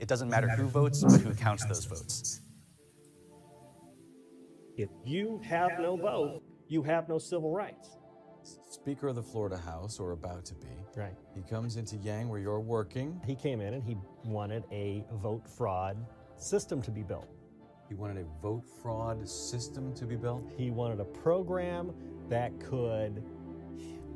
It doesn't matter who votes, but who counts those votes. If you have no vote, you have no civil rights. Speaker of the Florida House, or about to be. Right. He comes into Yang where you're working. He came in and he wanted a vote fraud system to be built. He wanted a vote fraud system to be built. He wanted a program that could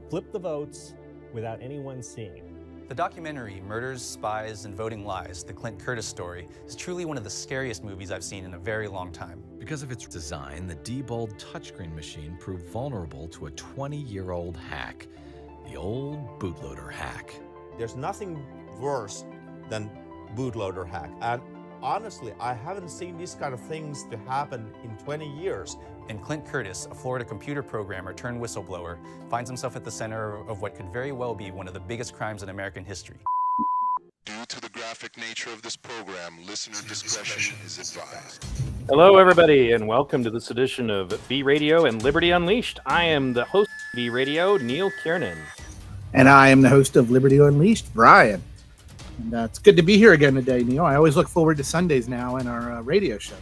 flip the votes without anyone seeing it. The documentary Murders, Spies, and Voting Lies, the Clint Curtis story, is truly one of the scariest movies I've seen in a very long time. Because of its design, the Diebold touchscreen machine proved vulnerable to a 20-year-old hack, the old bootloader hack. There's nothing worse than bootloader hack. And honestly, I haven't seen these kind of things to happen in 20 years. And Clint Curtis, a Florida computer programmer turned whistleblower, finds himself at the center of what could very well be one of the biggest crimes in American history. Due to the graphic nature of this program, listener discretion is advised. Hello, everybody, and welcome to this edition of V Radio and Liberty Unleashed. I am the host of V Radio, Neil Kiernan. And I am the host of Liberty Unleashed, Brian. And it's good to be here again today, Neil. I always look forward to Sundays now in our radio show.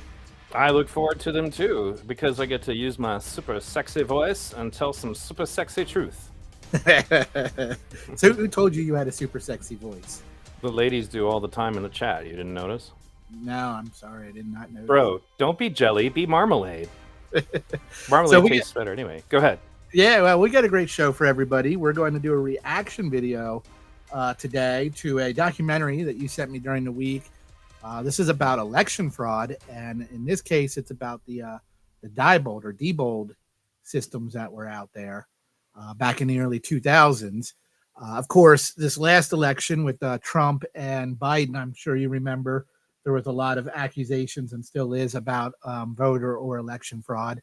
I look forward to them, too, because I get to use my super sexy voice and tell some super sexy truth. So who told you had a super sexy voice? The ladies do all the time in the chat. You didn't notice? No, I'm sorry. I did not notice. Bro, don't be jelly. Be marmalade. Marmalade tastes better anyway. Go ahead. Yeah, well, we got a great show for everybody. We're going to do a reaction video today to a documentary that you sent me during the week. This is about election fraud, and in this case, it's about the Diebold systems that were out there back in the early 2000s. Of course, this last election with Trump and Biden, I'm sure you remember, there was a lot of accusations and still is about voter or election fraud.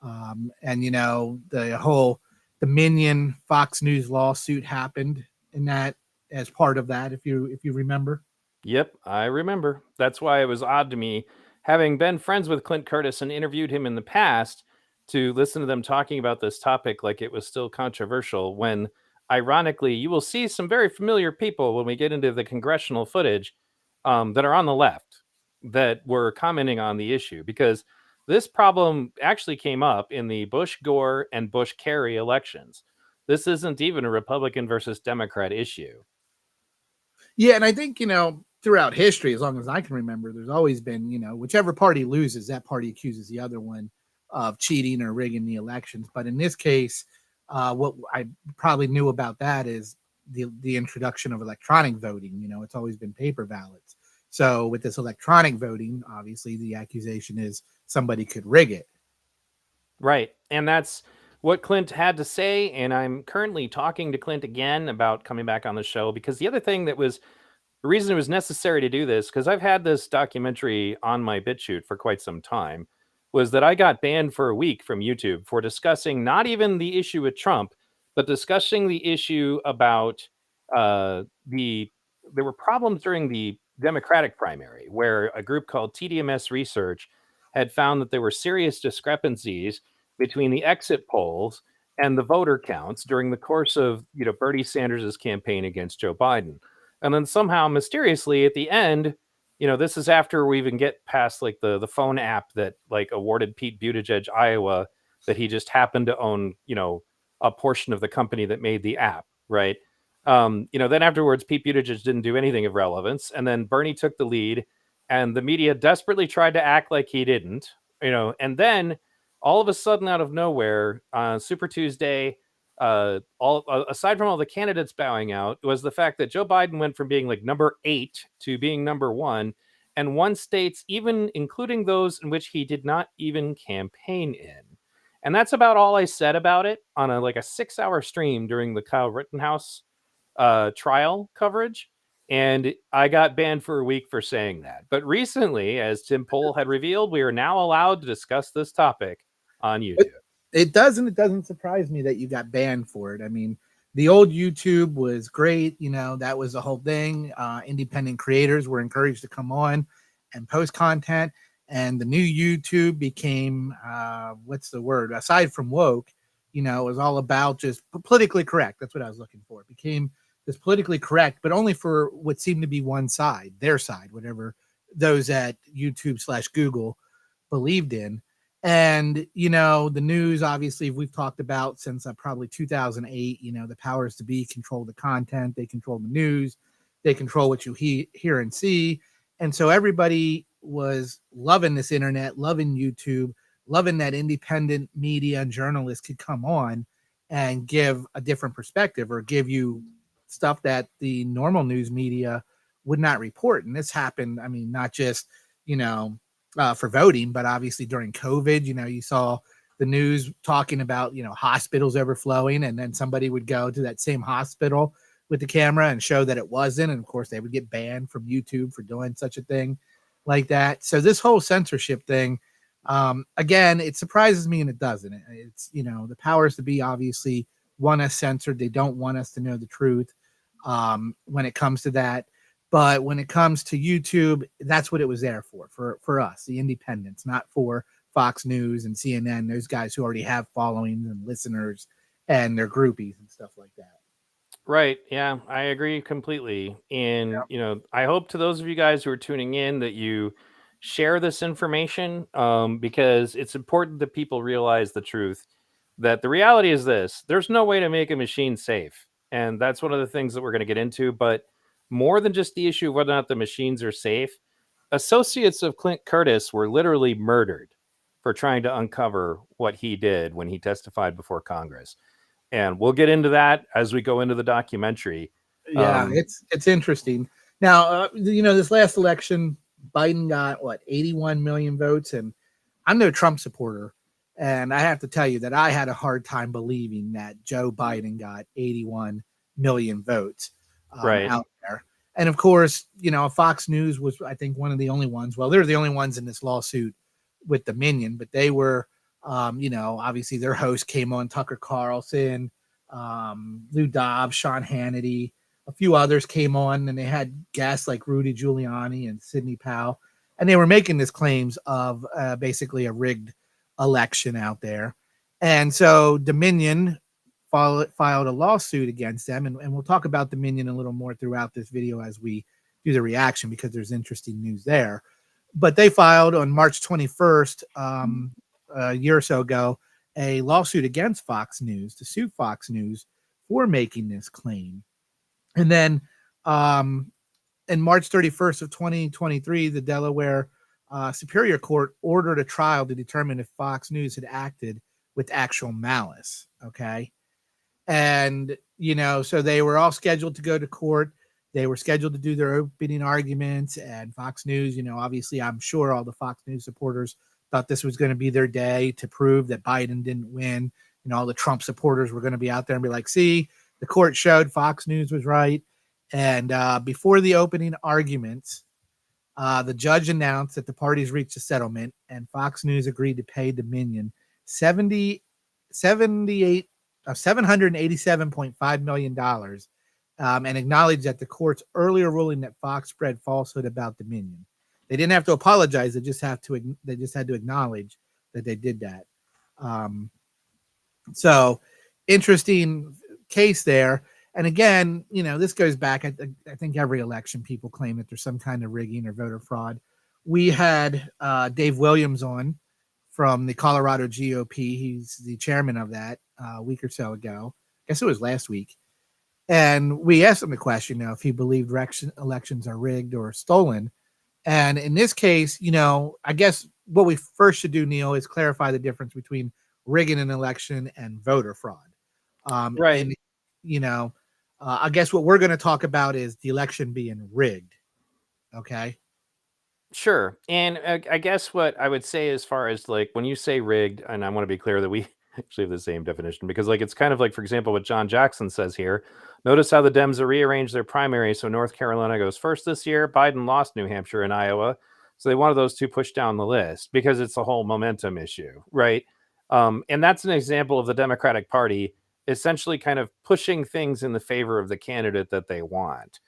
And, you know, the whole Dominion Fox News lawsuit happened in that as part of that, if you remember. Yep, I remember. That's why it was odd to me, having been friends with Clint Curtis and interviewed him in the past, to listen to them talking about this topic like it was still controversial when, ironically, you will see some very familiar people when we get into the congressional footage that are on the left that were commenting on the issue, because this problem actually came up in the Bush-Gore and Bush-Kerry elections. This isn't even a Republican versus Democrat issue. Yeah, and I think, you know, throughout history, as long as I can remember, there's always been, you know, whichever party loses, that party accuses the other one of cheating or rigging the elections. But in this case, what I probably knew about that is the introduction of electronic voting. You know, it's always been paper ballots. So with this electronic voting, obviously the accusation is somebody could rig it. Right. And that's what Clint had to say. And I'm currently talking to Clint again about coming back on the show, because the other thing that was the reason it was necessary to do this, because I've had this documentary on my BitChute for quite some time, was that I got banned for a week from YouTube for discussing not even the issue with Trump, but discussing the issue about there were problems during the Democratic primary, where a group called TDMS Research had found that there were serious discrepancies between the exit polls and the voter counts during the course of, you know, Bernie Sanders' campaign against Joe Biden. And then somehow, mysteriously, at the end, you know, this is after we even get past like the phone app that like awarded Pete Buttigieg Iowa, that he just happened to own, you know, a portion of the company that made the app, right? You know, then afterwards, Pete Buttigieg didn't do anything of relevance. And then Bernie took the lead and the media desperately tried to act like he didn't, you know, and then all of a sudden out of nowhere, Super Tuesday, aside from all the candidates bowing out, was the fact that Joe Biden went from being like number 8 to being number 1, and won states, even including those in which he did not even campaign in. And that's about all I said about it on a 6-hour stream during the Kyle Rittenhouse trial coverage. And I got banned for a week for saying that. But recently, as Tim Poll had revealed, we are now allowed to discuss this topic on YouTube. It doesn't surprise me that you got banned for it. I mean, the old YouTube was great. You know, that was the whole thing. Independent creators were encouraged to come on and post content. And the new YouTube became, what's the word? Aside from woke, you know, it was all about just politically correct. That's what I was looking for. It became this politically correct, but only for what seemed to be one side, their side, whatever those at YouTube/Google believed in. And, you know, the news, obviously, we've talked about since probably 2008, you know, the powers to be control the content, they control the news, they control what you hear and see. And so everybody was loving this internet, loving YouTube, loving that independent media and journalists could come on and give a different perspective or give you stuff that the normal news media would not report. And this happened, I mean, not just, you know, for voting, but obviously during COVID, you know, you saw the news talking about, you know, hospitals overflowing, and then somebody would go to that same hospital with the camera and show that it wasn't. And of course, they would get banned from YouTube for doing such a thing like that. So this whole censorship thing, again, it surprises me and it doesn't. It's, you know, the powers to be obviously want us censored. They don't want us to know the truth when it comes to that. But when it comes to YouTube, that's what it was there for us, the independents, not for Fox News and CNN, those guys who already have followings and listeners and their groupies and stuff like that. Right. Yeah, I agree completely. And, you know, I hope to those of you guys who are tuning in that you share this information because it's important that people realize the truth, that the reality is this: there's no way to make a machine safe. And that's one of the things that we're going to get into. But more than just the issue of whether or not the machines are safe, associates of Clint Curtis were literally murdered for trying to uncover what he did when he testified before Congress. And we'll get into that as we go into the documentary. Yeah, it's interesting. Now, you know, this last election, Biden got what, 81 million votes, and I'm no Trump supporter, and I have to tell you that I had a hard time believing that Joe Biden got 81 million votes Right. out there. And of course, you know, Fox News was, I think, one of the only ones. Well, they're the only ones in this lawsuit with Dominion, but they were, you know, obviously their host came on, Tucker Carlson, Lou Dobbs, Sean Hannity, a few others came on, and they had guests like Rudy Giuliani and Sidney Powell, and they were making these claims of basically a rigged election out there. And so Dominion filed a lawsuit against them, and we'll talk about Dominion a little more throughout this video as we do the reaction, because there's interesting news there. But they filed on March 21st, a year or so ago, a lawsuit against Fox News to sue Fox News for making this claim. And then in March 31st of 2023, the Delaware Superior Court ordered a trial to determine if Fox News had acted with actual malice. Okay. And, you know, so they were all scheduled to go to court. They were scheduled to do their opening arguments, and Fox News, you know, obviously, I'm sure all the Fox News supporters thought this was going to be their day to prove that Biden didn't win. You know, all the Trump supporters were going to be out there and be like, see, the court showed Fox News was right. And before the opening arguments, the judge announced that the parties reached a settlement, and Fox News agreed to pay Dominion $787.5 million, and acknowledged that the court's earlier ruling that Fox spread falsehood about Dominion. They didn't have to apologize; they just had to acknowledge that they did that. So interesting case there. And again, you know, this goes back. I think every election people claim that there's some kind of rigging or voter fraud. We had Dave Williams on from the Colorado GOP. He's the chairman of that a week or so ago. I guess it was last week. And we asked him the question, you know, if he believed elections are rigged or stolen. And in this case, you know, I guess what we first should do, Neil, is clarify the difference between rigging an election and voter fraud. Right. And, you know, I guess what we're going to talk about is the election being rigged. Okay. Sure. And I guess what I would say, as far as like when you say rigged, and I want to be clear that we actually have the same definition, because like it's kind of like, for example, what John Jackson says here. Notice how the Dems have rearranged their primary. So North Carolina goes first this year. Biden lost New Hampshire and Iowa. So they wanted those two pushed down the list because it's a whole momentum issue. Right. And that's an example of the Democratic Party essentially kind of pushing things in the favor of the candidate that they want.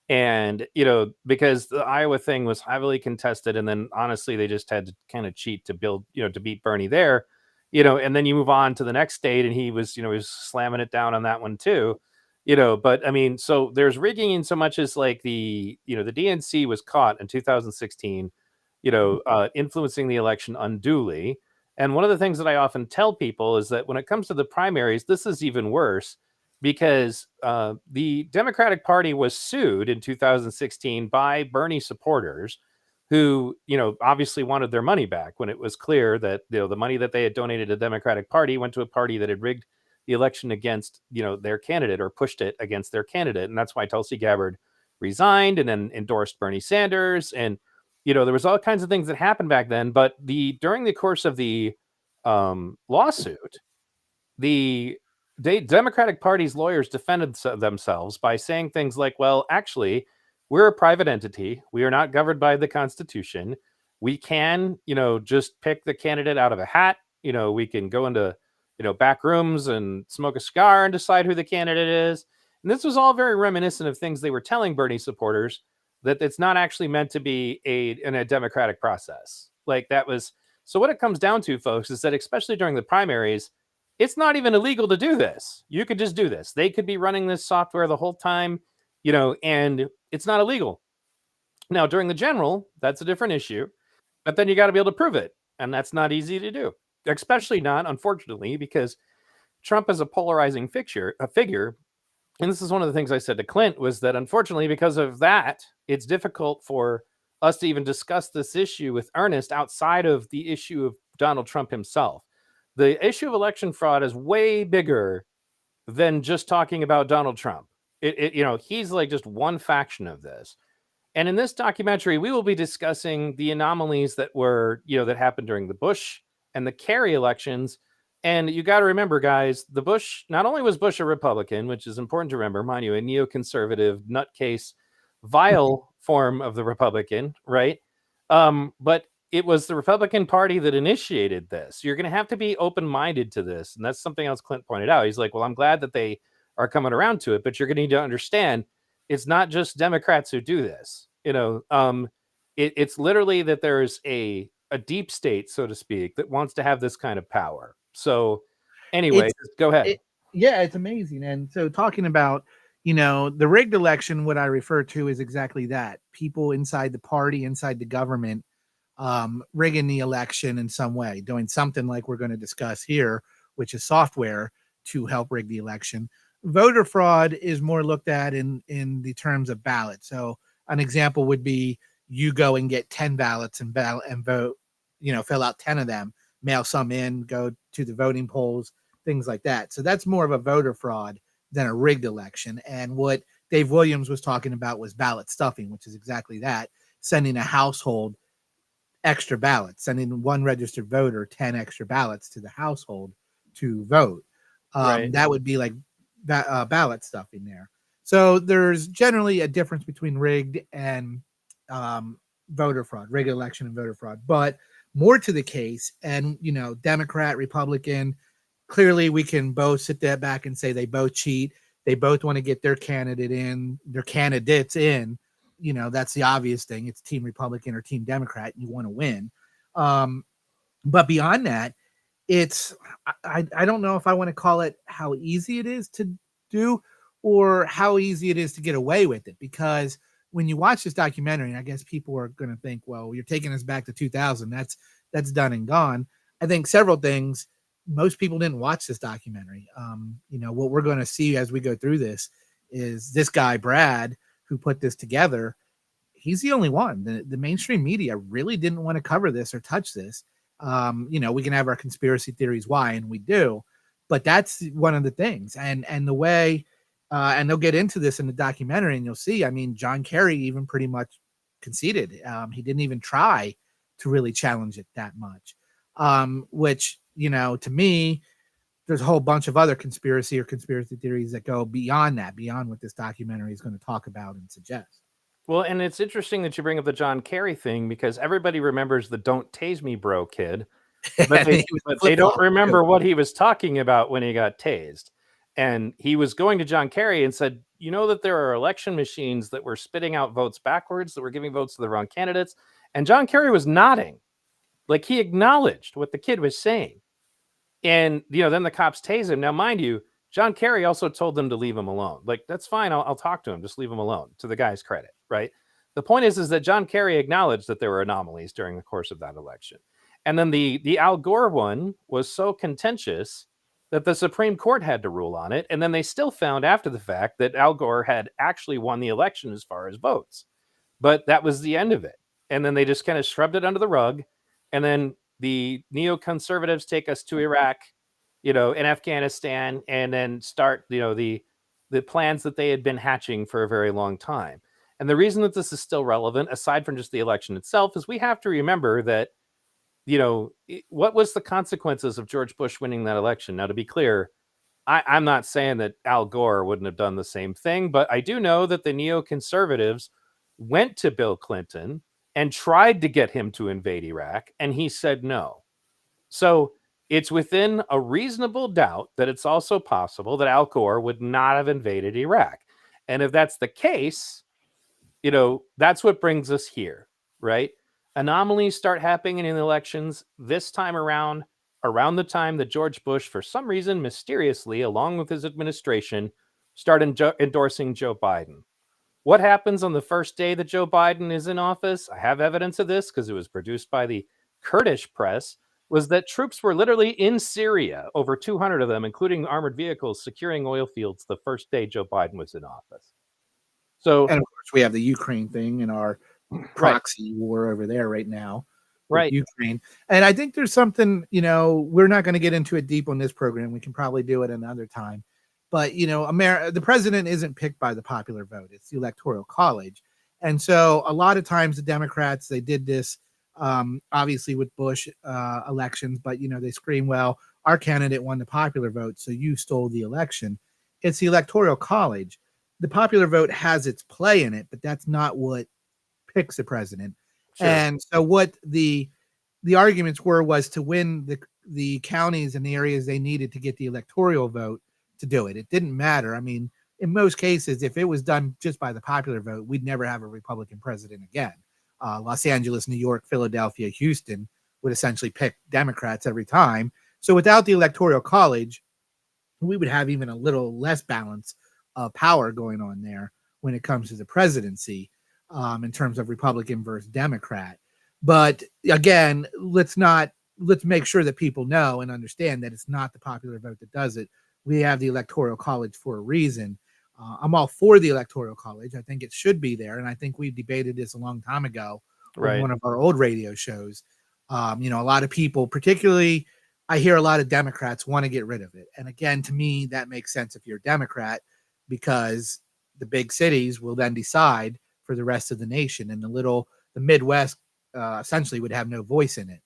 And, you know, because the Iowa thing was heavily contested, and then honestly, they just had to kind of cheat to build, you know, to beat Bernie there, you know, and then you move on to the next state, and he was, you know, he was slamming it down on that one too. But I mean, so there's rigging in so much as like the DNC was caught in 2016, influencing the election unduly. And one of the things that I often tell people is that when it comes to the primaries, this is even worse because the Democratic Party was sued in 2016 by Bernie supporters who, obviously wanted their money back when it was clear that, the money that they had donated to the Democratic Party went to a party that had rigged the election against, their candidate or pushed it against their candidate. And that's why Tulsi Gabbard resigned and then endorsed Bernie Sanders. And, there was all kinds of things that happened back then. But during the course of the lawsuit, the Democratic Party's lawyers defended themselves by saying things like, well, actually, we're a private entity. We are not governed by the Constitution. We can, just pick the candidate out of a hat. We can go into, back rooms and smoke a cigar and decide who the candidate is. And this was all very reminiscent of things they were telling Bernie supporters, that it's not actually meant to be in a democratic process. Like that was. So what it comes down to, folks, is that especially during the primaries, it's not even illegal to do this. You could just do this. They could be running this software the whole time, and it's not illegal. Now, during the general, that's a different issue, but then you got to be able to prove it. And that's not easy to do, especially not, unfortunately, because Trump is a polarizing figure. And this is one of the things I said to Clint was that, unfortunately, because of that, it's difficult for us to even discuss this issue with earnest outside of the issue of Donald Trump himself. The issue of election fraud is way bigger than just talking about Donald Trump. He's like just one faction of this. And in this documentary, we will be discussing the anomalies that were, that happened during the Bush and the Kerry elections. And you got to remember, guys, not only was Bush a Republican, which is important to remember, mind you, a neoconservative, nutcase, vile form of the Republican, right? But it was the Republican Party that initiated this. You're going to have to be open-minded to this. And that's something else Clint pointed out. He's like, well, I'm glad that they are coming around to it, but you're going to need to understand it's not just Democrats who do this. It's literally that there's a deep state, so to speak, that wants to have this kind of power. So anyway, go ahead. It's amazing. And so talking about, the rigged election, what I refer to is exactly that. People inside the party, inside the government, rigging the election in some way, doing something like we're going to discuss here, which is software to help rig the election. Voter fraud is more looked at in the terms of ballots. So an example would be you go and get 10 ballots and vote, fill out 10 of them, mail some in, go to the voting polls, things like that. So that's more of a voter fraud than a rigged election. And what Dave Williams was talking about was ballot stuffing, which is exactly that, sending a household extra ballots, sending one registered voter 10 extra ballots to the household to vote. Right. That would be like ballot stuffing there. So there's generally a difference between rigged and voter fraud, rigged election and voter fraud, but more to the case. And, Democrat, Republican, clearly we can both sit there back and say they both cheat. They both want to get their candidates in. That's the obvious thing. It's Team Republican or Team Democrat. You want to win. But beyond that, I don't know if I want to call it how easy it is to do or how easy it is to get away with it. Because when you watch this documentary, and I guess people are going to think, well, you're taking us back to 2000. That's done and gone. I think several things. Most people didn't watch this documentary. What we're going to see as we go through this is this guy, Brad, who put this together. He's the only one. The mainstream media really didn't want to cover this or touch this. We can have our conspiracy theories why, and we do, but that's one of the things. And the way, and they'll get into this in the documentary, and you'll see, John Kerry even pretty much conceded. He didn't even try to really challenge it that much, which, to me, there's a whole bunch of other conspiracy theories that go beyond what this documentary is going to talk about and suggest. Well, and it's interesting that you bring up the John Kerry thing because everybody remembers the "Don't Tase Me, Bro" kid, but they don't remember what he was talking about when he got tased. And he was going to John Kerry and said, that there are election machines that were spitting out votes backwards, that were giving votes to the wrong candidates. And John Kerry was nodding, like he acknowledged what the kid was saying. And, then the cops tase him. Now, mind you, John Kerry also told them to leave him alone. Like, that's fine. I'll talk to him. Just leave him alone, to the guy's credit, right? The point is that John Kerry acknowledged that there were anomalies during the course of that election. And then the Al Gore one was so contentious that the Supreme Court had to rule on it. And then they still found after the fact that Al Gore had actually won the election as far as votes. But that was the end of it. And then they just kind of shrugged it under the rug. And then the neoconservatives take us to Iraq, and Afghanistan, and then start, the plans that they had been hatching for a very long time. And the reason that this is still relevant, aside from just the election itself, is we have to remember that, what was the consequences of George Bush winning that election? Now, to be clear, I'm not saying that Al Gore wouldn't have done the same thing, but I do know that the neoconservatives went to Bill Clinton and tried to get him to invade Iraq, and he said no. So it's within a reasonable doubt that it's also possible that Al Gore would not have invaded Iraq. And if that's the case, that's what brings us here, right? Anomalies start happening in elections this time around the time that George Bush, for some reason, mysteriously, along with his administration, started endorsing Joe Biden. What happens on the first day that Joe Biden is in office? I have evidence of this because it was produced by the Kurdish press, was that troops were literally in Syria, over 200 of them, including armored vehicles, securing oil fields the first day Joe Biden was in office. So, And of course, we have the Ukraine thing and our proxy war over there right now. Right. Ukraine. And I think there's something, we're not going to get into it deep on this program. We can probably do it another time. But, the president isn't picked by the popular vote. It's the Electoral College. And so a lot of times the Democrats, they did this, obviously with Bush elections, but, they scream, well, our candidate won the popular vote, so you stole the election. It's the Electoral College. The popular vote has its play in it, but that's not what picks the president. Sure. And so what the arguments was to win the counties and the areas they needed to get the electoral vote to do it. It didn't matter. I mean, in most cases, if it was done just by the popular vote, we'd never have a Republican president again. Los Angeles, New York, Philadelphia, Houston would essentially pick Democrats every time. So without the Electoral College, we would have even a little less balance of power going on there when it comes to the presidency, in terms of Republican versus Democrat. But again, let's make sure that people know and understand that it's not the popular vote that does it. We have the Electoral College for a reason. I'm all for the Electoral College. I think it should be there. And I think we debated this a long time ago on one of our old radio shows. A lot of people, particularly, I hear a lot of Democrats want to get rid of it. And again, to me, that makes sense if you're a Democrat, because the big cities will then decide for the rest of the nation, and the Midwest essentially would have no voice in it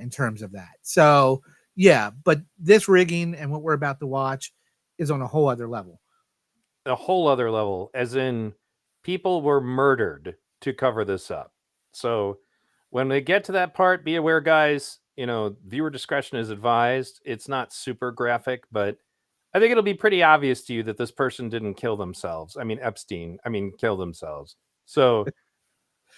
in terms of that. So yeah, but this rigging and what we're about to watch is on a whole other level. A whole other level, as in people were murdered to cover this up. So when they get to that part, be aware, guys, viewer discretion is advised. It's not super graphic, but I think it'll be pretty obvious to you that this person didn't kill themselves. Epstein, kill themselves. So,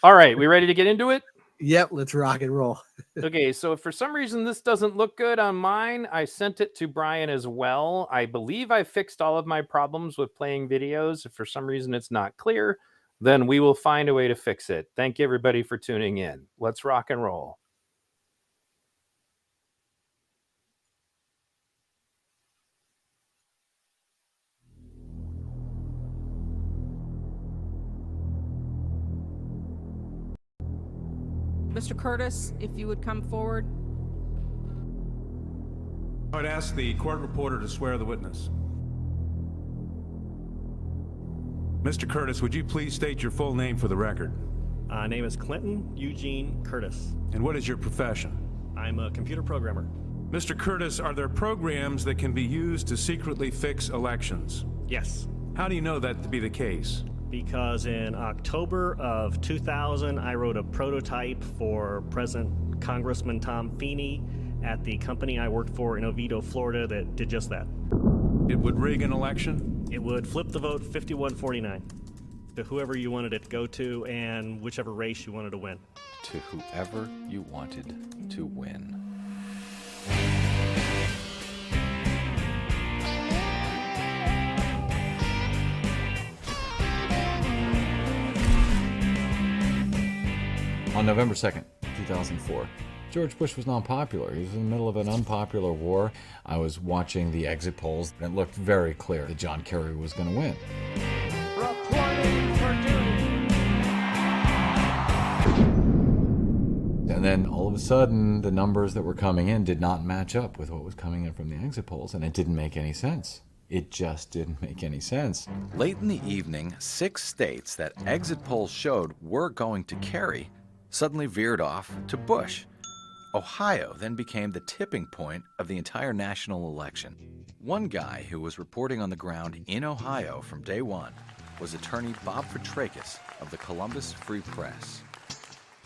all right, we ready to get into it? Yep, let's rock and roll. Okay, so if for some reason this doesn't look good on mine, I sent it to Brian as well. I believe I fixed all of my problems with playing videos. If for some reason it's not clear, then we will find a way to fix it. Thank you, everybody, for tuning in. Let's rock and roll. Mr. Curtis, if you would come forward. I would ask the court reporter to swear the witness. Mr. Curtis, would you please state your full name for the record? Name is Clinton Eugene Curtis. And what is your profession? I'm a computer programmer. Mr. Curtis, are there programs that can be used to secretly fix elections? Yes. How do you know that to be the case? Because in October of 2000, I wrote a prototype for President Congressman Tom Feeney at the company I worked for in Oviedo, Florida, that did just that. It would rig an election? It would flip the vote 51-49 to whoever you wanted it to go to and whichever race you wanted to win. To whoever you wanted to win. On November 2nd, 2004, George Bush was not popular. He was in the middle of an unpopular war. I was watching the exit polls, and it looked very clear that John Kerry was going to win. Reporting for duty. And then all of a sudden, the numbers that were coming in did not match up with what was coming in from the exit polls, and it didn't make any sense. It just didn't make any sense. Late in the evening, 6 states that exit polls showed were going to Kerry suddenly veered off to Bush. Ohio then became the tipping point of the entire national election. One guy who was reporting on the ground in Ohio from day one was attorney Bob Fitrakis of the Columbus Free Press.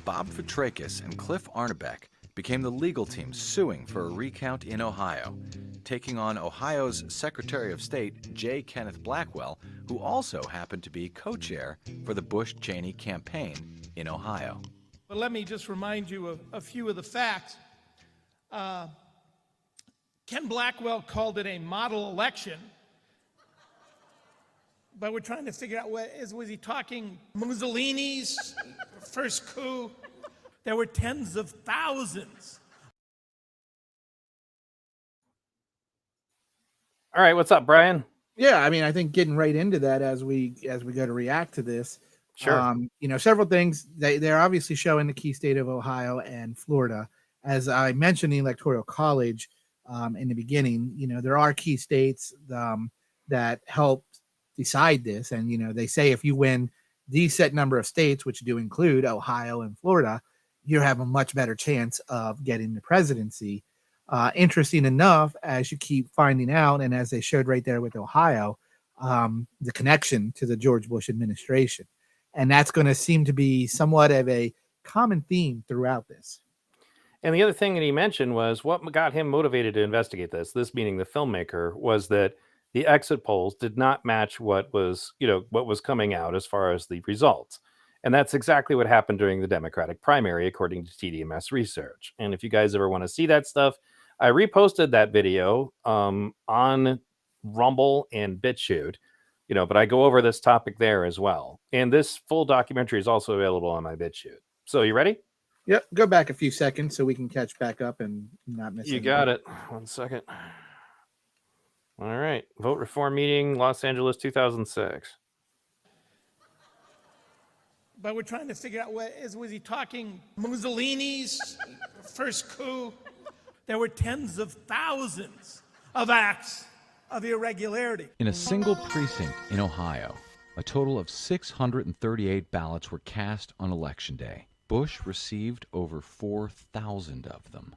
Bob Fitrakis and Cliff Arnebeck became the legal team suing for a recount in Ohio, taking on Ohio's Secretary of State J. Kenneth Blackwell, who also happened to be co-chair for the Bush-Cheney campaign in Ohio. But let me just remind you of a few of the facts. Ken Blackwell called it a model election, but we're trying to figure out was he talking Mussolini's first coup? There were tens of thousands. All right, what's up, Brian? Yeah, I mean, I think getting right into that as we go to react to this. Sure. Several things. They're obviously showing the key state of Ohio and Florida. As I mentioned, the Electoral College in the beginning, there are key states that help decide this. And, they say if you win these set number of states, which do include Ohio and Florida, you have a much better chance of getting the presidency. Interesting enough, as you keep finding out, and as they showed right there with Ohio, the connection to the George Bush administration. And that's going to seem to be somewhat of a common theme throughout this. And the other thing that he mentioned was what got him motivated to investigate this meaning the filmmaker, was that the exit polls did not match what was coming out as far as the results. And that's exactly what happened during the Democratic primary, according to TDMS research. And if you guys ever want to see that stuff, I reposted that video on Rumble and BitChute, but I go over this topic there as well. And this full documentary is also available on my BitChute. So you ready? Yep. Go back a few seconds so we can catch back up and not miss You got it. 1 second. All right. Vote reform meeting, Los Angeles, 2006. But we're trying to figure out was he talking Mussolini's first coup? There were tens of thousands of acts of irregularity. In a single precinct in Ohio, a total of 638 ballots were cast on Election Day. Bush received over 4,000 of them.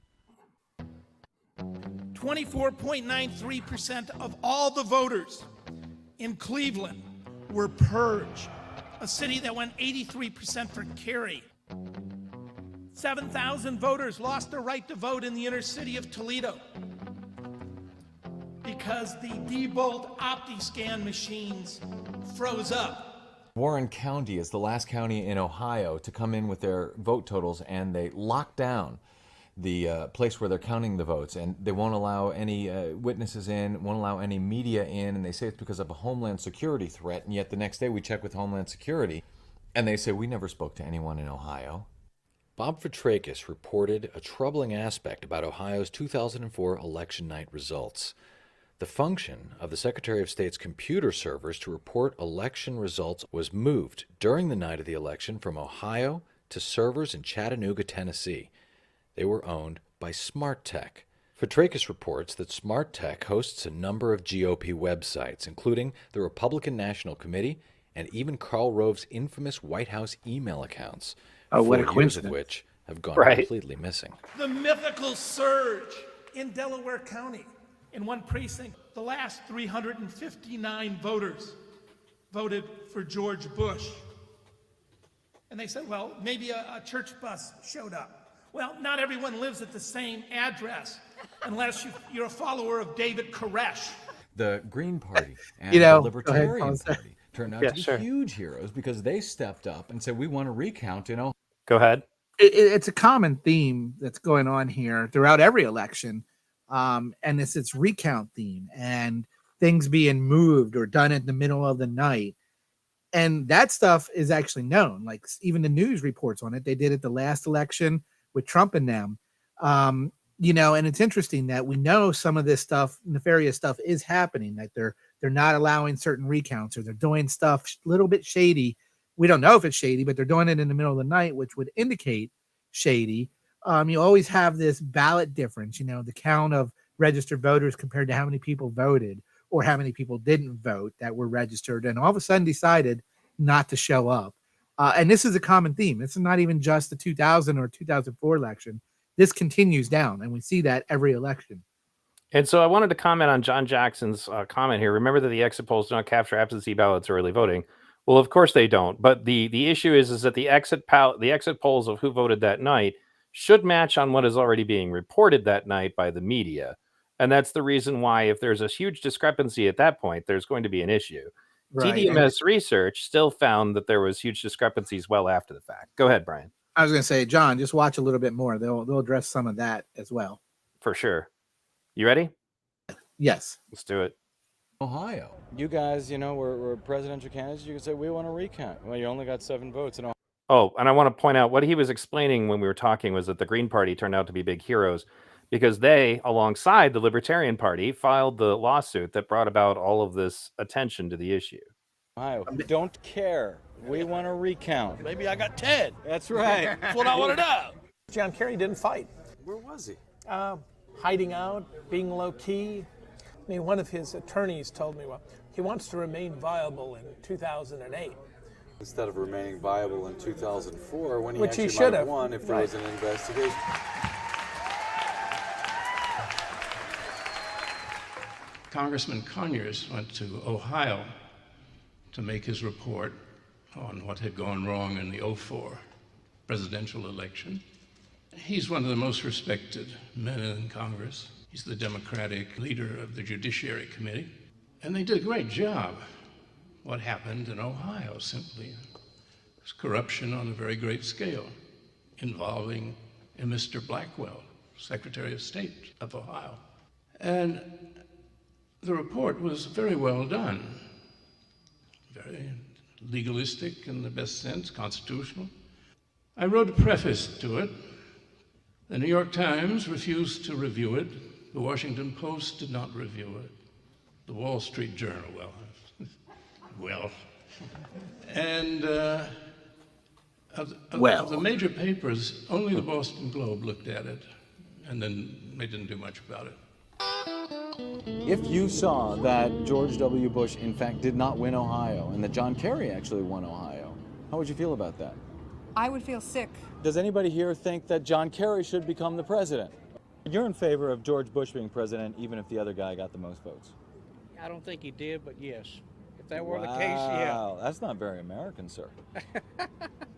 24.93% of all the voters in Cleveland were purged, a city that went 83% for Kerry. 7,000 voters lost their right to vote in the inner city of Toledo because the Diebold OptiScan machines froze up. Warren County is the last county in Ohio to come in with their vote totals, and they locked down the place where they're counting the votes, and they won't allow any witnesses in, won't allow any media in, and they say it's because of a Homeland Security threat. And yet the next day we check with Homeland Security, and they say we never spoke to anyone in Ohio. Bob Fitrakis reported a troubling aspect about Ohio's 2004 election night results. The function of the Secretary of State's computer servers to report election results was moved during the night of the election from Ohio to servers in Chattanooga, Tennessee. They were owned by Smart Tech. Fitrakis reports that Smart Tech hosts a number of GOP websites, including the Republican National Committee and even Karl Rove's infamous White House email accounts, what a 4 years of coincidence. which have gone Right. completely missing. The mythical surge in Delaware County. In one precinct, the last 359 voters voted for George Bush. And they said, well, maybe a church bus showed up. Well, not everyone lives at the same address unless you're a follower of David Koresh. The Green Party and You know, the go ahead, Libertarian Paul. Party turned out Yeah, to be sure. huge heroes because they stepped up and said, we want to recount in Ohio. Go ahead. It's a common theme that's going on here throughout every election. And it's recount theme and things being moved or done in the middle of the night. And that stuff is actually known. Like even the news reports on it. They did it the last election with Trump and them. And it's interesting that we know some of this stuff, nefarious stuff, is happening. That they're not allowing certain recounts, or they're doing stuff a little bit shady. We don't know if it's shady, but they're doing it in the middle of the night, which would indicate shady. You always have this ballot difference, the count of registered voters compared to how many people voted, or how many people didn't vote that were registered and all of a sudden decided not to show up. And this is a common theme. This is not even just the 2000 or 2004 election. This continues down, and we see that every election. And so I wanted to comment on John Jackson's comment here. Remember that the exit polls do not capture absentee ballots or early voting. Well, of course they don't. But the issue is that the exit polls of who voted that night should match on what is already being reported that night by the media. And that's the reason why, if there's a huge discrepancy at that point, there's going to be an issue. Right. TDMS research still found that there was huge discrepancies well after the fact. Go ahead, Brian. I was going to say, John, just watch a little bit more. They'll address some of that as well. For sure. You ready? Yes. Let's do it. Ohio. You guys, we're presidential candidates. You can say, we want to recount. Well, you only got 7 votes in Ohio. Oh, and I want to point out what he was explaining when we were talking was that the Green Party turned out to be big heroes because they, alongside the Libertarian Party, filed the lawsuit that brought about all of this attention to the issue. Ohio, don't care. We want to recount. Maybe I got 10. That's right. That's what I want to know. John Kerry didn't fight. Where was he? Hiding out, being low key. I mean, one of his attorneys told me, well, he wants to remain viable in 2008. Instead of remaining viable in 2004, when he Which actually he should might have have won if there was an investigation. Congressman Conyers went to Ohio to make his report on what had gone wrong in the 2004 presidential election. He's one of the most respected men in Congress. He's the Democratic leader of the Judiciary Committee. And they did a great job. What happened in Ohio simply was corruption on a very great scale, involving a Mr. Blackwell, Secretary of State of Ohio. And the report was very well done, very legalistic in the best sense, constitutional. I wrote a preface to it. The New York Times refused to review it. The Washington Post did not review it. The Wall Street Journal, and of the major papers, only the Boston Globe looked at it, and then they didn't do much about it. If you saw that George W. Bush, in fact, did not win Ohio, and that John Kerry actually won Ohio, how would you feel about that? I would feel sick. Does anybody here think that John Kerry should become the president? You're in favor of George Bush being president, even if the other guy got the most votes? I don't think he did, but yes. If that were the case, yeah. Wow, that's not very American, sir.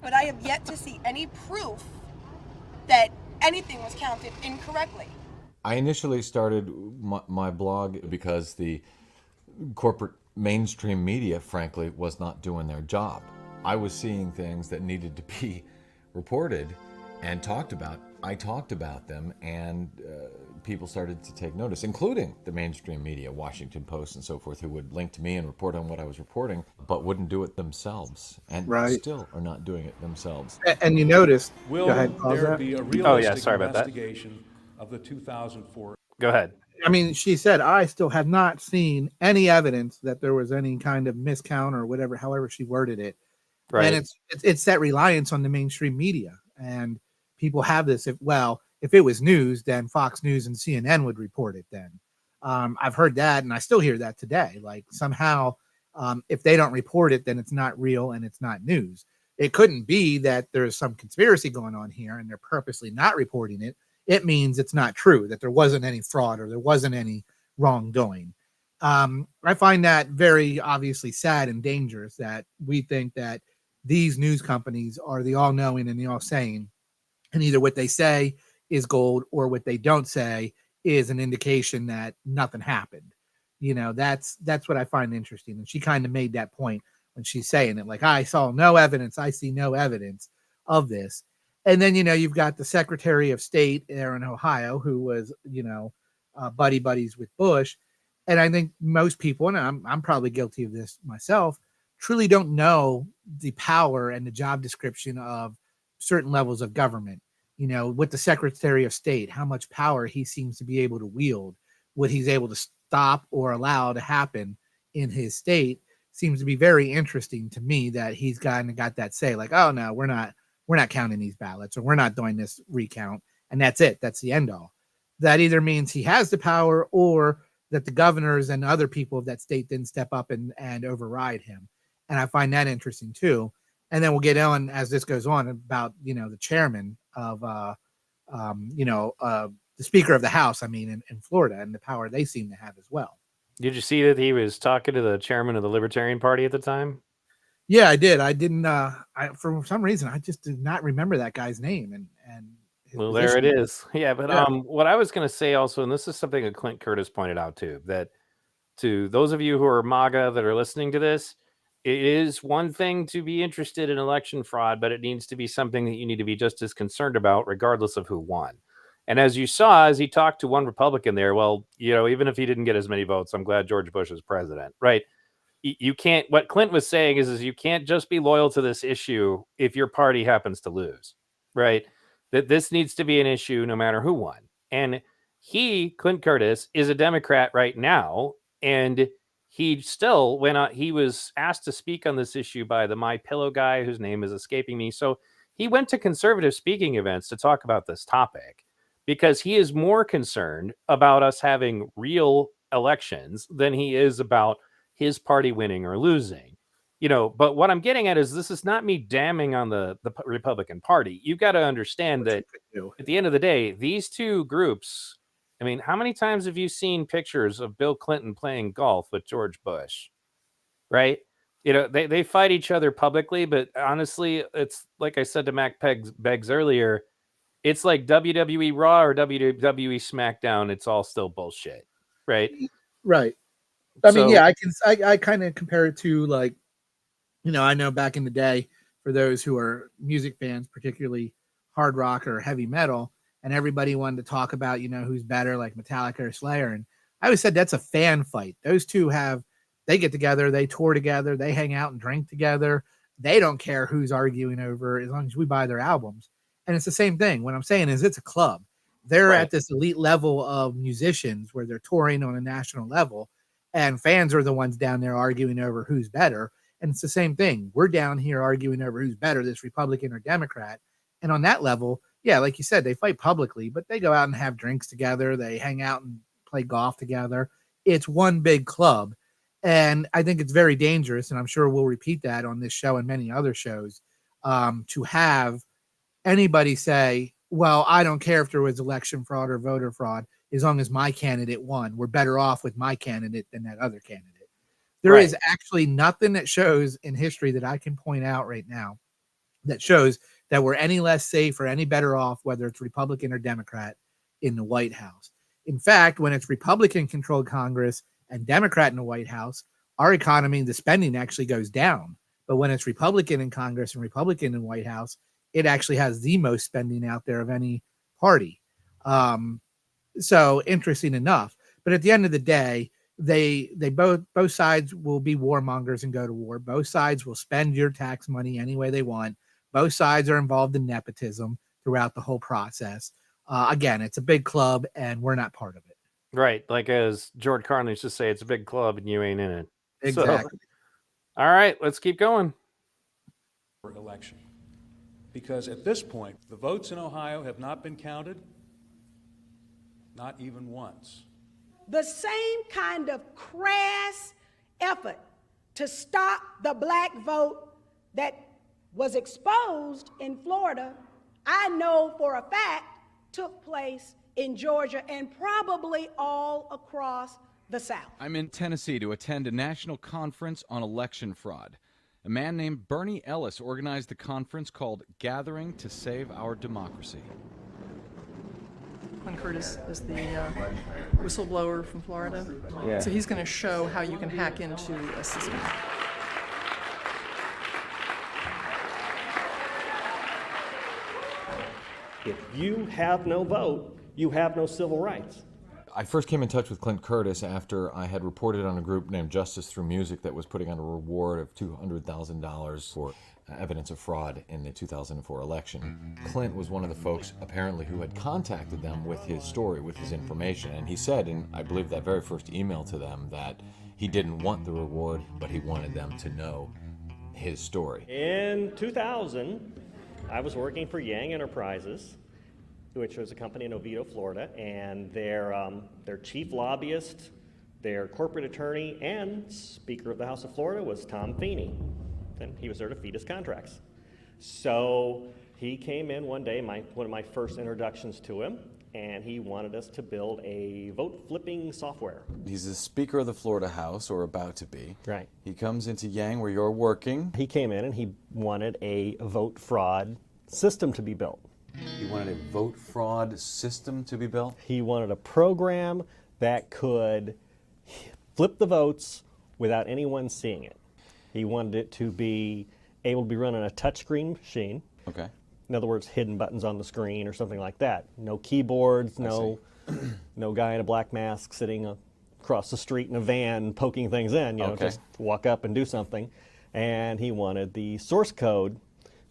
But I have yet to see any proof that anything was counted incorrectly. I initially started my blog because the corporate mainstream media, frankly, was not doing their job. I was seeing things that needed to be reported and talked about. I talked about them, and people started to take notice, including the mainstream media, Washington Post and so forth, who would link to me and report on what I was reporting, but wouldn't do it themselves, and still are not doing it themselves. And you noticed, Will go ahead, there be a realistic investigation of the 2004? Go ahead. I mean, she said, I still have not seen any evidence that there was any kind of miscount or whatever, however she worded it. Right. And it's that reliance on the mainstream media. And people have this, if it was news, then Fox News and CNN would report it then. I've heard that, and I still hear that today. Like somehow, if they don't report it, then it's not real and it's not news. It couldn't be that there's some conspiracy going on here and they're purposely not reporting it. It means it's not true, that there wasn't any fraud or there wasn't any wrongdoing. I find that very obviously sad and dangerous that we think that these news companies are the all-knowing and the all-saying, and either what they say is gold or what they don't say is an indication that nothing happened. That's what I find interesting. And she kind of made that point when she's saying it, like, I saw no evidence. I see no evidence of this. And then, you've got the Secretary of State there in Ohio who was, buddies with Bush. And I think most people, and I'm probably guilty of this myself, truly don't know the power and the job description of certain levels of government. You know, with the Secretary of State, how much power he seems to be able to wield, what he's able to stop or allow to happen in his state seems to be very interesting to me, that he's got that say, like, oh no, we're not counting these ballots, or we're not doing this recount, and that's it. That's the end all. That either means he has the power, or that the governors and other people of that state didn't step up and override him. And I find that interesting too. And then we'll get on as this goes on about, the chairman of, the Speaker of the House, in Florida, and the power they seem to have as well. Did you see that he was talking to the chairman of the Libertarian Party at the time? Yeah, I did. I didn't, for some reason, I just did not remember that guy's name. And well, there it is. Yeah, but what I was going to say also, and this is something that Clint Curtis pointed out too, that to those of you who are MAGA that are listening to this, it is one thing to be interested in election fraud, but it needs to be something that you need to be just as concerned about, regardless of who won. And as you saw, as he talked to one Republican there, well, even if he didn't get as many votes, I'm glad George Bush is president, right? You can't, what Clint was saying is you can't just be loyal to this issue if your party happens to lose, right? That this needs to be an issue no matter who won. And Clint Curtis, is a Democrat right now, and he still went on. He was asked to speak on this issue by the My Pillow guy, whose name is escaping me. So he went to conservative speaking events to talk about this topic, because he is more concerned about us having real elections than he is about his party winning or losing. But what I'm getting at is, this is not me damning on the Republican Party. You've got to understand that at the end of the day, these two groups, how many times have you seen pictures of Bill Clinton playing golf with George Bush? Right? They fight each other publicly, but honestly, it's like I said to Mac Beggs earlier, it's like WWE Raw or WWE SmackDown. It's all still bullshit. Right? Right. I kind of compare it to, like, I know back in the day, for those who are music fans, particularly hard rock or heavy metal, and everybody wanted to talk about, who's better, like Metallica or Slayer. And I always said that's a fan fight. Those two they get together, they tour together, they hang out and drink together. They don't care who's arguing over, as long as we buy their albums. And it's the same thing. What I'm saying is, it's a club. They're at this elite level of musicians where they're touring on a national level, and fans are the ones down there arguing over who's better. And it's the same thing. We're down here arguing over who's better, this Republican or Democrat. And on that level, yeah, like you said, they fight publicly, but they go out and have drinks together. They hang out and play golf together. It's one big club. And I think it's very dangerous, and I'm sure we'll repeat that on this show and many other shows, to have anybody say, well, I don't care if there was election fraud or voter fraud, as long as my candidate won. We're better off with my candidate than that other candidate. There is actually nothing that shows in history that I can point out right now that shows that we're any less safe or any better off, whether it's Republican or Democrat, in the White House. In fact, when it's Republican-controlled Congress and Democrat in the White House, our economy, the spending actually goes down. But when it's Republican in Congress and Republican in the White House, it actually has the most spending out there of any party. So interesting enough. But at the end of the day, they both sides will be warmongers and go to war. Both sides will spend your tax money any way they want. Both sides are involved in nepotism throughout the whole process. Again, it's a big club, and we're not part of it. Right. Like, as George Carlin used to say, it's a big club and you ain't in it. Exactly. So, all right, let's keep going. Election. Because at this point, the votes in Ohio have not been counted, not even once. The same kind of crass effort to stop the black vote that was exposed in Florida, I know for a fact took place in Georgia and probably all across the South. I'm in Tennessee to attend a national conference on election fraud. A man named Bernie Ellis organized the conference called Gathering to Save Our Democracy. Clint Curtis is the whistleblower from Florida. Yeah. So he's going to show how you can hack into a system. If you have no vote, you have no civil rights. I first came in touch with Clint Curtis after I had reported on a group named Justice Through Music that was putting on a reward of $200,000 for evidence of fraud in the 2004 election. Clint was one of the folks apparently who had contacted them with his story, with his information, and he said, in I believe that very first email to them, that he didn't want the reward, but he wanted them to know his story. In 2000, I was working for Yang Enterprises, which was a company in Oviedo, Florida, and their chief lobbyist, their corporate attorney, and Speaker of the House of Florida was Tom Feeney. And he was there to feed his contracts. So he came in one day, one of my first introductions to him, and he wanted us to build a vote flipping software. He's the Speaker of the Florida House, or about to be. Right. He comes into Yang where you're working. He came in and he wanted a vote fraud system to be built. He wanted a vote fraud system to be built? He wanted a program that could flip the votes without anyone seeing it. He wanted it to be able to be run on a touchscreen machine. Okay. In other words, hidden buttons on the screen or something like that. No keyboards, no guy in a black mask sitting across the street in a van poking things in. Just walk up and do something. And he wanted the source code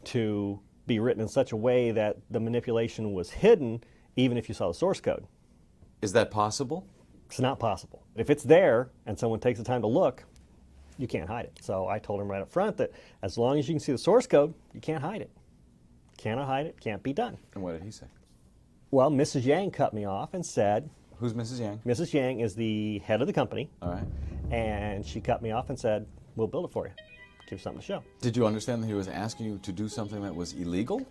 to be written in such a way that the manipulation was hidden even if you saw the source code. Is that possible? It's not possible. If it's there and someone takes the time to look, you can't hide it. So I told him right up front that as long as you can see the source code, you can't hide it. Cannot hide it, can't be done. And what did he say? Well, Mrs. Yang cut me off and said... Who's Mrs. Yang? Mrs. Yang is the head of the company. All right. And she cut me off and said, we'll build it for you. Give you something to show. Did you understand that he was asking you to do something that was illegal?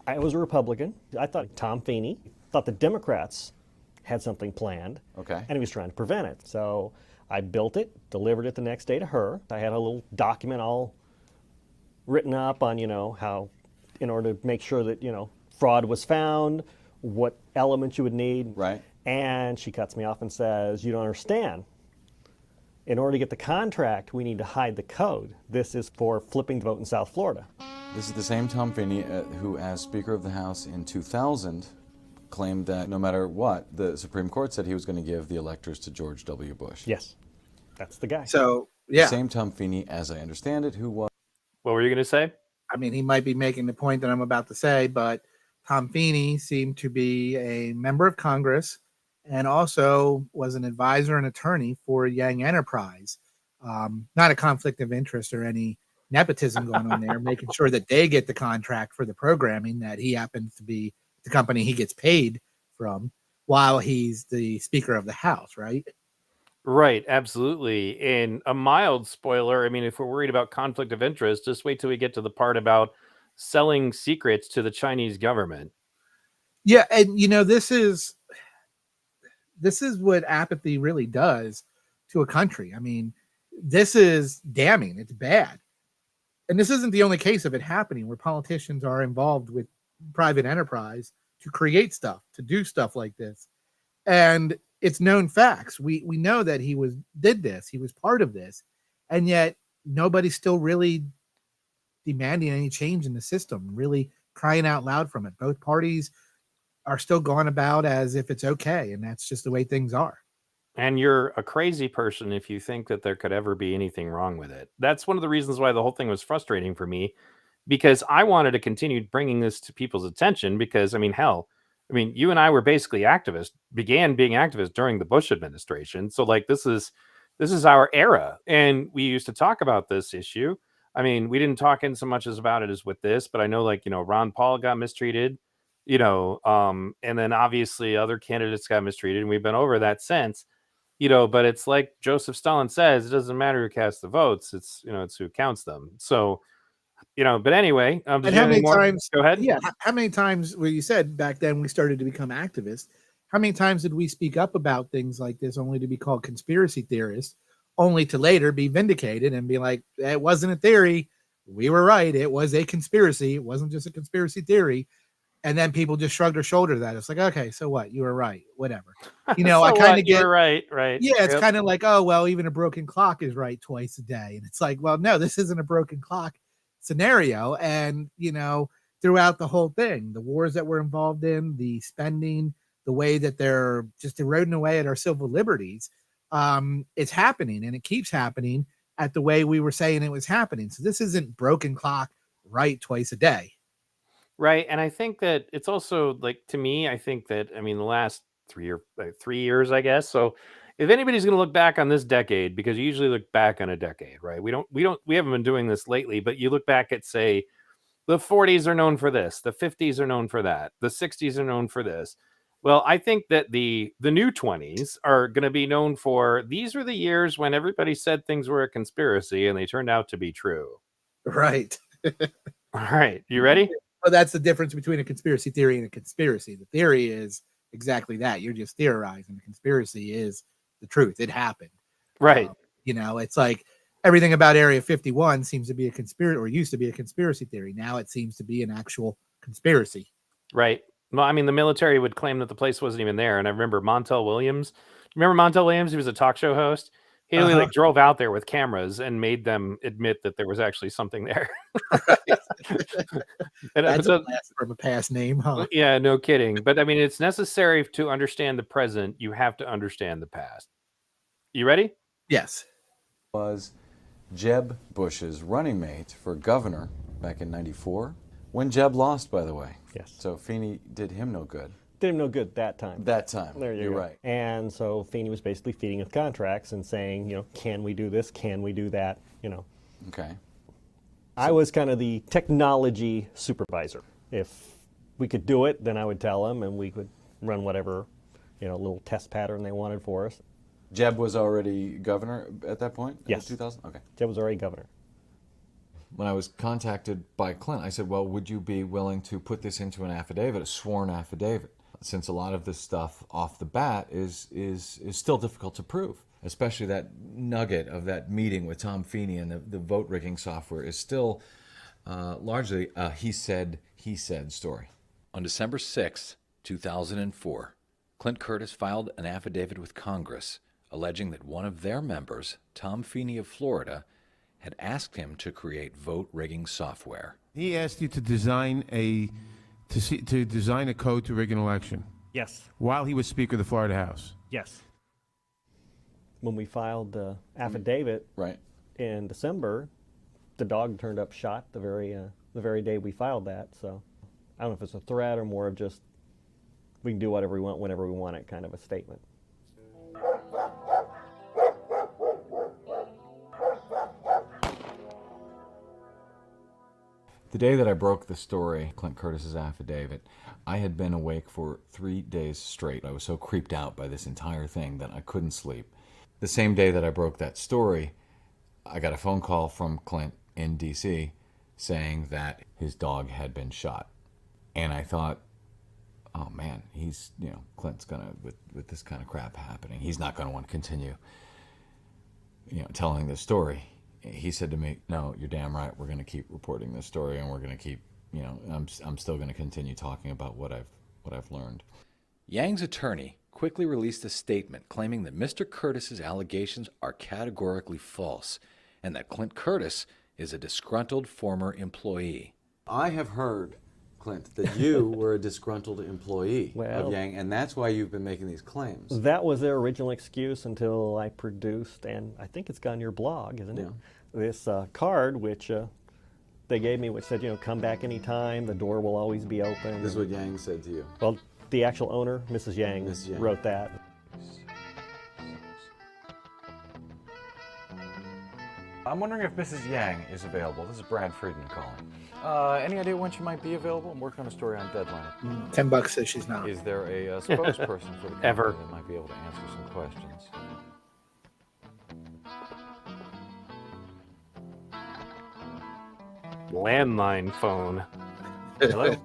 I was a Republican. I thought Tom Feeney thought the Democrats had something planned. Okay. And he was trying to prevent it. So I built it, delivered it the next day to her. I had a little document all written up on, how, in order to make sure that, fraud was found, what elements you would need. Right. And she cuts me off and says, you don't understand. In order to get the contract, we need to hide the code. This is for flipping the vote in South Florida. This is the same Tom Feeney who, as Speaker of the House in 2000, claimed that no matter what, the Supreme Court said he was going to give the electors to George W. Bush. Yes, that's the guy. So, yeah. The same Tom Feeney, as I understand it, who was... What were you going to say? I mean, he might be making the point that I'm about to say, but Tom Feeney seemed to be a member of Congress and also was an advisor and attorney for Yang Enterprise. Not a conflict of interest or any nepotism going on there, making sure that they get the contract for the programming that he happens to be the company he gets paid from while he's the Speaker of the House, right? Right, absolutely. And a mild spoiler, I mean, if we're worried about conflict of interest, just wait till we get to the part about selling secrets to the Chinese government. Yeah, and this is what apathy really does to a country. I mean, this is damning. It's bad. And this isn't the only case of it happening where politicians are involved with private enterprise to create stuff, to do stuff like this. And it's known facts. We know that he did this. He was part of this. And yet nobody's still really demanding any change in the system, really crying out loud from it. Both parties are still going about as if it's okay. And that's just the way things are. And you're a crazy person if you think that there could ever be anything wrong with it. That's one of the reasons why the whole thing was frustrating for me, because I wanted to continue bringing this to people's attention because, you and I were basically activists, began being activists during the Bush administration. So this is our era. And we used to talk about this issue. I mean, we didn't talk in so much as about it as with this, but I know Ron Paul got mistreated, and then obviously other candidates got mistreated, and we've been over that since, but it's like Joseph Stalin says, it doesn't matter who casts the votes. It's who counts them. So, but anyway, and how many times, go ahead. Yeah. How many times, you said back then we started to become activists. How many times did we speak up about things like this only to be called conspiracy theorists, only to later be vindicated and be like, it wasn't a theory. We were right. It was a conspiracy. It wasn't just a conspiracy theory. And then people just shrugged their shoulder at that. It's like, okay, so what? You were right. Whatever. So I kind of get you're right. Yeah, it's kind of like, oh, well, even a broken clock is right twice a day. And it's like, well, no, this isn't a broken clock scenario. And, throughout the whole thing, the wars that we're involved in, the spending, the way that they're just eroding away at our civil liberties, it's happening, and it keeps happening at the way we were saying it was happening. So this isn't broken clock right twice a day. Right. And I think that it's also like, to me, I think that, I mean, the last 3 years, I guess. So if anybody's going to look back on this decade, because you usually look back on a decade, right? We haven't been doing this lately, but you look back at, say, the 40s are known for this, the 50s are known for that, the 60s are known for this. Well, I think that the new 20s are going to be known for, these were the years when everybody said things were a conspiracy and they turned out to be true. Right. All right. You ready? Well, that's the difference between a conspiracy theory and a conspiracy. The theory is exactly that. You're just theorizing. The conspiracy is the truth. It happened. Right. It's like everything about Area 51 seems to be a conspiracy, or used to be a conspiracy theory. Now it seems to be an actual conspiracy. Right. Well, I mean, the military would claim that the place wasn't even there. And I remember Montel Williams. Remember Montel Williams? He was a talk show host. He really like drove out there with cameras and made them admit that there was actually something there. That's a blast from a past name, huh? Yeah, no kidding. But I mean, it's necessary to understand the present. You have to understand the past. You ready? Yes. Was Jeb Bush's running mate for governor back in '94, when Jeb lost, by the way. Yes. So Feeney did him no good. Did him no good that time. That time. There you You're go. right. And so Feeney was basically feeding his contracts and saying, can we do this? Can we do that? Okay. I was kind of the technology supervisor. If we could do it, then I would tell them, and we could run whatever, little test pattern they wanted for us. Jeb was already governor at that point? Yes. 2000? Okay. Jeb was already governor. When I was contacted by Clint, I said, well, would you be willing to put this into an affidavit, a sworn affidavit? Since a lot of this stuff off the bat is still difficult to prove, especially that nugget of that meeting with Tom Feeney and the vote rigging software is still largely a he said story. On December 6, 2004, Clint Curtis filed an affidavit with Congress alleging that one of their members, Tom Feeney of Florida, had asked him to create vote rigging software. He asked you to design a code to rig an election. Yes. While he was Speaker of the Florida House. Yes. When we filed the affidavit in December, the dog turned up shot the very day we filed that. So I don't know if it's a threat or more of just we can do whatever we want whenever we want it kind of a statement. The day that I broke the story, Clint Curtis's affidavit, I had been awake for 3 days straight. I was so creeped out by this entire thing that I couldn't sleep. The same day that I broke that story, I got a phone call from Clint in D.C. saying that his dog had been shot. And I thought, oh man, he's, Clint's gonna, with this kind of crap happening, he's not gonna want to continue, telling this story. He said to me, no, you're damn right. We're going to keep reporting this story, and we're going to keep, I'm still going to continue talking about what I've learned. Yang's attorney quickly released a statement claiming that Mr. Curtis's allegations are categorically false and that Clint Curtis is a disgruntled former employee. I have heard, Clint, that you were a disgruntled employee of Yang, and that's why you've been making these claims. That was their original excuse until I produced, and I think it's got on your blog, isn't it? This card, which they gave me, which said, come back anytime, the door will always be open. This is what Yang said to you. Well, the actual owner, Mrs. Yang, wrote that. I'm wondering if Mrs. Yang is available. This is Brad Friedman calling. Any idea when she might be available? I'm working on a story on deadline. $10 says she's not. Is there a spokesperson for the company Ever. that might be able to answer some questions? Landline phone. Hello.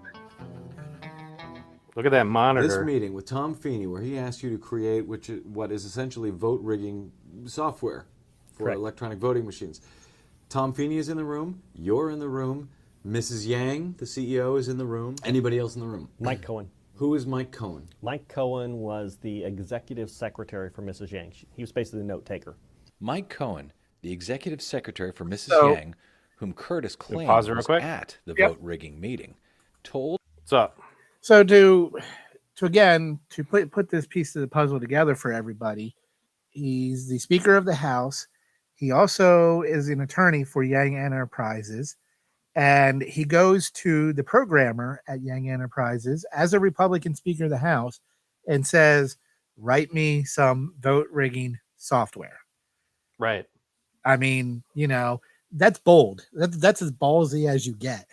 Look at that monitor. This meeting with Tom Feeney, where he asked you to create what is essentially vote rigging software for electronic voting machines. Tom Feeney is in the room. You're in the room. Mrs. Yang, the CEO, is in the room. Anybody else in the room? Mike Cohen. Who is Mike Cohen? Mike Cohen was the executive secretary for Mrs. Yang. He was basically the note taker. Mike Cohen, the executive secretary for Mrs. Yang, whom Curtis claimed was at the vote rigging meeting, told. What's up? So to to put this piece of the puzzle together for everybody, he's the Speaker of the House. He also is an attorney for Yang Enterprises, and he goes to the programmer at Yang Enterprises as a Republican Speaker of the House and says, "Write me some vote rigging software." Right. I mean, that's bold. That's as ballsy as you get.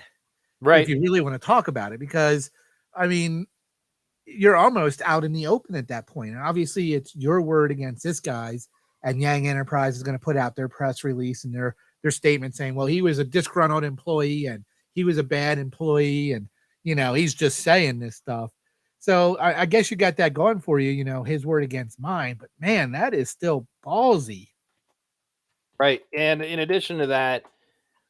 Right. If you really want to talk about it, because I mean, you're almost out in the open at that point. And obviously it's your word against this guy's, and Yang Enterprise is going to put out their press release and their statement saying, well, he was a disgruntled employee and he was a bad employee. And, he's just saying this stuff. So I guess you got that going for you, his word against mine, but man, that is still ballsy. Right. And in addition to that,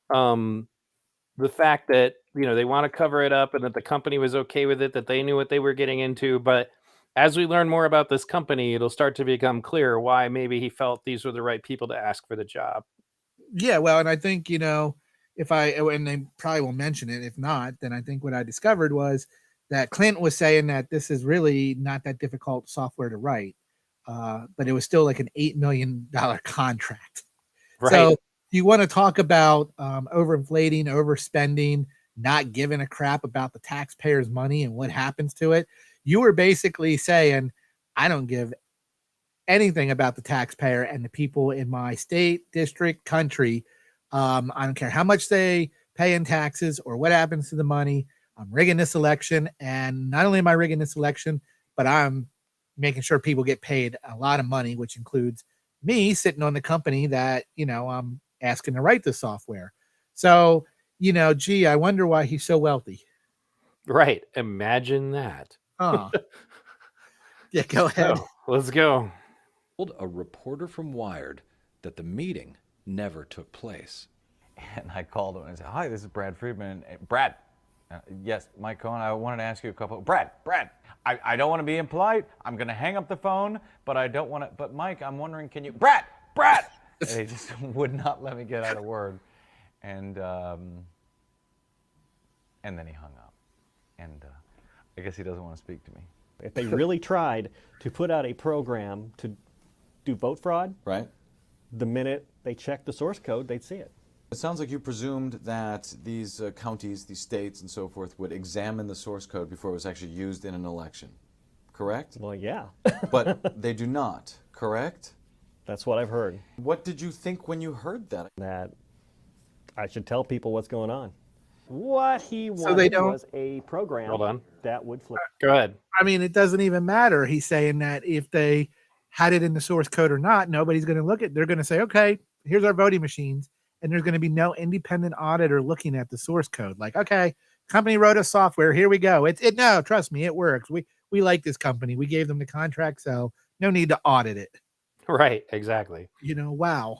the fact that, they want to cover it up and that the company was okay with it, that they knew what they were getting into. But as we learn more about this company, it'll start to become clear why maybe he felt these were the right people to ask for the job. Yeah. Well, and I think, and they probably will mention it. If not, then I think what I discovered was that Clint was saying that this is really not that difficult software to write. But it was still like an $8 million contract. Right. So you want to talk about overinflating, overspending, not giving a crap about the taxpayers' money and what happens to it. You were basically saying, I don't give anything about the taxpayer and the people in my state, district, country. I don't care how much they pay in taxes or what happens to the money. I'm rigging this election. And not only am I rigging this election, but I'm making sure people get paid a lot of money, which includes me sitting on the company that, I'm asking to write the software. So, gee, I wonder why he's so wealthy. Right. Imagine that. Oh. Yeah, go ahead. So, let's go. A reporter from Wired that the meeting never took place. And I called him and said, "Hi, this is Brad Friedman." Brad, yes, Mike Cohen, I wanted to ask you a couple. Brad, I don't want to be impolite. I'm going to hang up the phone, but I don't want to. But Mike, I'm wondering, can you, Brad? And he just would not let me get out a word. And then he hung up. And I guess he doesn't want to speak to me. If they really tried to put out a program to do vote fraud, right? The minute they checked the source code, they'd see it. It sounds like you presumed that these counties, these states, and so forth would examine the source code before it was actually used in an election, correct? Well, yeah. But they do not, correct? That's what I've heard. What did you think when you heard that? That I should tell people what's going on. What he wanted was a program that would flip. Go ahead. I mean, it doesn't even matter. He's saying that if they had it in the source code or not, nobody's going to look at it. They're going to say, okay, here's our voting machines. And there's going to be no independent auditor looking at the source code. Like, okay, company wrote us software. Here we go. No, trust me, it works. We like this company. We gave them the contract, so no need to audit it. Right, exactly. Wow.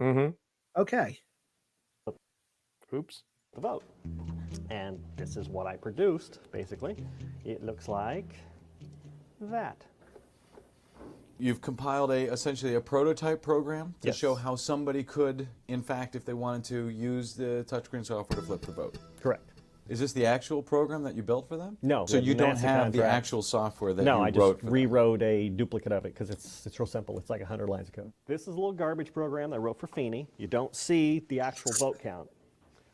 Mm-hmm. Okay. Oops. The vote. And this is what I produced, basically. It looks like that. You've compiled essentially a prototype program to Yes. show how somebody could, in fact, if they wanted to, use the touchscreen software to flip the vote. Correct. Is this the actual program that you built for them? No. So you don't massive have the contract. actual software that no, you I wrote just for them? rewrote a duplicate of it because it's real simple. It's like 100 lines of code. This is a little garbage program that I wrote for Feeney. You don't see the actual vote count.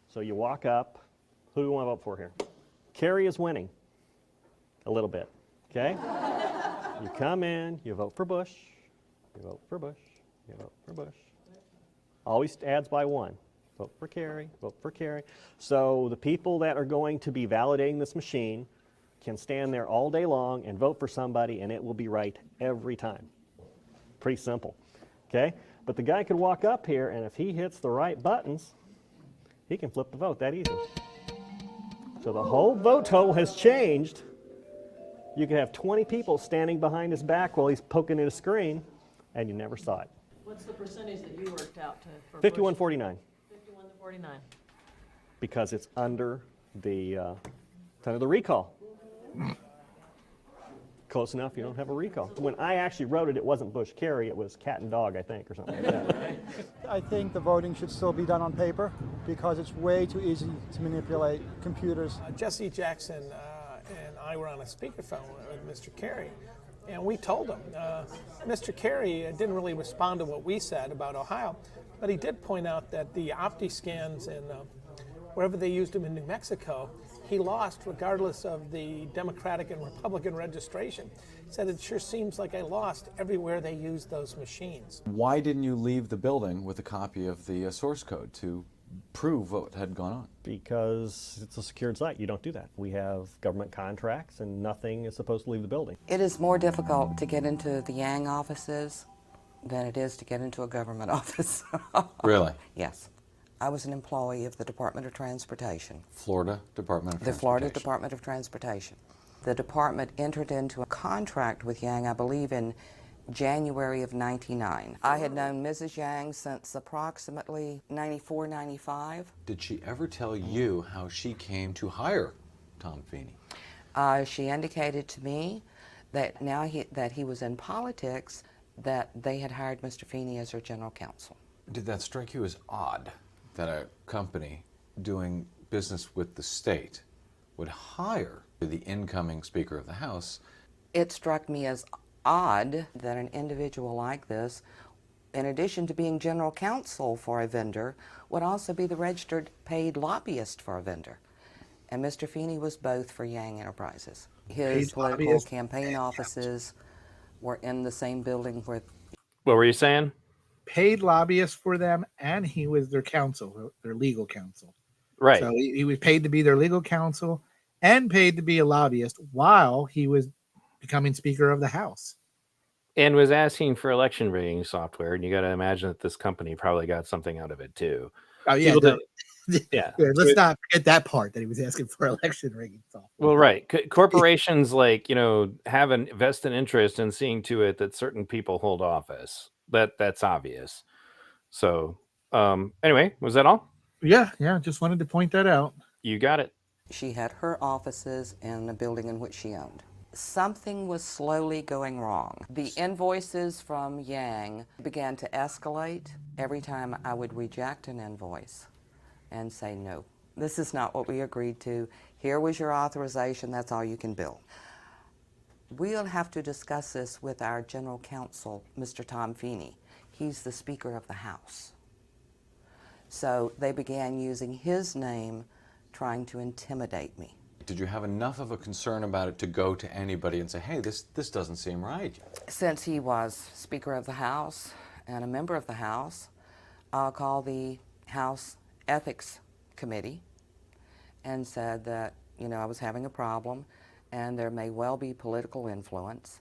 So you walk up. Who do we want to vote for here? Kerry is winning a little bit, okay? You come in, you vote for Bush, you vote for Bush, you vote for Bush. Always adds by one. Vote for Kerry, vote for Kerry. So the people that are going to be validating this machine can stand there all day long and vote for somebody and it will be right every time. Pretty simple, okay? But the guy could walk up here and if he hits the right buttons, he can flip the vote that easy. So the whole vote total has changed. You could have 20 people standing behind his back while he's poking at a screen, and you never saw it. What's the percentage that you worked out to? 51-49. 51-49. Because it's under the recall. Close enough, you don't have a recall. When I actually wrote it, it wasn't Bush Kerry, it was cat and dog, I think, or something like that. I think the voting should still be done on paper because it's way too easy to manipulate computers. Jesse Jackson and I were on a speakerphone with Mr. Kerry, and we told him. Mr. Kerry didn't really respond to what we said about Ohio, but he did point out that the OptiScans and wherever they used them in New Mexico, he lost regardless of the Democratic and Republican registration. He said, it sure seems like I lost everywhere they used those machines. Why didn't you leave the building with a copy of the source code to prove what had gone on? Because it's a secured site. You don't do that. We have government contracts and nothing is supposed to leave the building. It is more difficult to get into the Yang offices than it is to get into a government office. Really? Yes. I was an employee of the Department of Transportation. Florida Department of The Transportation. Florida Department of Transportation. The department entered into a contract with Yang, I believe, in January of '99. I had known Mrs. Yang since approximately '94, '95. Did she ever tell you how she came to hire Tom Feeney? She indicated to me that now that he was in politics, that they had hired Mr. Feeney as her general counsel. Did that strike you as odd that a company doing business with the state would hire the incoming Speaker of the House? It struck me as odd that an individual like this, in addition to being general counsel for a vendor, would also be the registered paid lobbyist for a vendor. And Mr. Feeney was both for Yang Enterprises. His political campaign offices were in the same building where... What were you saying? Paid lobbyist for them, and he was their counsel, their legal counsel. Right. So he was paid to be their legal counsel and paid to be a lobbyist while he was becoming Speaker of the House. And was asking for election rigging software, and you got to imagine that this company probably got something out of it too. Oh yeah, yeah. Let's not forget that part, that he was asking for election rigging software. Well, right. Corporations have a vested interest in seeing to it that certain people hold office. That's obvious. So anyway, was that all? Yeah, just wanted to point that out. You got it. She had her offices in the building in which she owned. Something was slowly going wrong. The invoices from Yang began to escalate every time I would reject an invoice and say, no, this is not what we agreed to. Here was your authorization, that's all you can bill. We'll have to discuss this with our general counsel, Mr. Tom Feeney. He's the Speaker of the House. So they began using his name, trying to intimidate me. Did you have enough of a concern about it to go to anybody and say, hey, this doesn't seem right? Since he was Speaker of the House and a member of the House, I'll call the House Ethics Committee and said that, I was having a problem and there may well be political influence,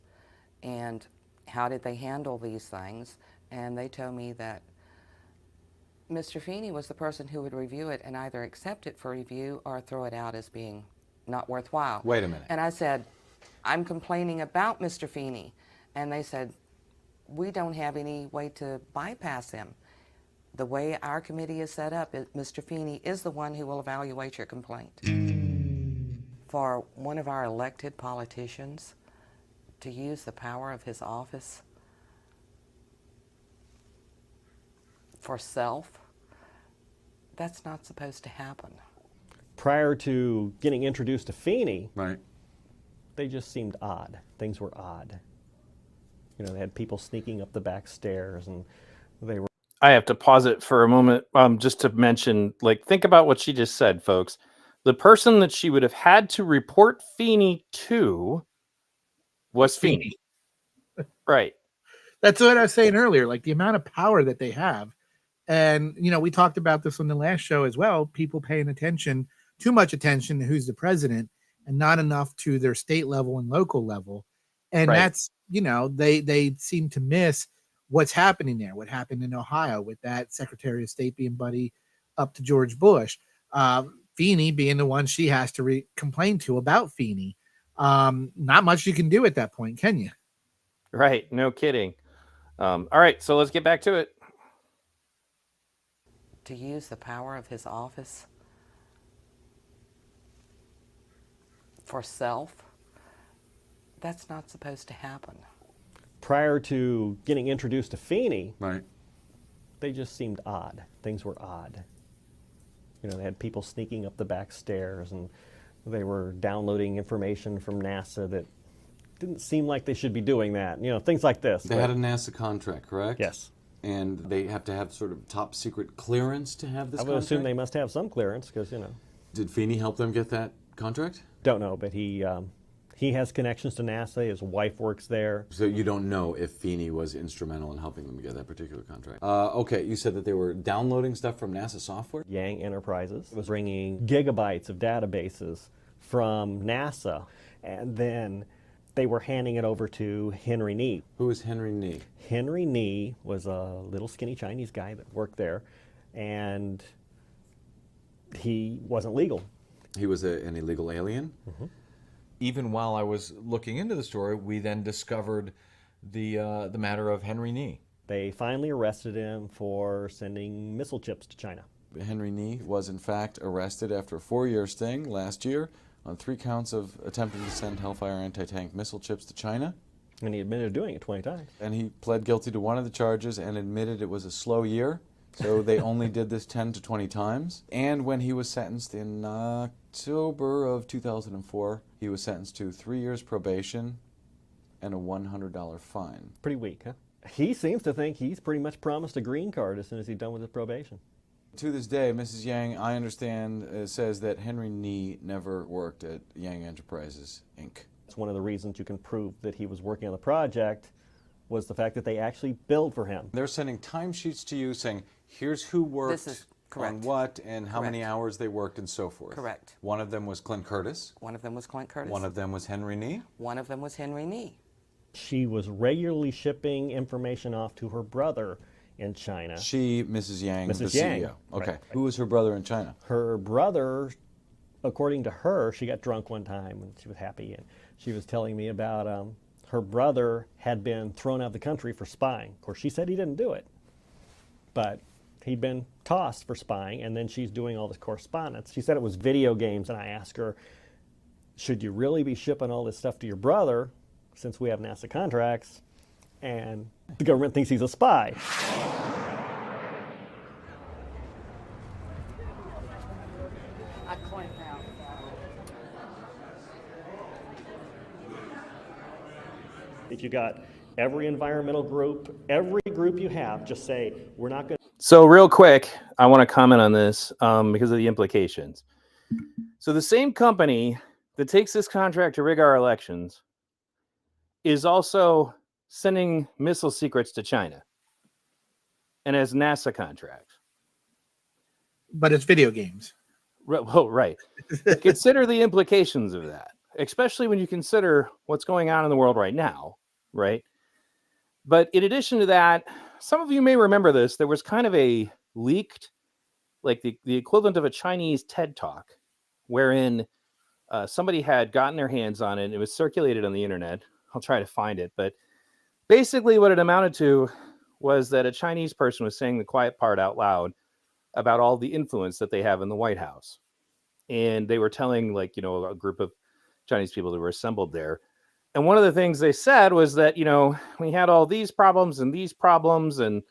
and how did they handle these things? And they told me that Mr. Feeney was the person who would review it and either accept it for review or throw it out as being not worthwhile. Wait a minute. And I said, I'm complaining about Mr. Feeney. And they said, we don't have any way to bypass him. The way our committee is set up, Mr. Feeney is the one who will evaluate your complaint. For one of our elected politicians to use the power of his office for self, that's not supposed to happen. Prior to getting introduced to Feeney, right, they just seemed odd. Things were odd. They had people sneaking up the back stairs, and they were... I have to pause it for a moment just to mention, think about what she just said, folks. The person that she would have had to report Feeney to was Feeney. Right. That's what I was saying earlier, the amount of power that they have. And, we talked about this on the last show as well, people paying attention, too much attention to who's the president and not enough to their state level and local level. And that's, they seem to miss what's happening there, what happened in Ohio with that Secretary of State being buddy up to George Bush. Feeney being the one she has to complain to about Feeney. Not much you can do at that point, can you? Right. No kidding. All right. So let's get back to it. To use the power of his office for self, that's not supposed to happen. Prior to getting introduced to Feeney, right, they just seemed odd. Things were odd. They had people sneaking up the back stairs, and They were downloading information from NASA that didn't seem like they should be doing that. You know, things like this. They had a NASA contract, correct? Yes. And they have to have sort of top secret clearance to have this I would contract? assume they must have some clearance because, you know. Did Feeney help them get that contract? Don't know, but he has connections to NASA. His wife works there. So you don't know if Feeney was instrumental in helping them get that particular contract. Okay, you said that they were downloading stuff from NASA software? Yang Enterprises was bringing gigabytes of databases from NASA, and then they were handing it over to Henry Nee. Who is Henry Nee? Henry Nee was a little skinny Chinese guy that worked there, and he wasn't legal. He was an illegal alien? Mm-hmm. Even while I was looking into the story, we then discovered the matter of Henry Nee. They finally arrested him for sending missile chips to China. Henry Nee was in fact arrested after a 4-year sting last year on 3 counts of attempting to send Hellfire anti-tank missile chips to China. And he admitted to doing it 20 times. And he pled guilty to one of the charges and admitted it was a slow year, so they only did this 10 to 20 times. And when he was sentenced in October of 2004, he was sentenced to 3 years probation and a $100 fine. Pretty weak, huh? He seems to think he's pretty much promised a green card as soon as he's done with his probation. To this day, Mrs. Yang, I understand, says that Henry Nee never worked at Yang Enterprises, Inc. It's one of the reasons you can prove that he was working on the project was the fact that they actually billed for him. They're sending timesheets to you saying, here's who worked on what and how many hours they worked and so forth. Correct. One of them was Clint Curtis. One of them was Clint Curtis. One of them was Henry Nee. One of them was Henry Nee. She was regularly shipping information off to her brother in China. She, Mrs. Yang, Mrs. the Yang. CEO. Okay. Right. Who was her brother in China? Her brother, according to her, she got drunk one time and she was happy, and she was telling me about her brother had been thrown out of the country for spying. Of course, she said he didn't do it, but he'd been tossed for spying, and then she's doing all this correspondence. She said it was video games, and I asked her, should you really be shipping all this stuff to your brother since we have NASA contracts and the government thinks he's a spy? If you got every environmental group, every group you have, just say, we're not going to. So real quick, I want to comment on this because of the implications. So the same company that takes this contract to rig our elections is also sending missile secrets to China and has NASA contracts. But it's video games. Oh, right. Consider the implications of that, especially when you consider what's going on in the world right now, right? But in addition to that, some of you may remember this. There was kind of a leaked, like the equivalent of a Chinese TED Talk, wherein somebody had gotten their hands on it. And it was circulated on the internet. I'll try to find it. But basically what it amounted to was that a Chinese person was saying the quiet part out loud about all the influence that they have in the White House. And they were telling, like, you know, a group of Chinese people that were assembled there. And one of the things they said was that, you know, we had all these problems and,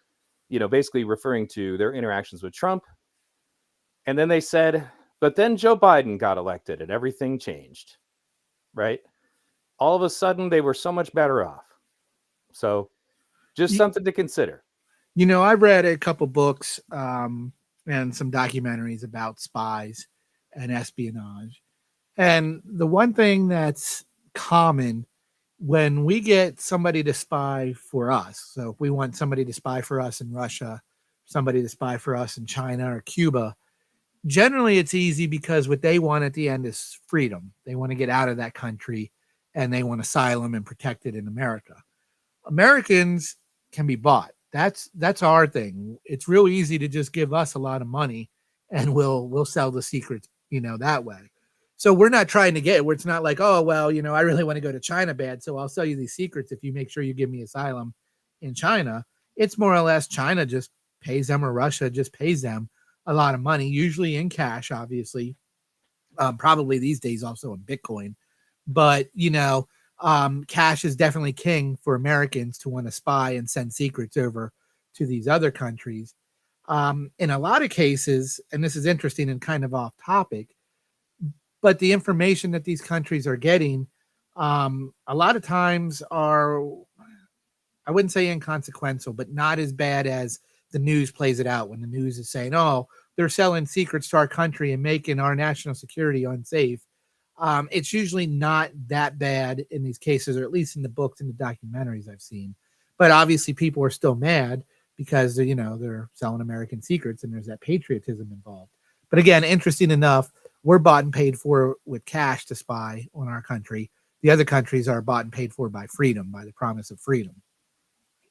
you know, basically referring to their interactions with Trump. And then they said, but then Joe Biden got elected and everything changed, right? All of a sudden, they were so much better off. So just something to consider. You know, I've read a couple books and some documentaries about spies and espionage. And the one thing that's common when we get somebody to spy for us, so if we want somebody to spy for us in Russia, somebody to spy for us in China or Cuba, generally it's easy because what they want at the end is freedom. They want to get out of that country and they want asylum and protected in America. Americans can be bought. That's our thing. It's real easy to just give us a lot of money and we'll sell the secrets, you know, that way. So we're not trying to get where it's not like, oh, well, you know, I really want to go to China bad, so I'll sell you these secrets if you make sure you give me asylum in China. It's more or less China just pays them, or Russia just pays them a lot of money, usually in cash, obviously, probably these days also in Bitcoin. But, you know, cash is definitely king for Americans to want to spy and send secrets over to these other countries. In a lot of cases, and this is interesting and kind of off topic, but the information that these countries are getting, a lot of times are, I wouldn't say inconsequential, but not as bad as the news plays it out when the news is saying, oh, they're selling secrets to our country and making our national security unsafe. It's usually not that bad in these cases, or at least in the books and the documentaries I've seen. But obviously people are still mad because they're selling American secrets and there's that patriotism involved. But again, interesting enough, we're bought and paid for with cash to spy on our country. The other countries are bought and paid for by freedom, by the promise of freedom.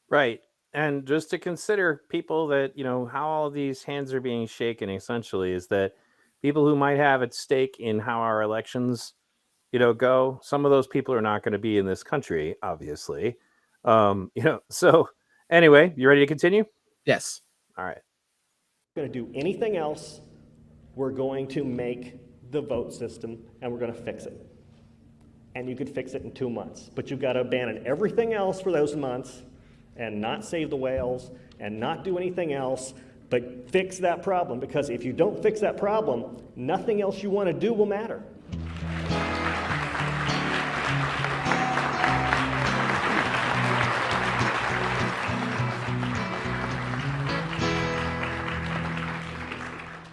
Right. And just to consider people that, how all these hands are being shaken essentially is that people who might have at stake in how our elections, go, some of those people are not going to be in this country, obviously. So anyway, you ready to continue? Yes. All right. Going to do anything else, we're going to make the vote system and we're going to fix it. And you could fix it in 2 months, but you've got to abandon everything else for those months and not save the whales and not do anything else, but fix that problem, because if you don't fix that problem, nothing else you want to do will matter.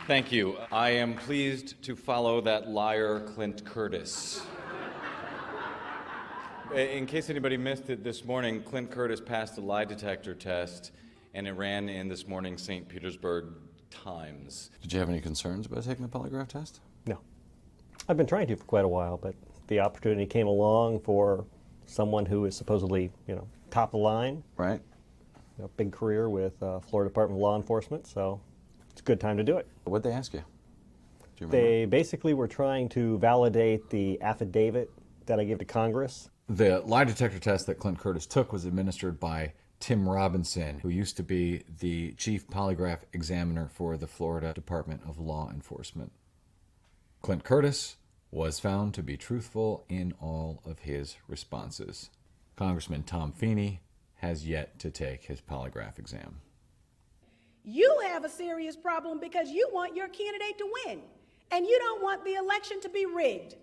Thank you. I am pleased to follow that liar, Clint Curtis. In case anybody missed it this morning, Clint Curtis passed a lie detector test, and it ran in this morning's St. Petersburg Times. Did you have any concerns about taking the polygraph test? No. I've been trying to for quite a while, but the opportunity came along for someone who is supposedly, top of the line. Right. Big career with Florida Department of Law Enforcement, so it's a good time to do it. What'd they ask you? Do you remember? They basically were trying to validate the affidavit that I gave to Congress. The lie detector test that Clint Curtis took was administered by Tim Robinson, who used to be the chief polygraph examiner for the Florida Department of Law Enforcement. Clint Curtis was found to be truthful in all of his responses. Congressman Tom Feeney has yet to take his polygraph exam. You have a serious problem because you want your candidate to win, and you don't want the election to be rigged.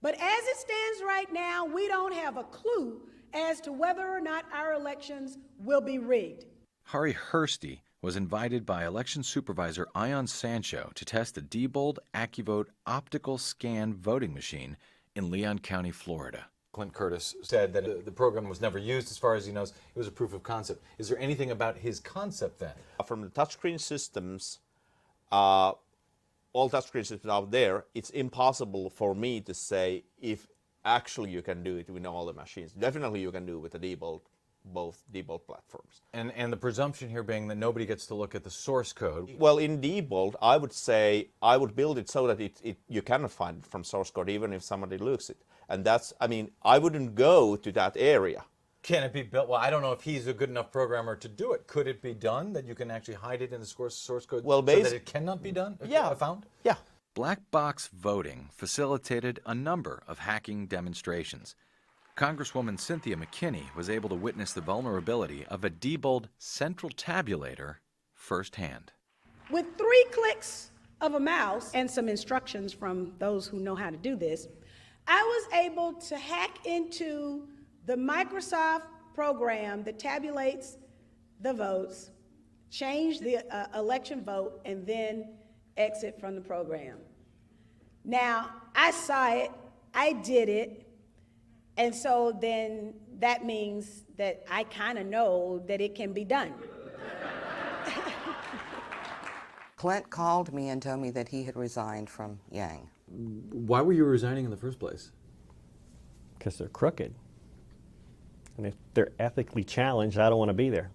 But as it stands right now, we don't have a clue as to whether or not our elections will be rigged. Hari Hursty was invited by election supervisor Ion Sancho to test the Diebold AccuVote optical scan voting machine in Leon County, Florida. Clint Curtis said that the program was never used. As far as he knows, it was a proof of concept. Is there anything about his concept then? From the touchscreen systems, all touchscreen systems out there, it's impossible for me to say if actually you can do it with all the machines. Definitely you can do it with the Diebold, both Diebold platforms. And the presumption here being that nobody gets to look at the source code. Well, in Diebold, I would say I would build it so that you cannot find it from source code even if somebody looks it. And that's, I wouldn't go to that area. Can it be built? Well, I don't know if he's a good enough programmer to do it. Could it be done that you can actually hide it in the source code so that it cannot be done? Yeah. Found? Yeah. Black box voting facilitated a number of hacking demonstrations. Congresswoman Cynthia McKinney was able to witness the vulnerability of a Diebold central tabulator firsthand. With 3 clicks of a mouse and some instructions from those who know how to do this, I was able to hack into the Microsoft program that tabulates the votes, change the election vote, and then exit from the program. Now, I saw it, I did it, and so then that means that I kind of know that it can be done. Clint called me and told me that he had resigned from Yang. Why were you resigning in the first place? Because they're crooked. And if they're ethically challenged, I don't want to be there.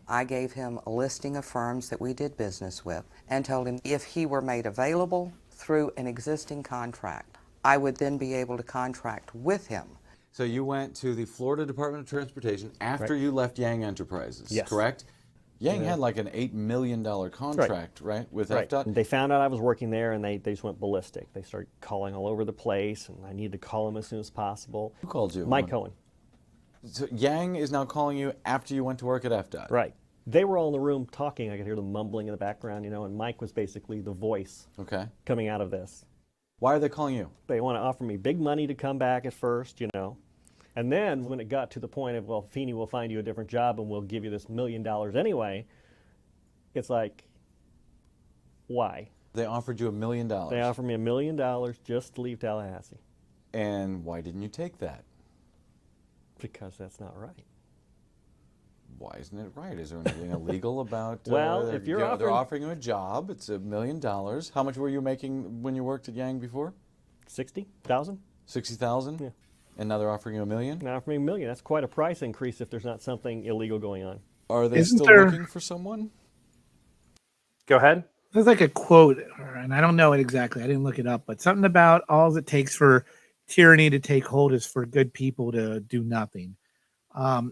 I gave him a listing of firms that we did business with and told him if he were made available through an existing contract, I would then be able to contract with him. So you went to the Florida Department of Transportation after you left Yang Enterprises, Yes. correct? Yang had like an $8 million contract, right, with FDOT? They found out I was working there, and they just went ballistic. They started calling all over the place, and I needed to call them as soon as possible. Who called you? Mike Cohen. So Yang is now calling you after you went to work at FDOT? Right. They were all in the room talking. I could hear them mumbling in the background, and Mike was basically the voice coming out of this. Why are they calling you? They want to offer me big money to come back at first, you know. And then when it got to the point of, well, Feeney will find you a different job and we'll give you this $1 million anyway, it's like, why? They offered you $1 million. They offered me $1 million just to leave Tallahassee. And why didn't you take that? Because that's not right. Why isn't it right? Is there anything illegal about? Well, if you're they're offering you a job, it's $1 million. How much were you making when you worked at Yang before? 60,000. 60,000. Yeah. And now they're offering you $1 million. Now offering me $1 million. That's quite a price increase if there's not something illegal going on. Are they still looking for someone? Go ahead. There's like a quote, and I don't know it exactly. I didn't look it up, but something about all it takes for tyranny to take hold is for good people to do nothing.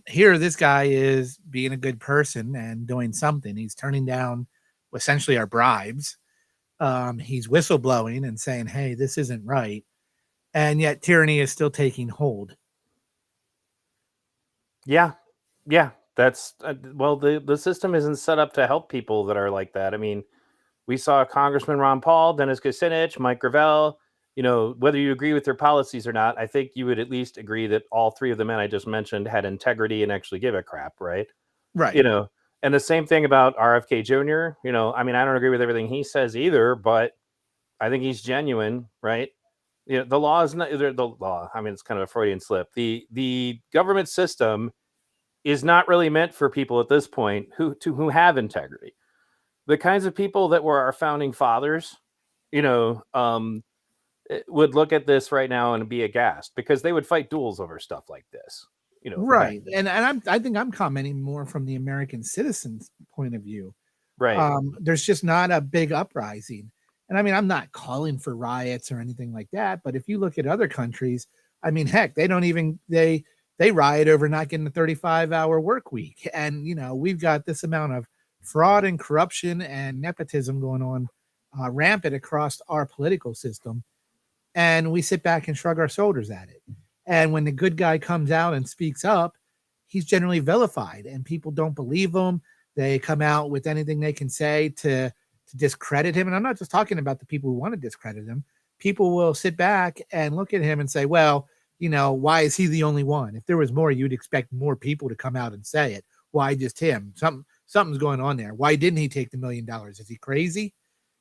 Here, this guy is being a good person and doing something. He's turning down essentially our bribes. He's whistleblowing and saying, hey, this isn't right. And yet tyranny is still taking hold. Yeah. That's well, the system isn't set up to help people that are like that. I mean, we saw Congressman Ron Paul, Dennis Kucinich, Mike Gravel. You know, whether you agree with their policies or not, I think you would at least agree that all three of the men I just mentioned had integrity and actually give a crap, right? Right. You know, and the same thing about RFK Jr. You know, I mean, I don't agree with everything he says either, but I think he's genuine, right? You know, the law is not the law. I mean, it's kind of a Freudian slip. The government system is not really meant for people at this point who have integrity. The kinds of people that were our founding fathers, you know, would look at this right now and be aghast because they would fight duels over stuff like this, you know. Right. And I think I'm commenting more from the American citizen's point of view. Right. There's just not a big uprising. And I mean, I'm not calling for riots or anything like that, but if you look at other countries, I mean, heck, they don't even they riot over not getting a 35-hour work week. And you know, we've got this amount of fraud and corruption and nepotism going on rampant across our political system. And we sit back and shrug our shoulders at it. And when the good guy comes out and speaks up, he's generally vilified and people don't believe him. They come out with anything they can say to discredit him. And I'm not just talking about the people who want to discredit him. People will sit back and look at him and say, well, you know, why is he the only one? If there was more, you'd expect more people to come out and say it. Why just him? Something's going on there. Why didn't he take the $1 million? Is he crazy?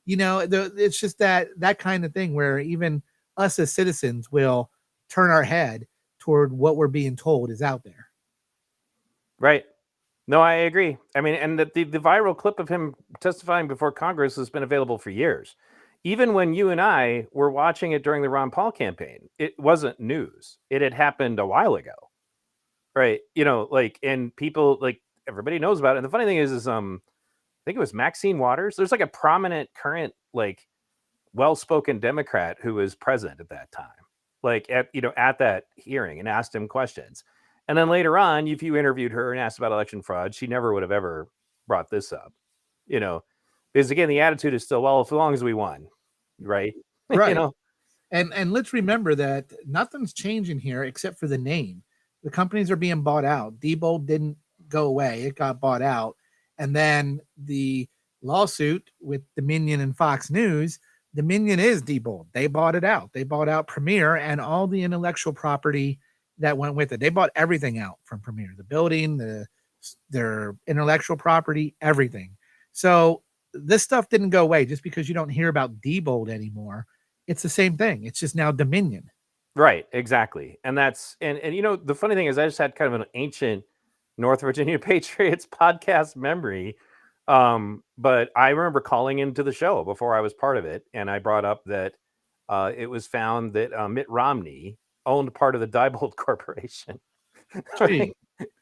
You know, it's just that kind of thing where even us as citizens will turn our head toward what we're being told is out there. Right. No, I agree. I mean, and the viral clip of him testifying before Congress has been available for years. Even when you and I were watching it during the Ron Paul campaign, it wasn't news. It had happened a while ago. Right. You know, like, and people, like, everybody knows about it. And the funny thing is I think it was Maxine Waters. There's like a prominent current, like, well-spoken Democrat who was present at that time, like at that hearing, and asked him questions. And then later on, if you interviewed her and asked about election fraud, she never would have ever brought this up, you know, because again, the attitude is still, well, as long as we won, right? Right. You know, and let's remember that nothing's changing here except for the name. The companies are being bought out. Diebold didn't go away; it got bought out, and then the lawsuit with Dominion and Fox News. Dominion is Diebold. They bought it out. They bought out Premiere and all the intellectual property that went with it. They bought everything out from Premiere, the building, their intellectual property, everything. So this stuff didn't go away just because you don't hear about Diebold anymore. It's the same thing. It's just now Dominion. right? Exactly. And that's and you know, the funny thing is, I just had kind of an ancient North Virginia Patriots podcast memory. But I remember calling into the show before I was part of it, and I brought up that it was found that Mitt Romney owned part of the Diebold Corporation. Gee,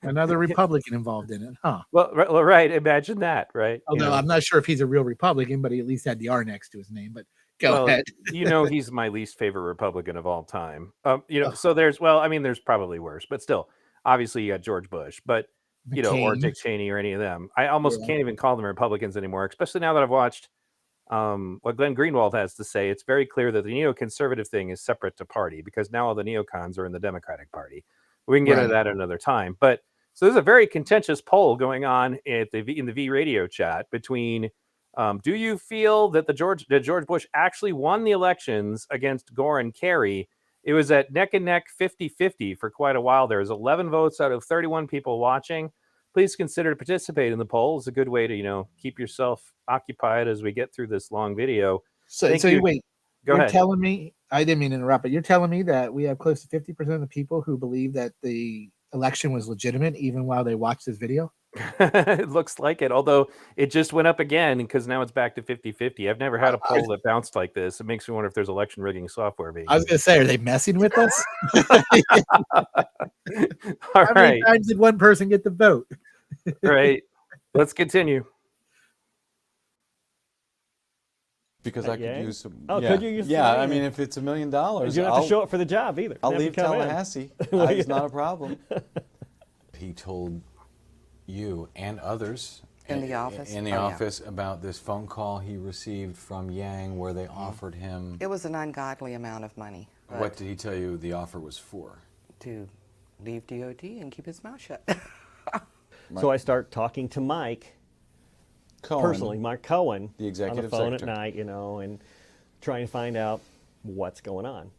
another Republican involved in it, huh? Well, right. Imagine that, right? Although I'm not sure if he's a real Republican, but he at least had the R next to his name. But go ahead. You know, he's my least favorite Republican of all time. You know, so there's probably worse, but still, obviously you got George Bush, but you know, or Dick Cheney or any of them. I almost can't even call them Republicans anymore, especially now that I've watched what Glenn Greenwald has to say. It's very clear that the neoconservative thing is separate to party because now all the neocons are in the Democratic Party. We can get into that another time. But so there's a very contentious poll going on at in the V radio chat between Do you feel that George Bush actually won the elections against Gore and Kerry? It was at neck and neck 50-50 for quite a while. There was 11 votes out of 31 people watching. Please consider to participate in the poll. It's a good way to, keep yourself occupied as we get through this long video. So wait, Go you're ahead. telling me, I didn't mean to interrupt, but you're telling me that we have close to 50% of the people who believe that the election was legitimate even while they watched this video? It looks like it, although it just went up again because now it's back to 50-50. I've never had a poll that bounced like this. It makes me wonder if there's election rigging software being I was going to say, are they messing with us? All How many right. times did one person get the vote? Right. Let's continue. Because I could use some. Oh, could you use some Yeah, money? I mean, if it's $1 million, You don't have to show up for the job either. I'll You have leave to come in. Tallahassee. It's not a problem. He told you and others In the office? in the Oh, yeah. office about this phone call he received from Yang where they offered him. It was an ungodly amount of money. What did he tell you the offer was for? To leave DOT and keep his mouth shut. So I start talking to Mike Cohen, personally, Mike Cohen, the executive on the phone secretary. at night, and trying to find out what's going on,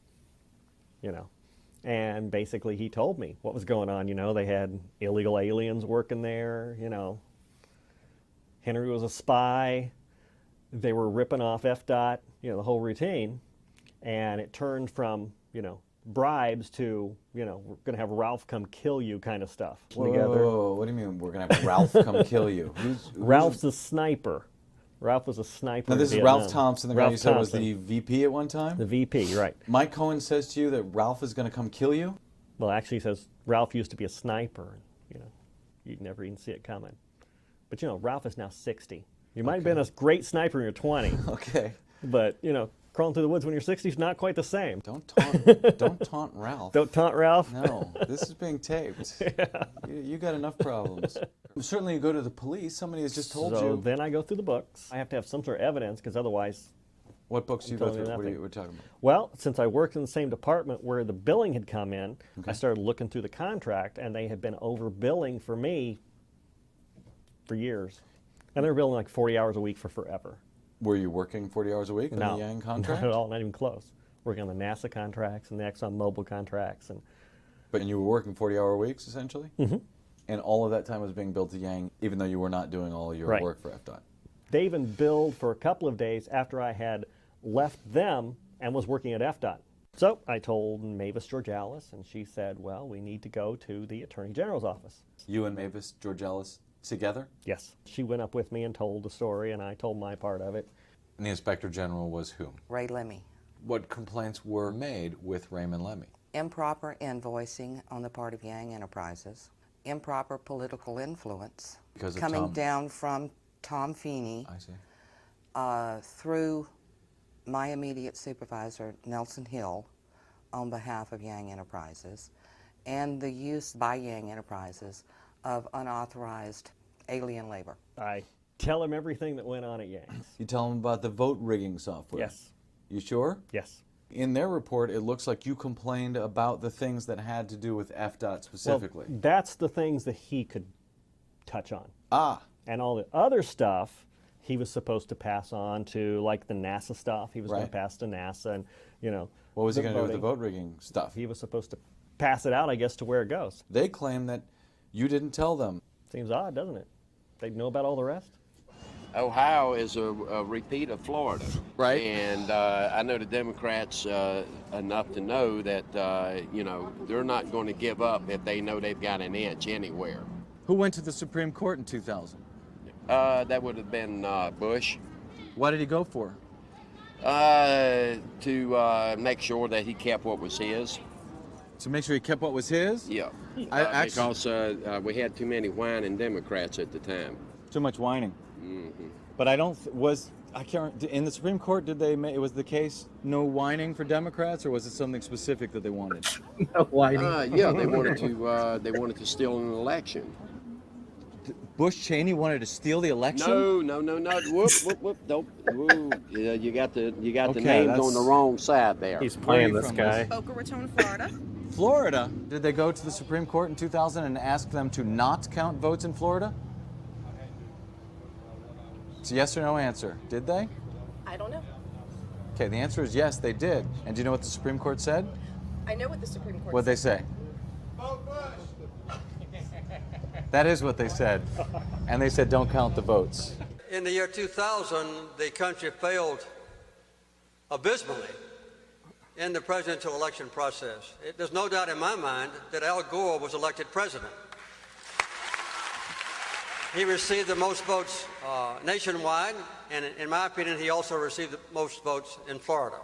And basically he told me what was going on, They had illegal aliens working there, Henry was a spy. They were ripping off FDOT, the whole routine. And it turned from, bribes to, we're going to have Ralph come kill you kind of stuff. Whoa, what do you mean we're going to have Ralph come kill you? Ralph's a sniper. Ralph was a sniper. Now, this in is Ralph Vietnam. Thompson, the guy you said was the VP at one time? The VP, right. Mike Cohen says to you that Ralph is going to come kill you? Well, actually, he says Ralph used to be a sniper. You'd never even see it coming. But, Ralph is now 60. You might have been a great sniper when you're 20. Okay. But, crawling through the woods when you're 60 is not quite the same. Don't taunt Ralph. Don't taunt Ralph? No, this is being taped. Yeah. You got enough problems. Certainly you go to the police. Somebody has just told you. So then I go through the books. I have to have some sort of evidence because otherwise. What books do you go through? What are you talking about? Well, since I worked in the same department where the billing had come in, I started looking through the contract, and they had been overbilling for me for years. And they were billing like 40 hours a week for forever. Were you working 40 hours a week on the Yang contract? Not at all, not even close. Working on the NASA contracts and the ExxonMobil contracts. But you were working 40-hour weeks, essentially? Mm-hmm. And all of that time was being billed to Yang, even though you were not doing all your work for FDOT? They even billed for a couple of days after I had left them and was working at FDOT. So I told Mavis Georgalis, and she said, well, we need to go to the Attorney General's office. You and Mavis Georgalis together? Yes. She went up with me and told the story, and I told my part of it. And the Inspector General was whom? Ray Lemmy. What complaints were made with Raymond Lemmy? Improper invoicing on the part of Yang Enterprises. Improper political influence. Because of coming Tom. down from Tom Feeney. I see. Through my immediate supervisor, Nelson Hill, on behalf of Yang Enterprises, and the use by Yang Enterprises of unauthorized alien labor. I tell him everything that went on at Yang's. You tell him about the vote rigging software? Yes. You sure? Yes. In their report, it looks like you complained about the things that had to do with FDOT specifically. Well, that's the things that he could touch on. Ah. And all the other stuff he was supposed to pass on to, like the NASA stuff. He was going to pass to NASA, and What was he going to do with the vote rigging stuff? He was supposed to pass it out, I guess, to where it goes. They claim that you didn't tell them. Seems odd, doesn't it? They'd know about all the rest. Ohio is a repeat of Florida. Right. And I know the Democrats enough to know that, they're not going to give up if they know they've got an inch anywhere. Who went to the Supreme Court in 2000? That would have been Bush. What did he go for? To make sure that he kept what was his. To make sure he kept what was his? Yeah. Because we had too many whining Democrats at the time. Too much whining. Mm-hmm. But I can't. In the Supreme Court, did they? It was the case no whining for Democrats, or was it something specific that they wanted? No whining. Yeah, they wanted to steal an election. Bush Cheney wanted to steal the election? No. Whoop, whoop, whoop. Don't. Whoa. Yeah, you got the Okay, names on the wrong side there. He's playing this guy. Boca Raton, Florida. Florida? Did they go to the Supreme Court in 2000 and ask them to not count votes in Florida? It's a yes or no answer. Did they? I don't know. Okay, the answer is yes, they did. And do you know what the Supreme Court said? I know what the Supreme Court What'd they say? That is what they said. And they said don't count the votes. In the year 2000, the country failed abysmally in the presidential election process. There's no doubt in my mind that Al Gore was elected president. He received the most votes nationwide, and in my opinion, he also received the most votes in Florida.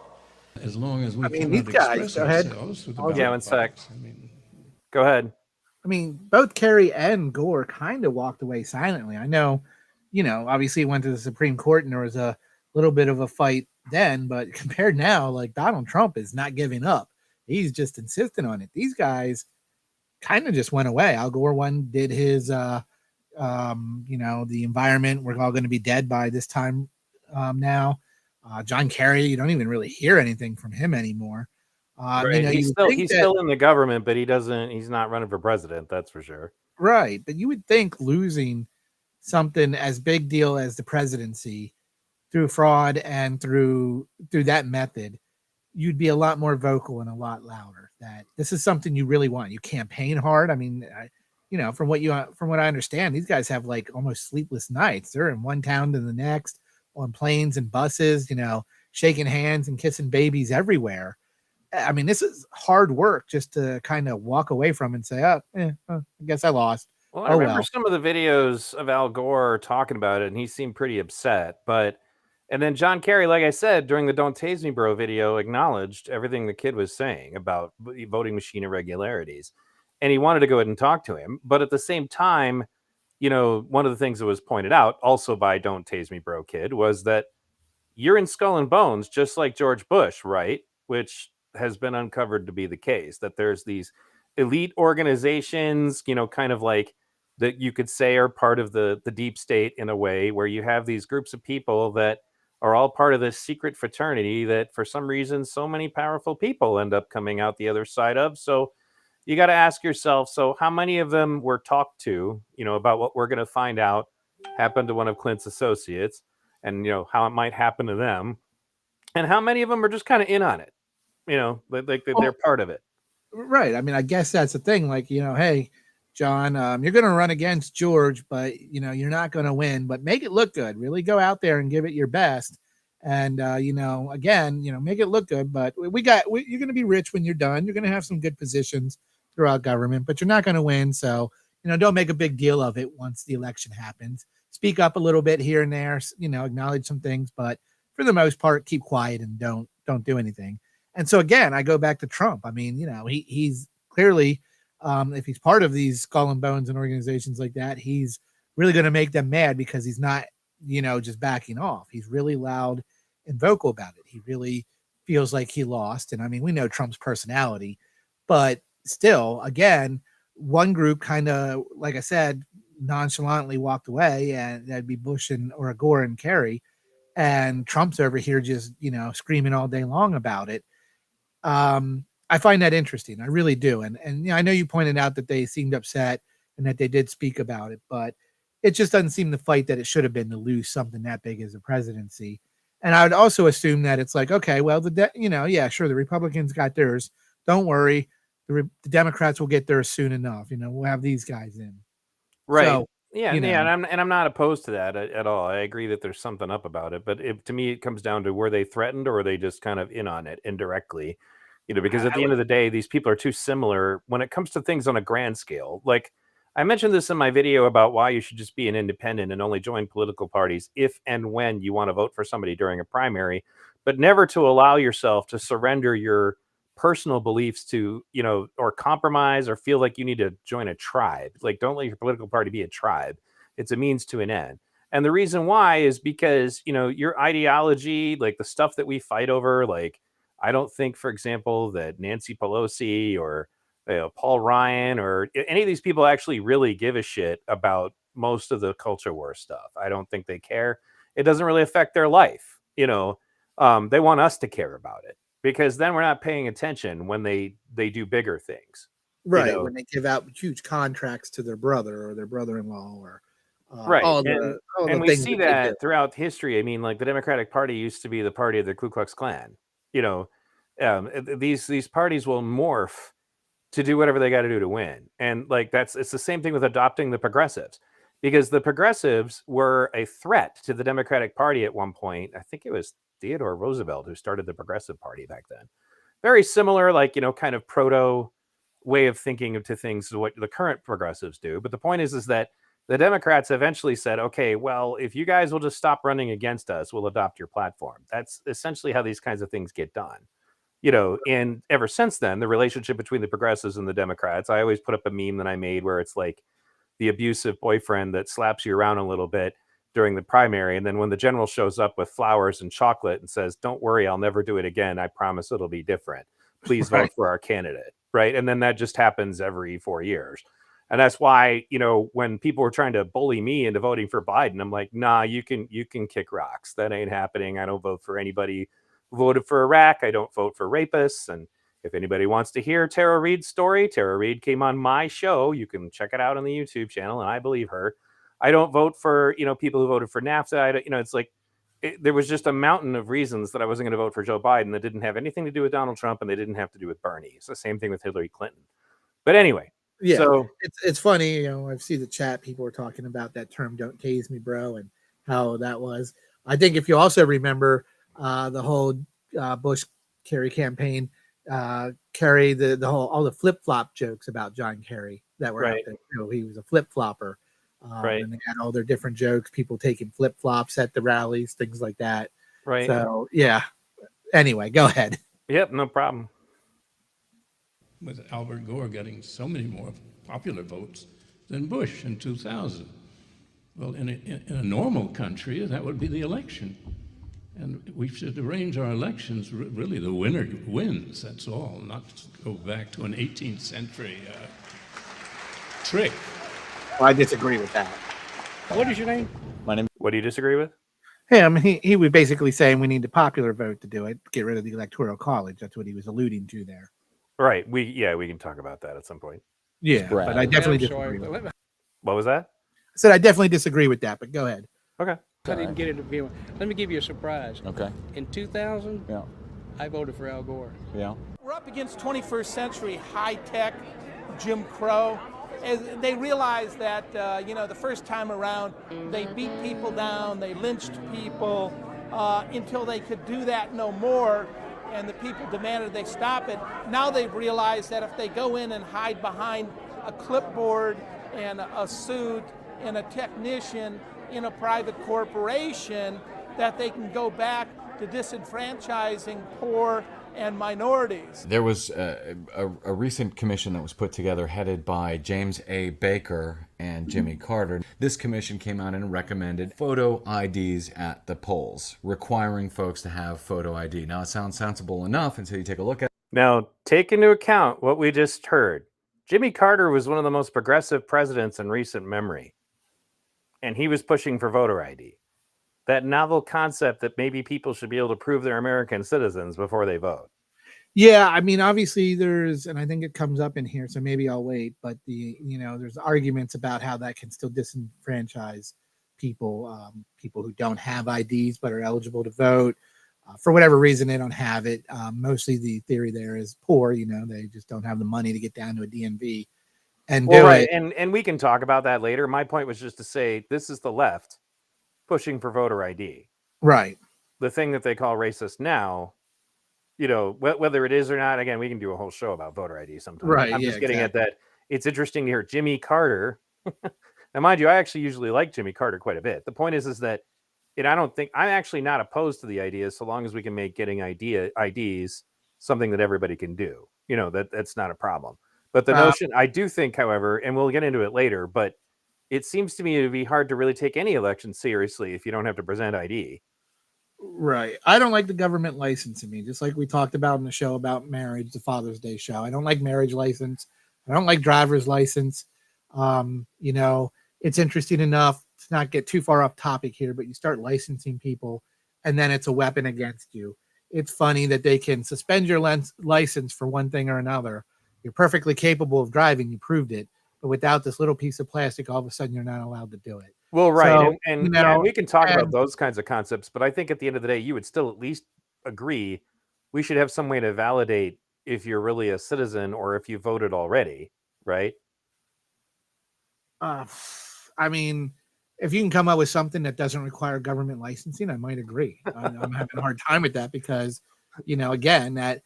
As long as we these cannot guys, express go ahead. ourselves through the Oh, ballot yeah, one sec. box. I mean, Go ahead. I mean, both Kerry and Gore kind of walked away silently. I know, obviously it went to the Supreme Court and there was a little bit of a fight then, but compared now, like Donald Trump is not giving up. He's just insistent on it. These guys kind of just went away. Al Gore did his, the environment. We're all going to be dead by this time now. John Kerry, you don't even really hear anything from him anymore. Right. He's still in the government, but he's not running for president. That's for sure. Right. But you would think losing something as big deal as the presidency through fraud and through that method, you'd be a lot more vocal and a lot louder that this is something you really want. You campaign hard. I mean, from what I understand, these guys have like almost sleepless nights. They're in one town to the next on planes and buses, shaking hands and kissing babies everywhere. I mean, this is hard work just to kind of walk away from and say, I guess I lost. Well, I remember some of the videos of Al Gore talking about it, and he seemed pretty upset. And then John Kerry, like I said, during the Don't Tase Me Bro video, acknowledged everything the kid was saying about voting machine irregularities. And he wanted to go ahead and talk to him. But at the same time, one of the things that was pointed out also by Don't Tase Me Bro kid was that you're in skull and bones, just like George Bush, right? Which has been uncovered to be the case, that there's these elite organizations, kind of like that you could say are part of the deep state in a way, where you have these groups of people that are all part of this secret fraternity that for some reason so many powerful people end up coming out the other side of. So you got to ask yourself, so how many of them were talked to, about what we're going to find out happened to one of Clint's associates, and how it might happen to them, and how many of them are just kind of in on it, they're part of it. Right. I mean, I guess that's the thing. Like, hey, John, you're going to run against George, but you're not going to win. But make it look good. Really go out there and give it your best. And again, make it look good. But you're going to be rich when you're done. You're going to have some good positions throughout government, but you're not going to win. So don't make a big deal of it once the election happens. Speak up a little bit here and there. Acknowledge some things, but for the most part, keep quiet and don't do anything. And so again, I go back to Trump. I mean, he's clearly, if he's part of these skull and bones and organizations like that, he's really going to make them mad because he's not, just backing off. He's really loud and vocal about it. He really feels like he lost. And I mean, we know Trump's personality, but still, again, one group kind of, like I said, nonchalantly walked away, and that'd be Bush or Gore and Kerry. And Trump's over here just, screaming all day long about it. I find that interesting. I really do. And I know you pointed out that they seemed upset and that they did speak about it, but it just doesn't seem the fight that it should have been to lose something that big as a presidency. And I would also assume that it's like, okay, well, yeah, sure, the Republicans got theirs. Don't worry, the Democrats will get theirs soon enough. We'll have these guys in. Right. So, yeah, and I'm not opposed to that at all. I agree that there's something up about it, but to me, it comes down to, were they threatened or were they just kind of in on it indirectly? Because at the end of the day, these people are too similar when it comes to things on a grand scale. Like I mentioned this in my video about why you should just be an independent and only join political parties if and when you want to vote for somebody during a primary, but never to allow yourself to surrender your personal beliefs to, or compromise or feel like you need to join a tribe. Like, don't let your political party be a tribe. It's a means to an end. And the reason why is because, your ideology, like the stuff that we fight over, like, I don't think, for example, that Nancy Pelosi or Paul Ryan or any of these people actually really give a shit about most of the culture war stuff. I don't think they care. It doesn't really affect their life. They want us to care about it, because then we're not paying attention when they do bigger things. Right. When they give out huge contracts to their brother or their brother-in-law or Right. all And the we things see that they do. that throughout history. I mean, like the Democratic Party used to be the party of the Ku Klux Klan. You know, these parties will morph to do whatever they got to do to win. And like it's the same thing with adopting the progressives, because the progressives were a threat to the Democratic Party at one point. I think it was Theodore Roosevelt who started the Progressive Party back then. Very similar, like, kind of proto way of thinking to things to what the current progressives do. But the point is that the Democrats eventually said, okay, well, if you guys will just stop running against us, we'll adopt your platform. That's essentially how these kinds of things get done. And ever since then, the relationship between the progressives and the Democrats, I always put up a meme that I made where it's like the abusive boyfriend that slaps you around a little bit during the primary. And then when the general shows up with flowers and chocolate and says, don't worry, I'll never do it again. I promise it'll be different. Please vote for our candidate. Right. And then that just happens every 4 years. And that's why, when people were trying to bully me into voting for Biden, I'm like, nah, you can kick rocks. That ain't happening. I don't vote for anybody who voted for Iraq. I don't vote for rapists. And if anybody wants to hear Tara Reid's story, Tara Reid came on my show. You can check it out on the YouTube channel, and I believe her. I don't vote for, people who voted for NAFTA. It's like there was just a mountain of reasons that I wasn't going to vote for Joe Biden that didn't have anything to do with Donald Trump, and they didn't have to do with Bernie. It's the same thing with Hillary Clinton. But anyway, Yeah, so it's funny. I've seen the chat. People were talking about that term "don't tase me, bro," and how that was. I think if you also remember the whole Bush Kerry campaign, Kerry the whole all the flip flop jokes about John Kerry that were out there. He was a flip flopper. And they had all their different jokes. People taking flip flops at the rallies, things like that. Right. So yeah. Anyway, go ahead. Yep, no problem. With Albert Gore getting so many more popular votes than Bush in 2000. Well, in a normal country, that would be the election. And we should arrange our elections, really the winner wins, that's all, not go back to an 18th century trick. Well, I disagree with that. What is your name? My name. What do you disagree with? Him, he was basically saying we need the popular vote to do it, get rid of the electoral college. That's what he was alluding to there. Right. We can talk about that at some point. Yeah, but I definitely disagree. What was that? I said I definitely disagree with that, but go ahead. Okay. I didn't get it. Let me give you a surprise. Okay. In 2000, Yeah. I voted for Al Gore. Yeah. We're up against 21st century high-tech Jim Crow. As they realized that, the first time around, they beat people down, they lynched people until they could do that no more, and the people demanded they stop it. Now they've realized that if they go in and hide behind a clipboard and a suit and a technician in a private corporation, that they can go back to disenfranchising poor and minorities. There was a recent commission that was put together headed by James A. Baker and Jimmy Carter. This commission came out and recommended photo IDs at the polls, requiring folks to have photo ID. Now, it sounds sensible enough until you take a look at it. Now, take into account what we just heard. Jimmy Carter was one of the most progressive presidents in recent memory, and he was pushing for voter ID. That novel concept that maybe people should be able to prove they're American citizens before they vote. Yeah, I mean, obviously there's, and I think it comes up in here, so maybe I'll wait, but there's arguments about how that can still disenfranchise people, people who don't have IDs but are eligible to vote. For whatever reason, they don't have it. Mostly the theory there is poor, they just don't have the money to get down to a DMV and do it. And we can talk about that later. My point was just to say, this is the left pushing for voter ID. Right. The thing that they call racist now, whether it is or not, again, we can do a whole show about voter ID sometime. Right. I'm just getting at that. It's interesting to hear Jimmy Carter. Now, mind you, I actually usually like Jimmy Carter quite a bit. The point is that I'm actually not opposed to the idea so long as we can make getting IDs something that everybody can do. That's not a problem. But the notion, I do think, however, and we'll get into it later, but it seems to me to be hard to really take any election seriously if you don't have to present ID. Right. I don't like the government licensing me, just like we talked about in the show about marriage, the Father's Day show. I don't like marriage license. I don't like driver's license. It's interesting enough to not get too far off topic here, but you start licensing people and then it's a weapon against you. It's funny that they can suspend your license for one thing or another. You're perfectly capable of driving. You proved it. But without this little piece of plastic, all of a sudden you're not allowed to do it. Well, right, So, and you yeah, know, we can talk about and those kinds of concepts, but I think at the end of the day, you would still at least agree we should have some way to validate if you're really a citizen or if you voted already, right? I mean, if you can come up with something that doesn't require government licensing, I might agree. I'm having a hard time with that because, you know, again, that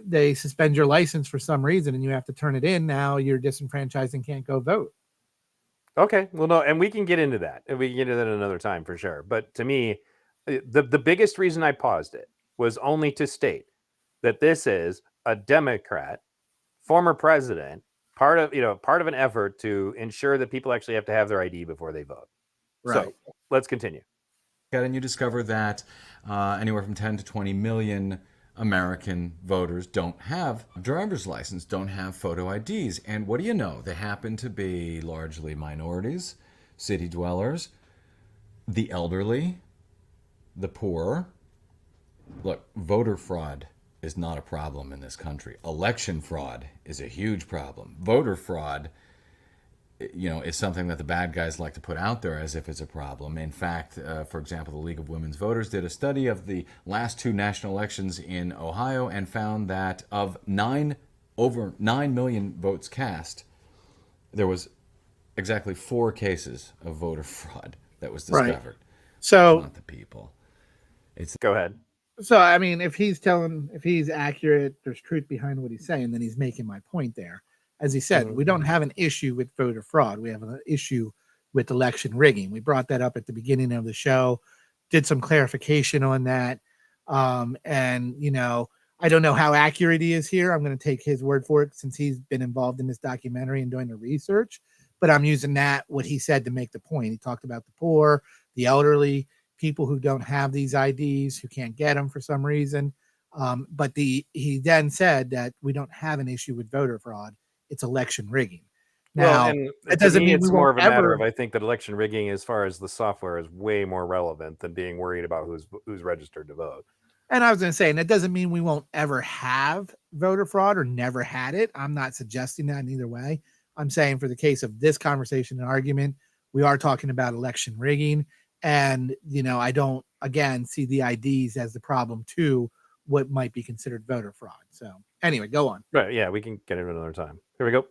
they suspend your license for some reason and you have to turn it in. Now you're disenfranchised and can't go vote. Okay, well, no, and we can get into that, and we can get into that another time for sure. But to me, the biggest reason I paused it was only to state that this is a Democrat, former president, part of an effort to ensure that people actually have to have their ID before they vote. Right. So let's continue. And you discover that anywhere from 10 to 20 million American voters don't have a driver's license, don't have photo IDs. And what do you know? They happen to be largely minorities, city dwellers, the elderly, the poor. Look, voter fraud is not a problem in this country. Election fraud is a huge problem. Voter fraud, you know, is something that the bad guys like to put out there as if it's a problem. In fact, for example, the League of Women's Voters did a study of the last two national elections in Ohio and found that of over 9 million votes cast, there was exactly 4 cases of voter fraud that was discovered. Right. So, it's not the people. Go ahead. So, I mean, if he's accurate, there's truth behind what he's saying, then he's making my point there. As he said, we don't have an issue with voter fraud. We have an issue with election rigging. We brought that up at the beginning of the show, did some clarification on that. And, you know, I don't know how accurate he is here. I'm going to take his word for it since he's been involved in this documentary and doing the research. But I'm using what he said to make the point. He talked about the poor, the elderly, people who don't have these IDs, who can't get them for some reason. But he then said that we don't have an issue with voter fraud. It's election rigging. Now, Well, and that doesn't mean it's we more won't of a matter ever. of I think that election rigging, as far as the software, is way more relevant than being worried about who's registered to vote. And I was going to say, and that doesn't mean we won't ever have voter fraud or never had it. I'm not suggesting that in either way. I'm saying for the case of this conversation and argument, we are talking about election rigging. And, you know, I don't, again, see the IDs as the problem to what might be considered voter fraud. So anyway, go on. Right. Yeah, we can get it another time. Here we go.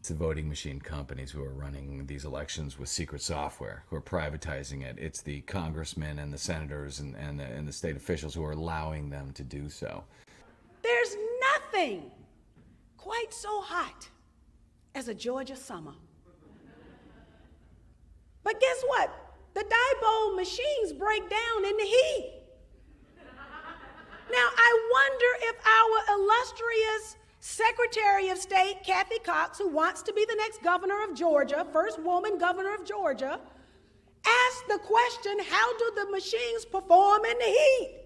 It's the voting machine companies who are running these elections with secret software, who are privatizing it. It's the congressmen and the senators and the state officials who are allowing them to do so. There's nothing quite so hot as a Georgia summer. But guess what? The Diebold machines break down in the heat. Now, I wonder if our illustrious Secretary of State, Kathy Cox, who wants to be the next governor of Georgia, first woman governor of Georgia, asked the question, how do the machines perform in the heat?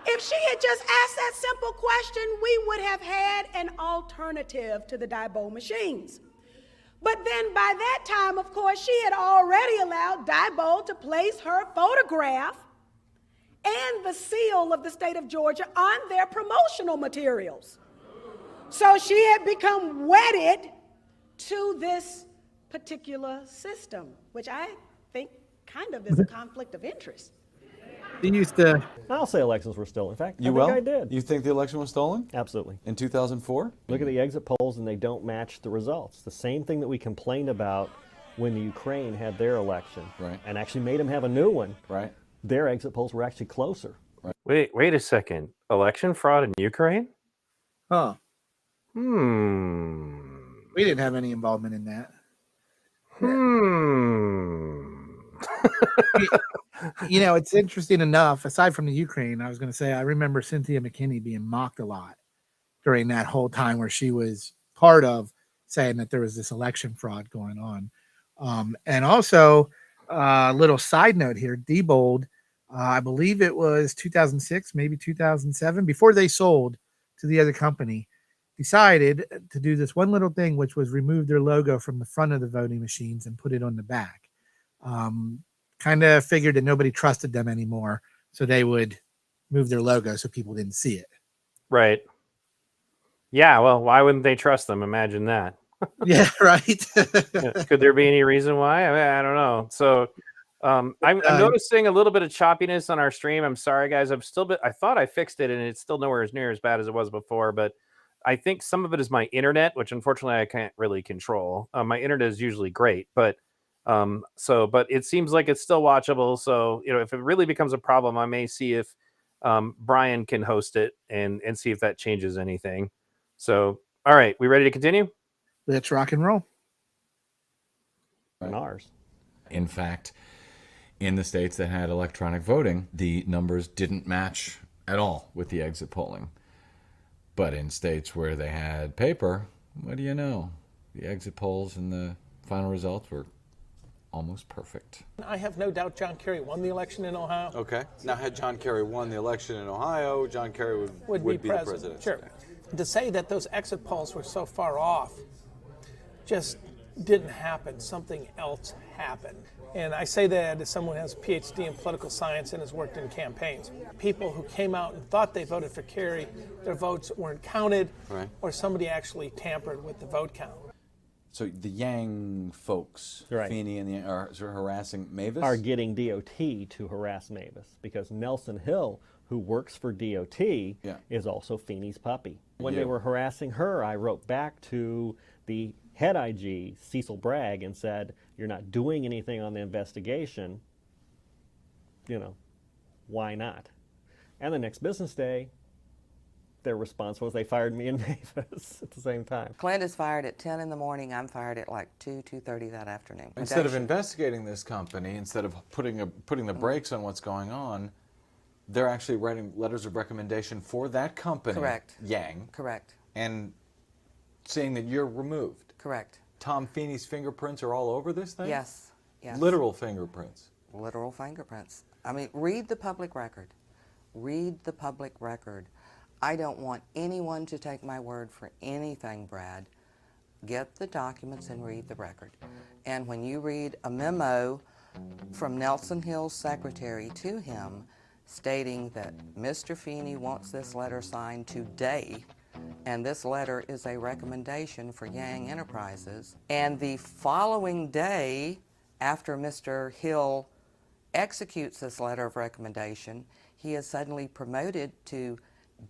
If she had just asked that simple question, we would have had an alternative to the Diebold machines. But then by that time, of course, she had already allowed Diebold to place her photograph and the seal of the state of Georgia on their promotional materials. So she had become wedded to this particular system, which I think kind of is a conflict of interest. He used to. I'll say elections were stolen. In fact, You I will? think I did. You think the election was stolen? Absolutely. In 2004? Look at the exit polls, and they don't match the results. The same thing that we complained about when the Ukraine had their election, right, and actually made them have a new one. Right. Their exit polls were actually closer. Wait a second. Election fraud in Ukraine? Huh. We didn't have any involvement in that. You know, it's interesting enough, aside from the Ukraine, I was going to say, I remember Cynthia McKinney being mocked a lot during that whole time where she was part of saying that there was this election fraud going on. And also, a little side note here, Diebold, I believe it was 2006, maybe 2007, before they sold to the other company, decided to do this one little thing, which was remove their logo from the front of the voting machines and put it on the back. Kind of figured that nobody trusted them anymore, so they would move their logo so people didn't see it. Right. Yeah, well, why wouldn't they trust them? Imagine that. Yeah, right. Could there be any reason why? I mean, I don't know. So I'm noticing a little bit of choppiness on our stream. I'm sorry, guys. I thought I fixed it, and it's still nowhere near as bad as it was before. But I think some of it is my internet, which unfortunately I can't really control. My internet is usually great, but but it seems like it's still watchable. So if it really becomes a problem, I may see if Brian can host it and see if that changes anything. So, all right, we ready to continue? Let's rock and roll. On ours. In fact, in the states that had electronic voting, the numbers didn't match at all with the exit polling. But in states where they had paper, what do you know? The exit polls and the final results were almost perfect. I have no doubt John Kerry won the election in Ohio. Okay. Now, had John Kerry won the election in Ohio, John Kerry would be the president. Sure. To say that those exit polls were so far off just didn't happen. Something else happened. And I say that as someone who has a PhD in political science and has worked in campaigns. People who came out and thought they voted for Kerry, their votes weren't counted, right, or somebody actually tampered with the vote count. So the Yang folks, Right. Feeney and the are sort of harassing Mavis? Are getting DOT to harass Mavis because Nelson Hill, who works for DOT, is also Feeney's puppy. When they were harassing her, I wrote back to the head IG, Cecil Bragg, and said, "You're not doing anything on the investigation. Why not?" And the next business day, their response was they fired me and Mavis at the same time. Clint is fired at 10 in the morning. I'm fired at like 2:30 that afternoon. Instead of investigating this company, instead of putting the brakes on what's going on, they're actually writing letters of recommendation for that company, Correct. Yang. Correct. And saying that you're removed. Correct. Tom Feeney's fingerprints are all over this thing? Yes. Yes. Literal fingerprints. Literal fingerprints. I mean, read the public record. Read the public record. I don't want anyone to take my word for anything, Brad. Get the documents and read the record. And when you read a memo from Nelson Hill's secretary to him stating that Mr. Feeney wants this letter signed today, and this letter is a recommendation for Yang Enterprises, and the following day, after Mr. Hill executes this letter of recommendation, he is suddenly promoted to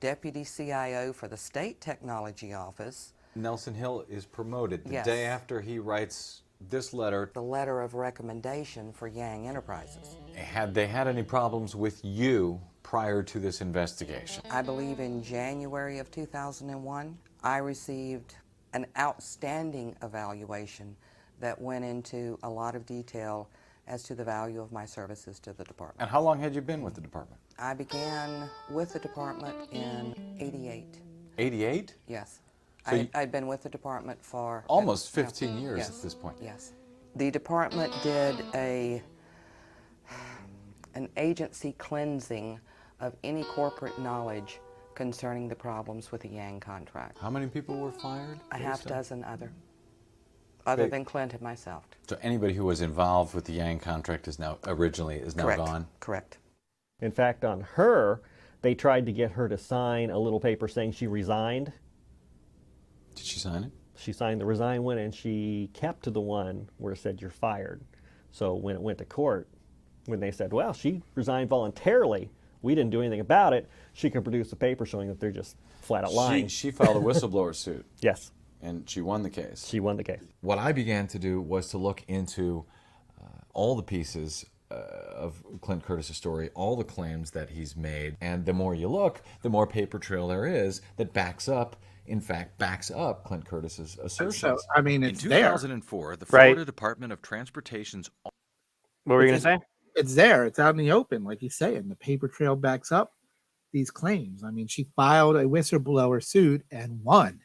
Deputy CIO for the State Technology Office. Nelson Hill is promoted the Yes. day after he writes this letter. The letter of recommendation for Yang Enterprises. Had they had any problems with you prior to this investigation? I believe in January of 2001, I received an outstanding evaluation that went into a lot of detail as to the value of my services to the department. And how long had you been with the department? I began with the department in '88. 88? Yes. So I'd been with the department for... almost 15 years yes, at this point. Yes. The department did an agency cleansing of any corporate knowledge concerning the problems with the Yang contract. How many people were fired? A half dozen other than Clint and myself. So anybody who was involved with the Yang contract is now Correct. gone? Correct. In fact, on her, they tried to get her to sign a little paper saying she resigned. Did she sign it? She signed the resign one, and she kept to the one where it said you're fired. So when it went to court, when they said, well, she resigned voluntarily, we didn't do anything about it, she could produce a paper showing that they're just flat out lying. She filed a whistleblower suit. Yes. And she won the case. She won the case. What I began to do was to look into all the pieces of Clint Curtis' story, all the claims that he's made. And the more you look, the more paper trail there is that backs up Clint Curtis's assertions. So, I mean, it's in there. 2004, the Florida Department of Transportation's... What were you going to say? It's there. It's out in the open, like he's saying. The paper trail backs up these claims. I mean, she filed a whistleblower suit and won.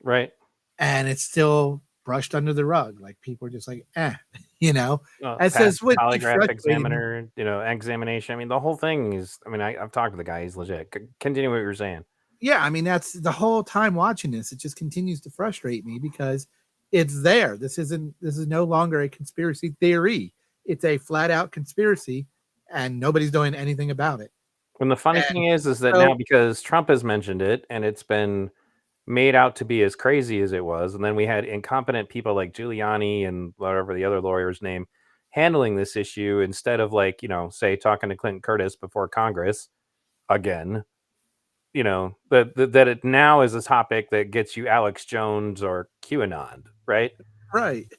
Right. And it's still brushed under the rug. Like people are just like, As Past what polygraph examiner, examination. I mean, the whole thing is. I mean, I've talked to the guy. He's legit. Continue what you were saying. Yeah, I mean, that's the whole time watching this. It just continues to frustrate me because it's there. This is no longer a conspiracy theory. It's a flat out conspiracy, and nobody's doing anything about it. And the funny thing is that now because Trump has mentioned it and it's been made out to be as crazy as it was. And then we had incompetent people like Giuliani and whatever the other lawyer's name handling this issue instead of, like, say talking to Clint Curtis before Congress again, that it now is a topic that gets you Alex Jones or QAnon, right? Right.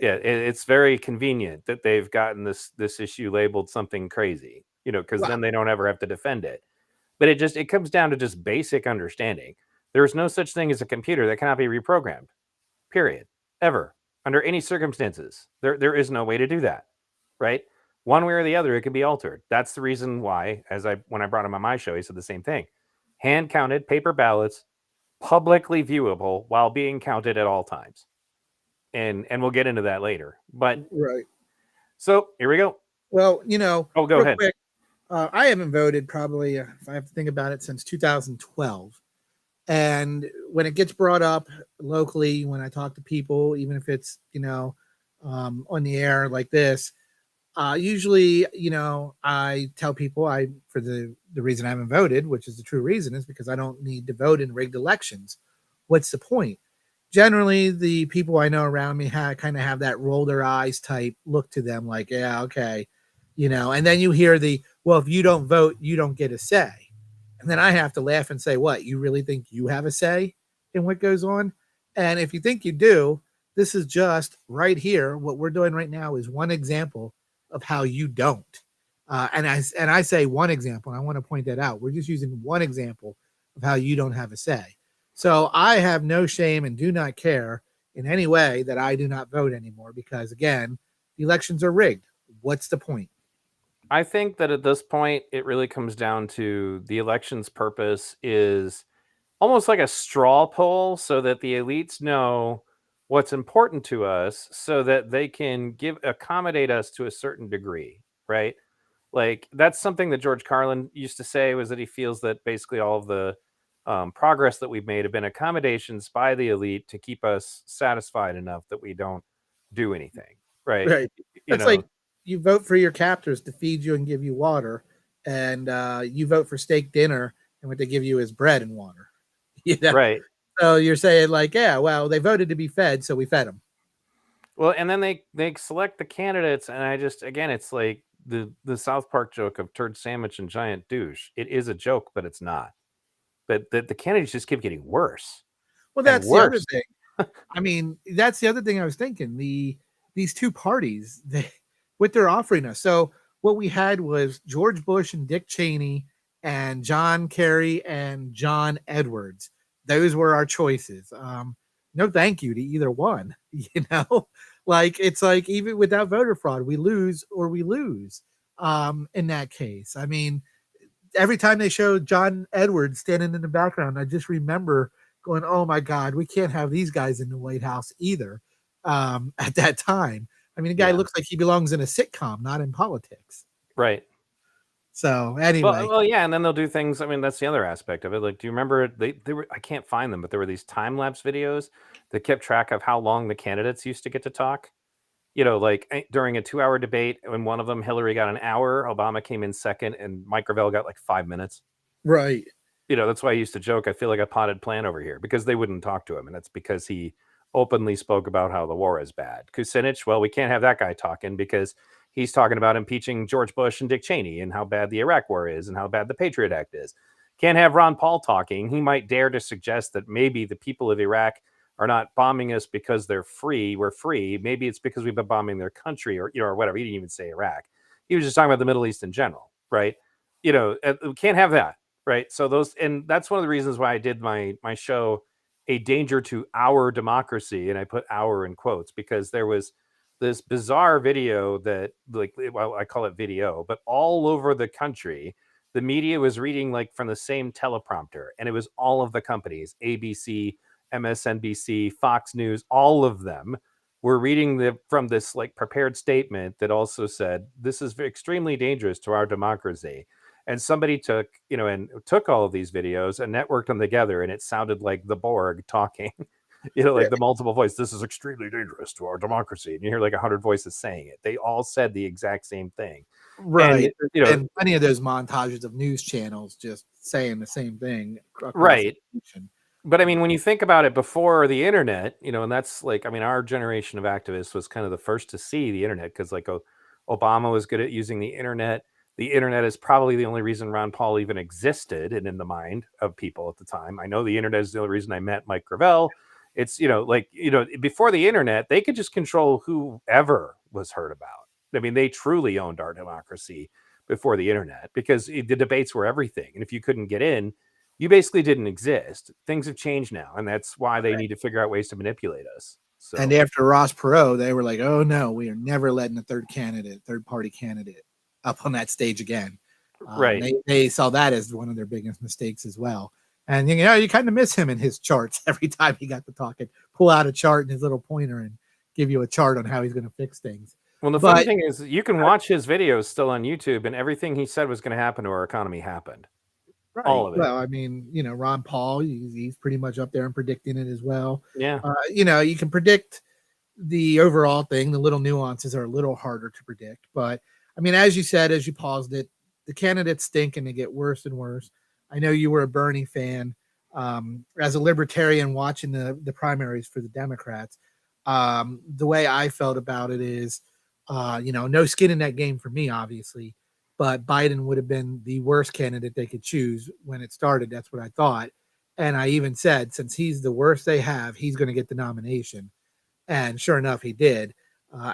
Yeah, it's very convenient that they've gotten this issue labeled something crazy, because Well, then they don't ever have to defend it. But it comes down to just basic understanding. There's no such thing as a computer that cannot be reprogrammed. Period. Ever. Under any circumstances. There is no way to do that. Right? One way or the other, it can be altered. That's the reason why, when I brought him on my show, he said the same thing. Hand counted paper ballots, publicly viewable while being counted at all times. And we'll get into that later. But right. So here we go. Well, Oh, go real ahead. quick, I haven't voted probably, if I have to think about it, since 2012. And when it gets brought up locally, when I talk to people, even if it's, on the air like this, usually, I tell people for the reason I haven't voted, which is the true reason, is because I don't need to vote in rigged elections. What's the point? Generally, the people I know around me kind of have that roll their eyes type look to them, like, yeah, okay, and then you hear well, if you don't vote, you don't get a say. And then I have to laugh and say, what, you really think you have a say in what goes on? And if you think you do, this is just right here. What we're doing right now is one example of how you don't. And I say one example, and I want to point that out. We're just using one example of how you don't have a say. So I have no shame and do not care in any way that I do not vote anymore because, again, the elections are rigged. What's the point? I think that at this point, it really comes down to the election's purpose is almost like a straw poll so that the elites know what's important to us so that they can accommodate us to a certain degree, right? Like, that's something that George Carlin used to say, was that he feels that basically all of the progress that we've made have been accommodations by the elite to keep us satisfied enough that we don't do anything, right? Right. It's like you vote for your captors to feed you and give you water, and you vote for steak dinner, and what they give you is bread and water. Right. So you're saying, like, yeah, well, they voted to be fed, so we fed them. Well, and then they select the candidates, and again, it's like the South Park joke of turd sandwich and giant douche. It is a joke, but it's not. But the candidates just keep getting worse. Well, that's the other thing. I mean, that's the other thing I was thinking. These two parties, what they're offering us. So what we had was George Bush and Dick Cheney and John Kerry and John Edwards. Those were our choices. No thank you to either one. Like, it's like, even without voter fraud, we lose in that case. I mean, every time they show John Edwards standing in the background, I just remember going, oh my God, we can't have these guys in the White House either. At that time, I mean, the guy looks like he belongs in a sitcom, not in politics. Right. So anyway, well, yeah, and then they'll do things. I mean, that's the other aspect of it. Like, do you remember they were? I can't find them, but there were these time lapse videos that kept track of how long the candidates used to get to talk. Like during a 2-hour debate, when one of them, Hillary, got an hour, Obama came in second, and Mike Gravel got like 5 minutes. Right. That's why I used to joke, I feel like a potted plant over here, because they wouldn't talk to him, and that's because he openly spoke about how the war is bad. Kucinich, well, we can't have that guy talking because he's talking about impeaching George Bush and Dick Cheney and how bad the Iraq war is and how bad the Patriot Act is. Can't have Ron Paul talking. He might dare to suggest that maybe the people of Iraq are not bombing us because they're free. We're free. Maybe it's because we've been bombing their country, or whatever. He didn't even say Iraq. He was just talking about the Middle East in general, right? We can't have that, right? So that's one of the reasons why I did my show, A Danger to Our Democracy, and I put "our" in quotes, because there was this bizarre video that, like, well, I call it video, but all over the country, the media was reading like from the same teleprompter, and it was all of the companies, ABC, MSNBC, Fox News, all of them were reading from this like prepared statement that also said, this is extremely dangerous to our democracy. And somebody took all of these videos and networked them together, and it sounded like the Borg talking, like the multiple voice. This is extremely dangerous to our democracy. And you hear like 100 voices saying it. They all said the exact same thing. Right. And plenty of those montages of news channels just saying the same thing. Right. But I mean, when you think about it before the internet, you know, and that's like, I mean, our generation of activists was kind of the first to see the internet because, like, Obama was good at using the internet. The internet is probably the only reason Ron Paul even existed and in the mind of people at the time. I know the internet is the only reason I met Mike Gravel. It's, you know, like, you know, before the internet, they could just control whoever was heard about. I mean, they truly owned our democracy before the internet because the debates were everything. And if you couldn't get in, you basically didn't exist. Things have changed now, and that's why they need to figure out ways to manipulate us. So, And after Ross Perot, they were like, "Oh no, we are never letting a third party candidate, up on that stage again." right. They saw that as one of their biggest mistakes as well. And you know, you kind of miss him in his charts every time he got to talking, pull out a chart and his little pointer and give you a chart on how he's going to fix things. Well, the funny thing is, you can watch his videos still on YouTube, and everything he said was going to happen to our economy happened. Right. All of it. Well, I mean, you know, Ron Paul, he's pretty much up there and predicting it as well. Yeah. You know, you can predict the overall thing. The little nuances are a little harder to predict. But I mean, as you said, as you paused it, the candidates stink and they get worse and worse. I know you were a Bernie fan. As a libertarian watching the primaries for the Democrats, the way I felt about it is, you know, no skin in that game for me, obviously. But Biden would have been the worst candidate they could choose when it started. That's what I thought. And I even said, since he's the worst they have, he's going to get the nomination. And sure enough, he did.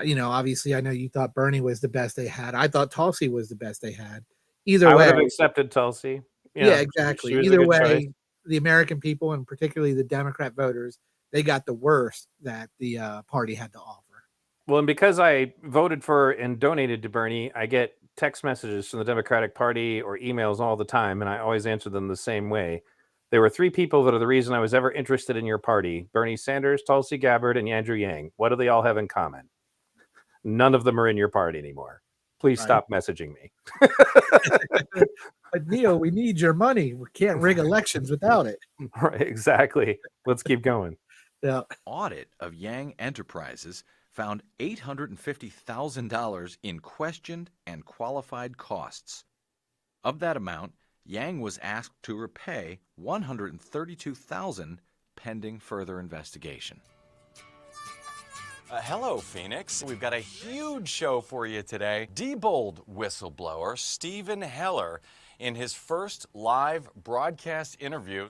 You know, obviously, I know you thought Bernie was the best they had. I thought Tulsi was the best they had. Either I way, would have accepted Tulsi. yeah, exactly. She was a Either good way, choice. the American people and particularly the Democrat voters, they got the worst that the party had to offer. Well, and because I voted for and donated to Bernie, I get text messages from the Democratic Party or emails all the time, and I always answer them the same way. There were 3 people that are the reason I was ever interested in your party: Bernie Sanders, Tulsi Gabbard, and Andrew Yang. What do they all have in common? None of them are in your party anymore. Please Right. stop messaging me. But Neil, we need your money. We can't rig elections without it. Right, exactly. Let's keep going. Yeah. Audit of Yang Enterprises found $850,000 in questioned and qualified costs. Of that amount, Yang was asked to repay $132,000 pending further investigation. Hello, Phoenix. We've got a huge show for you today. Diebold whistleblower Stephen Heller, in his first live broadcast interview.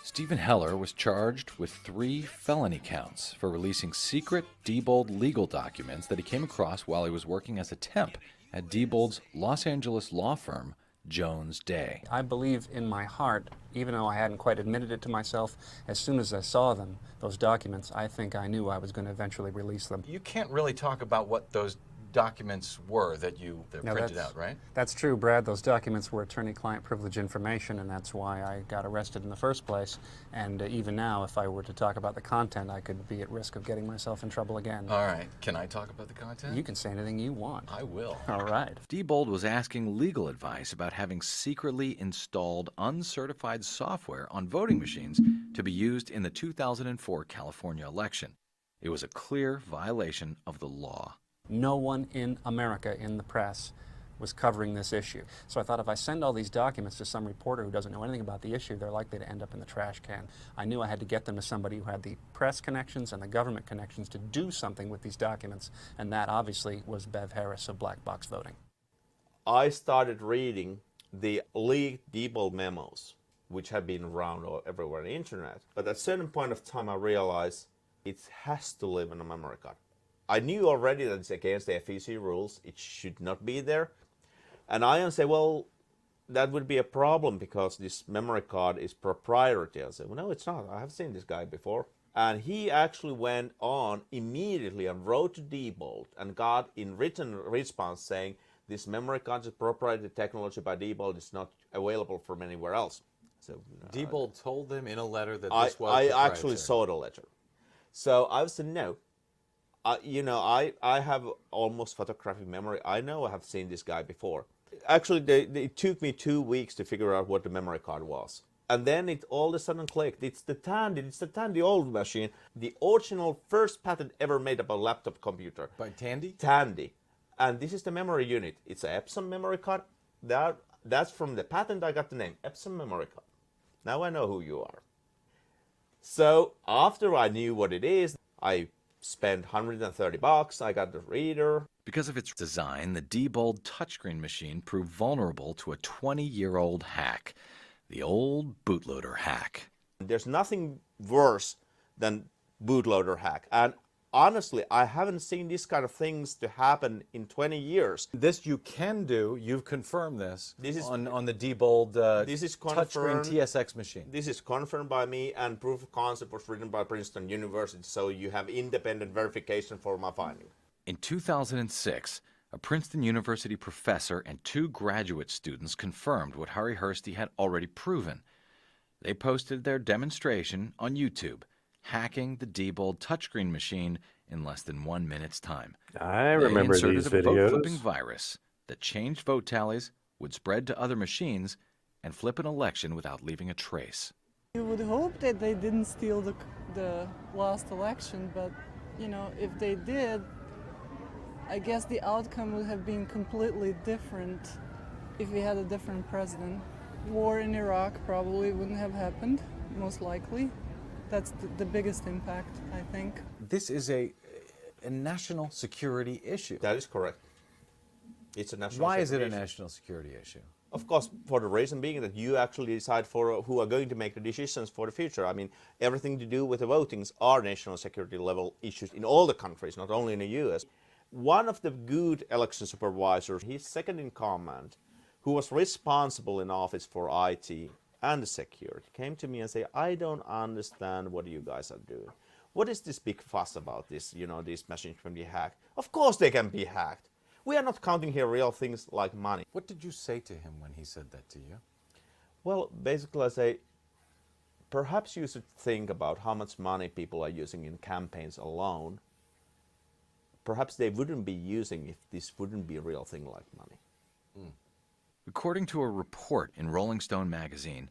Stephen Heller was charged with 3 felony counts for releasing secret Diebold legal documents that he came across while he was working as a temp at Diebold's Los Angeles law firm, Jones Day. I believe in my heart, even though I hadn't quite admitted it to myself, as soon as I saw them, those documents, I think I knew I was going to eventually release them. You can't really talk about what those documents were that you printed out, right? That's true, Brad. Those documents were attorney-client privilege information, and that's why I got arrested in the first place. And even now, if I were to talk about the content, I could be at risk of getting myself in trouble again. All right. Can I talk about the content? You can say anything you want. I will. All right. Diebold was asking legal advice about having secretly installed uncertified software on voting machines to be used in the 2004 California election. It was a clear violation of the law. No one in America in the press was covering this issue. So I thought if I send all these documents to some reporter who doesn't know anything about the issue, they're likely to end up in the trash can. I knew I had to get them to somebody who had the press connections and the government connections to do something with these documents, and that obviously was Bev Harris of Black Box Voting. I started reading the leaked Diebold memos, which have been around everywhere on the internet. But at a certain point of time, I realized it has to live in a memory card. I knew already that it's against the FEC rules. It should not be there. And I say, well, that would be a problem because this memory card is proprietary. I said, well, no, it's not. I have seen this guy before. And he actually went on immediately and wrote to Diebold and got in written response saying, this memory card is proprietary technology by Diebold. It's not available from anywhere else. So Diebold told them in a letter that this was I proprietary. actually saw the letter. So I said, no. You know, I have almost photographic memory. I know I have seen this guy before. Actually, it took me 2 weeks to figure out what the memory card was. And then it all of a sudden clicked. It's the Tandy, the old machine. The original first patent ever made about a laptop computer. By Tandy? Tandy. And this is the memory unit. It's an Epson memory card. That's from the patent I got the name, Epson memory card. Now I know who you are. So after I knew what it is, I spent $130. I got the reader. Because of its design, the Diebold touchscreen machine proved vulnerable to a 20-year-old hack, the old bootloader hack. There's nothing worse than bootloader hack. And honestly, I haven't seen these kind of things to happen in 20 years. This you can do. You've confirmed this, This is on the Diebold this is touchscreen confirmed. TSX machine. This is confirmed by me, and proof of concept was written by Princeton University, so you have independent verification for my finding. In 2006, a Princeton University professor and 2 graduate students confirmed what Harry Hursty had already proven. They posted their demonstration on YouTube, hacking the Diebold touchscreen machine in less than 1 minute's time. I remember they these inserted a vote-flipping videos. virus that changed vote tallies, would spread to other machines, and flip an election without leaving a trace. You would hope that they didn't steal the last election, but, you know, if they did, I guess the outcome would have been completely different if we had a different president. War in Iraq probably wouldn't have happened, most likely. That's the biggest impact, I think. This is a national security issue. That is correct. It's a national Why is it a security issue. national security issue? Of course, for the reason being that you actually decide for who are going to make the decisions for the future. I mean, everything to do with the votings are national security level issues in all the countries, not only in the US. One of the good election supervisors, his second in command, who was responsible in office for IT and security, came to me and said, I don't understand what you guys are doing. What is this big fuss about this, you know, these machines can be hacked? Of course they can be hacked. We are not counting here real things like money. What did you say to him when he said that to you? Well, basically I say, perhaps you should think about how much money people are using in campaigns alone. Perhaps they wouldn't be using if this wouldn't be a real thing like money. According to a report in Rolling Stone magazine,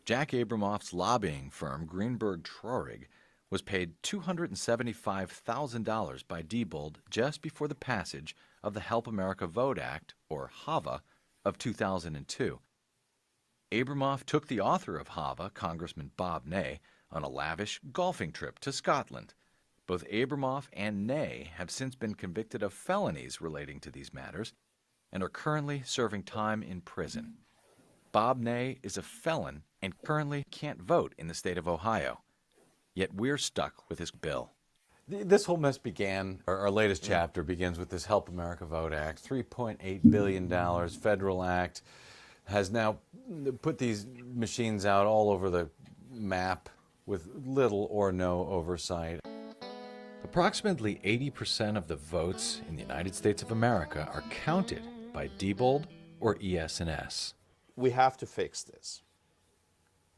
Jack Abramoff's lobbying firm Greenberg Traurig was paid $275,000 by Diebold just before the passage of the Help America Vote Act, or HAVA, of 2002. Abramoff took the author of HAVA, Congressman Bob Ney, on a lavish golfing trip to Scotland. Both Abramoff and Ney have since been convicted of felonies relating to these matters and are currently serving time in prison. Bob Ney is a felon and currently can't vote in the state of Ohio. Yet we're stuck with his bill. This whole mess began, our latest chapter begins with this Help America Vote Act, $3.8 billion federal act, has now put these machines out all over the map with little or no oversight. Approximately 80% of the votes in the United States of America are counted by Diebold or ES&S. We have to fix this.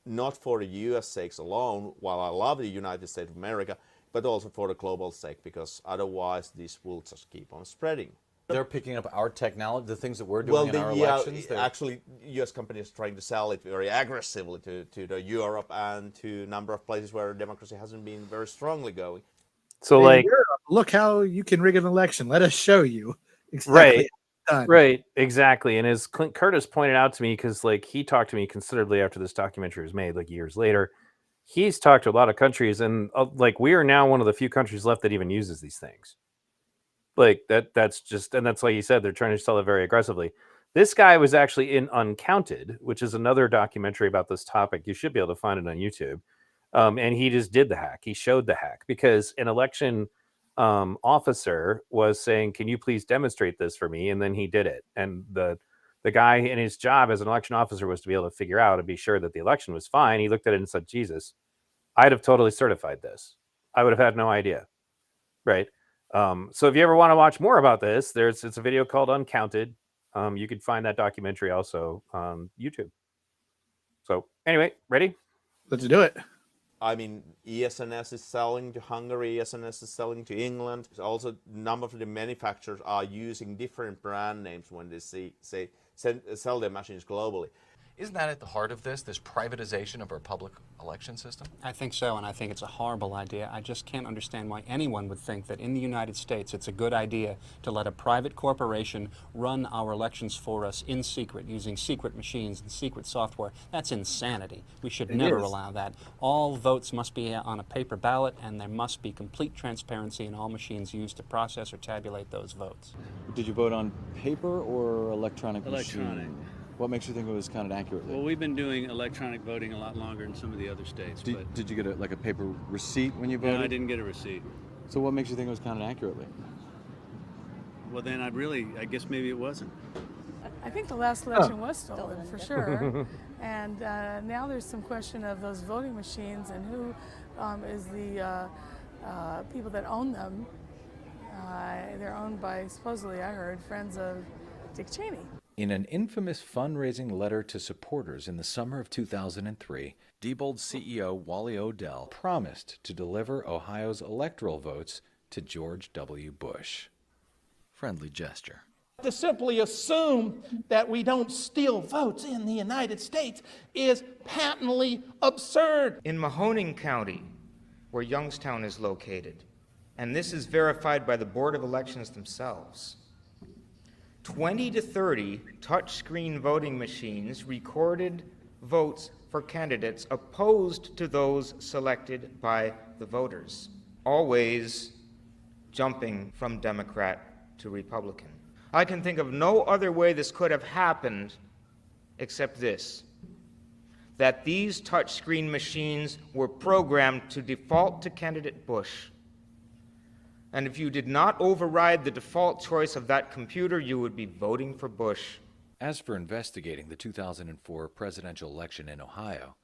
Not for the US sakes alone, while I love the United States of America, but also for the global sake, because otherwise this will just keep on spreading. They're picking up our technology, the things that we're doing in our elections. Actually, US companies are trying to sell it very aggressively to the Europe and to a number of places where democracy hasn't been very strongly going. So, Hey, like, Europe, look how you can rig an election. Let us show you. Exactly. right, Done. right, exactly. And as Clint Curtis pointed out to me, because like he talked to me considerably after this documentary was made, like years later, he's talked to a lot of countries, and like we are now one of the few countries left that even uses these things. Like that's just, and that's like you said, they're trying to sell it very aggressively. This guy was actually in Uncounted, which is another documentary about this topic. You should be able to find it on YouTube. And he just did the hack. He showed the hack because an election officer was saying, "Can you please demonstrate this for me?" And then he did it. And the guy in his job as an election officer was to be able to figure out and be sure that the election was fine. He looked at it and said, "Jesus, I'd have totally certified this. I would have had no idea." Right. So if you ever want to watch more about this, it's a video called Uncounted. You can find that documentary also on YouTube. So anyway, ready? Let's do it. I mean, ES&S is selling to Hungary, ES&S is selling to England. Also, a number of the manufacturers are using different brand names when they sell their machines globally. Isn't that at the heart of this privatization of our public election system? I think so, and I think it's a horrible idea. I just can't understand why anyone would think that in the United States it's a good idea to let a private corporation run our elections for us in secret, using secret machines and secret software. That's insanity. We should never allow that. All votes must be on a paper ballot, and there must be complete transparency in all machines used to process or tabulate those votes. Did you vote on paper or electronic Electronic. machine? What makes you think it was counted accurately? Well, we've been doing electronic voting a lot longer in some of the other states. Did you get a paper receipt when you voted? No, I didn't get a receipt. So what makes you think it was counted accurately? Well, then I guess maybe it wasn't. I think the last election was stolen for sure. And now there's some question of those voting machines and who is the people that own them. They're owned by, supposedly, I heard, friends of Dick Cheney. In an infamous fundraising letter to supporters in the summer of 2003, Diebold CEO Wally Odell promised to deliver Ohio's electoral votes to George W. Bush. Friendly gesture. To simply assume that we don't steal votes in the United States is patently absurd. In Mahoning County, where Youngstown is located, and this is verified by the Board of Elections themselves, 20 to 30 touchscreen voting machines recorded votes for candidates opposed to those selected by the voters, always jumping from Democrat to Republican. I can think of no other way this could have happened except this, that these touchscreen machines were programmed to default to candidate Bush. And if you did not override the default choice of that computer, you would be voting for Bush. As for investigating the 2004 presidential election in Ohio,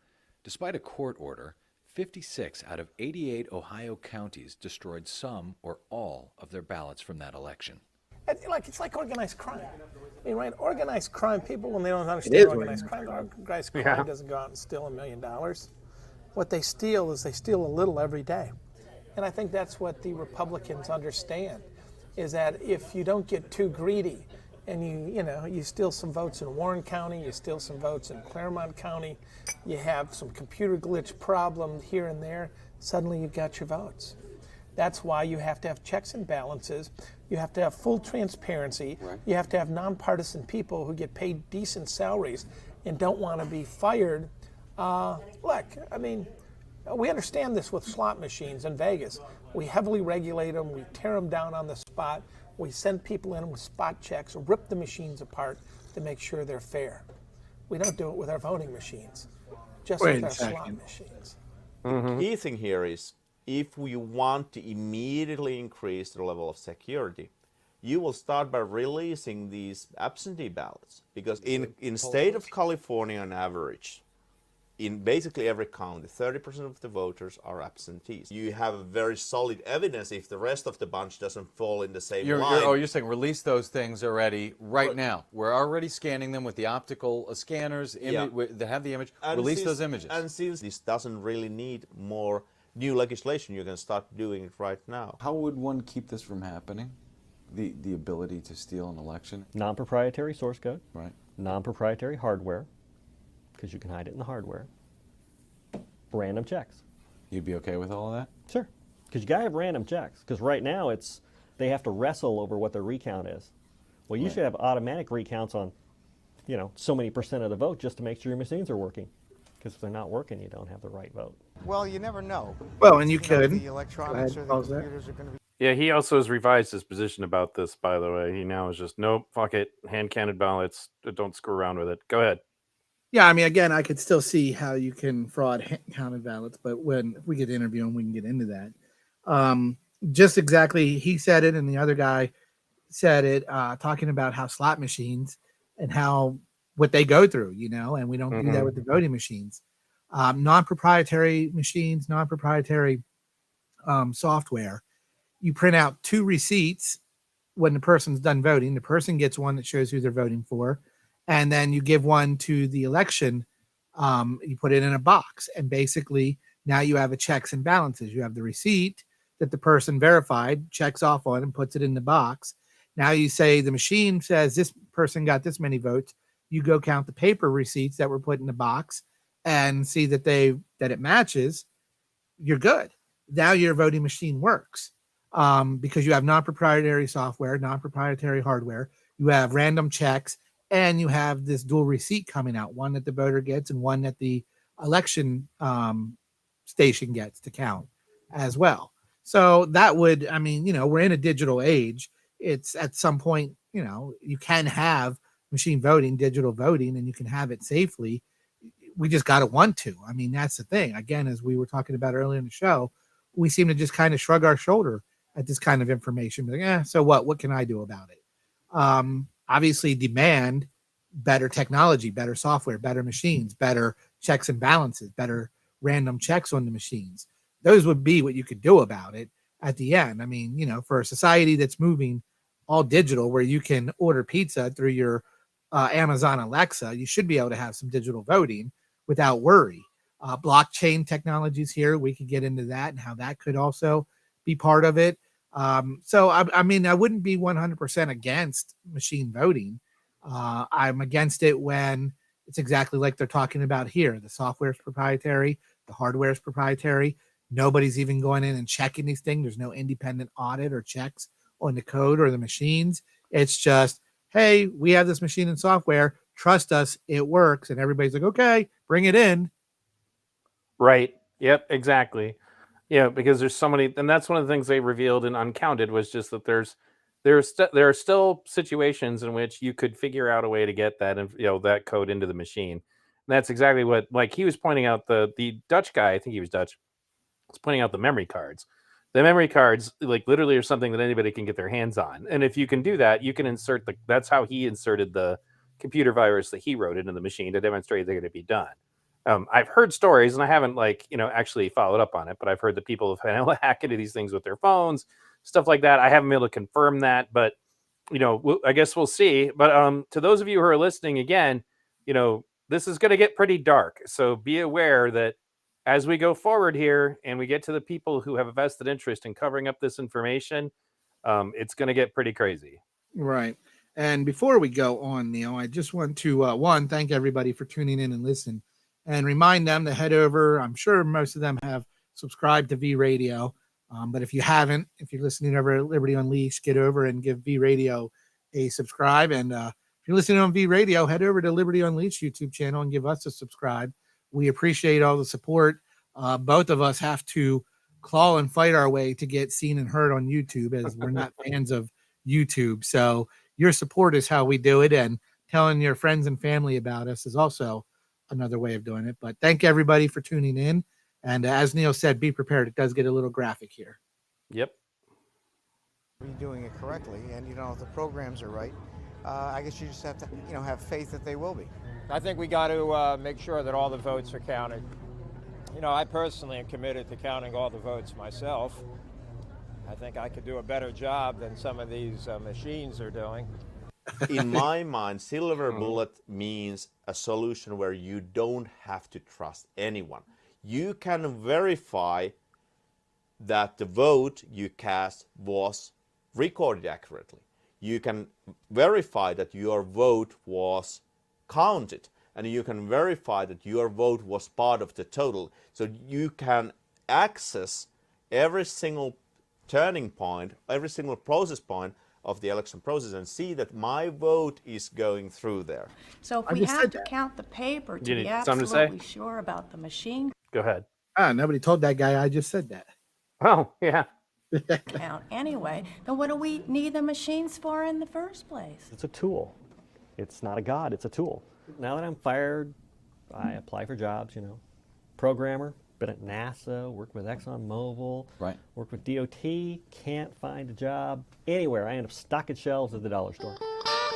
despite a court order, 56 out of 88 Ohio counties destroyed some or all of their ballots from that election. It's like organized crime. I mean, right? Organized crime, people, when they don't understand organized crime doesn't go out and steal $1 million. What they steal is they steal a little every day. And I think that's what the Republicans understand, is that if you don't get too greedy and you steal some votes in Warren County, you steal some votes in Claremont County, you have some computer glitch problem here and there, suddenly you've got your votes. That's why you have to have checks and balances. You have to have full transparency. Right. You have to have nonpartisan people who get paid decent salaries and don't want to be fired. Look, I mean, we understand this with slot machines in Vegas. We heavily regulate them. We tear them down on the spot. We send people in with spot checks, rip the machines apart to make sure they're fair. We don't do it with our voting machines, just with our slot machines. The key thing here is, if we want to immediately increase the level of security, you will start by releasing these absentee ballots. Because in state of California on average, in basically every county, 30% of the voters are absentees. You have very solid evidence if the rest of the bunch doesn't fall in the same line. You're saying release those things already right now. We're already scanning them with the optical scanners that have the image. Release those images. And since this doesn't really need more new legislation, you can start doing it right now. How would one keep this from happening? The ability to steal an election? Non-proprietary source code. Right. Non-proprietary hardware, because you can hide it in the hardware. Random checks. You'd be okay with all of that? Sure. Because you got to have random checks. Because right now they have to wrestle over what their recount is. Well, you should have automatic recounts on, so many % of the vote just to make sure your machines are working. Because if they're not working, you don't have the right vote. Well, you never know. Well, and you could. The electronics or the computers are going to be. Yeah, he also has revised his position about this, by the way. He now is just, nope, fuck it, hand-counted ballots, don't screw around with it. Go ahead. Yeah, I mean, again, I could still see how you can fraud counted ballots, but if we get to interview him, we can get into that. Just exactly, he said it, and the other guy said it, talking about how slot machines and what they go through, and we don't do that with the voting machines. Non-proprietary machines, non-proprietary software. You print out 2 receipts when the person's done voting. The person gets one that shows who they're voting for. And then you give one to the election, you put it in a box. And basically, now you have a checks and balances. You have the receipt that the person verified, checks off on, and puts it in the box. Now you say the machine says this person got this many votes. you go count the paper receipts that were put in the box and see that it matches, you're good. Now your voting machine works because you have non-proprietary software, non-proprietary hardware. You have random checks, and you have this dual receipt coming out, one that the voter gets and one that the election station gets to count as well. So that would, I mean, we're in a digital age. It's at some point, you can have machine voting, digital voting, and you can have it safely. We just got to want to. I mean, that's the thing. Again, as we were talking about earlier in the show, we seem to just kind of shrug our shoulder at this kind of information. Like, so what? What can I do about it? Obviously, demand better technology, better software, better machines, better checks and balances, better random checks on the machines. Those would be what you could do about it at the end. I mean, for a society that's moving all digital, where you can order pizza through your Amazon Alexa, you should be able to have some digital voting without worry. Blockchain technologies here, we could get into that and how that could also be part of it. So, I mean, I wouldn't be 100% against machine voting. I'm against it when it's exactly like they're talking about here. The software is proprietary, the hardware is proprietary. Nobody's even going in and checking these things. There's no independent audit or checks on the code or the machines. It's just, hey, we have this machine and software. Trust us, it works. And everybody's like, okay, bring it in. Right. Yep, exactly. Yeah, because there's so many, and that's one of the things they revealed in Uncounted was just that there are still situations in which you could figure out a way to get that, that code into the machine. And that's exactly what, like he was pointing out, the Dutch guy, I think he was Dutch, was pointing out the memory cards. The memory cards, like literally, are something that anybody can get their hands on. And if you can do that, you can insert that's how he inserted the computer virus that he wrote into the machine to demonstrate that it could be done. I've heard stories, and I haven't actually followed up on it, but I've heard that people have been able to hack into these things with their phones, stuff like that. I haven't been able to confirm that, but I guess we'll see. But to those of you who are listening again, this is going to get pretty dark. So be aware that as we go forward here and we get to the people who have a vested interest in covering up this information, it's going to get pretty crazy. Right. And before we go on, Neil, I just want to, thank everybody for tuning in and listening, and remind them to head over. I'm sure most of them have subscribed to V Radio. But if you haven't, if you're listening over at Liberty Unleashed, get over and give V Radio a subscribe. And if you're listening on V Radio, head over to Liberty Unleashed YouTube channel and give us a subscribe. We appreciate all the support. Both of us have to claw and fight our way to get seen and heard on YouTube, as we're not fans of YouTube. So your support is how we do it. And telling your friends and family about us is also another way of doing it. But thank everybody for tuning in. And as Neil said, be prepared. It does get a little graphic here. Yep. Are you doing it correctly? And if the programs are right, I guess you just have to, have faith that they will be. I think we got to make sure that all the votes are counted. I personally am committed to counting all the votes myself. I think I could do a better job than some of these machines are doing. In my mind, silver bullet means a solution where you don't have to trust anyone. You can verify that the vote you cast was recorded accurately. You can verify that your vote was counted, and you can verify that your vote was part of the total. So you can access every single turning point, every single process point of the election process, and see that my vote is going through there. So if we have to count the paper to be absolutely sure about the machine. Go ahead. Nobody told that guy I just said that. Oh, yeah. Count anyway, then what do we need the machines for in the first place? It's a tool. It's not a god, it's a tool. Now that I'm fired, I apply for jobs, Programmer, been at NASA, worked with ExxonMobil, worked with DOT, can't find a job anywhere. I end up stocking shelves at the dollar store.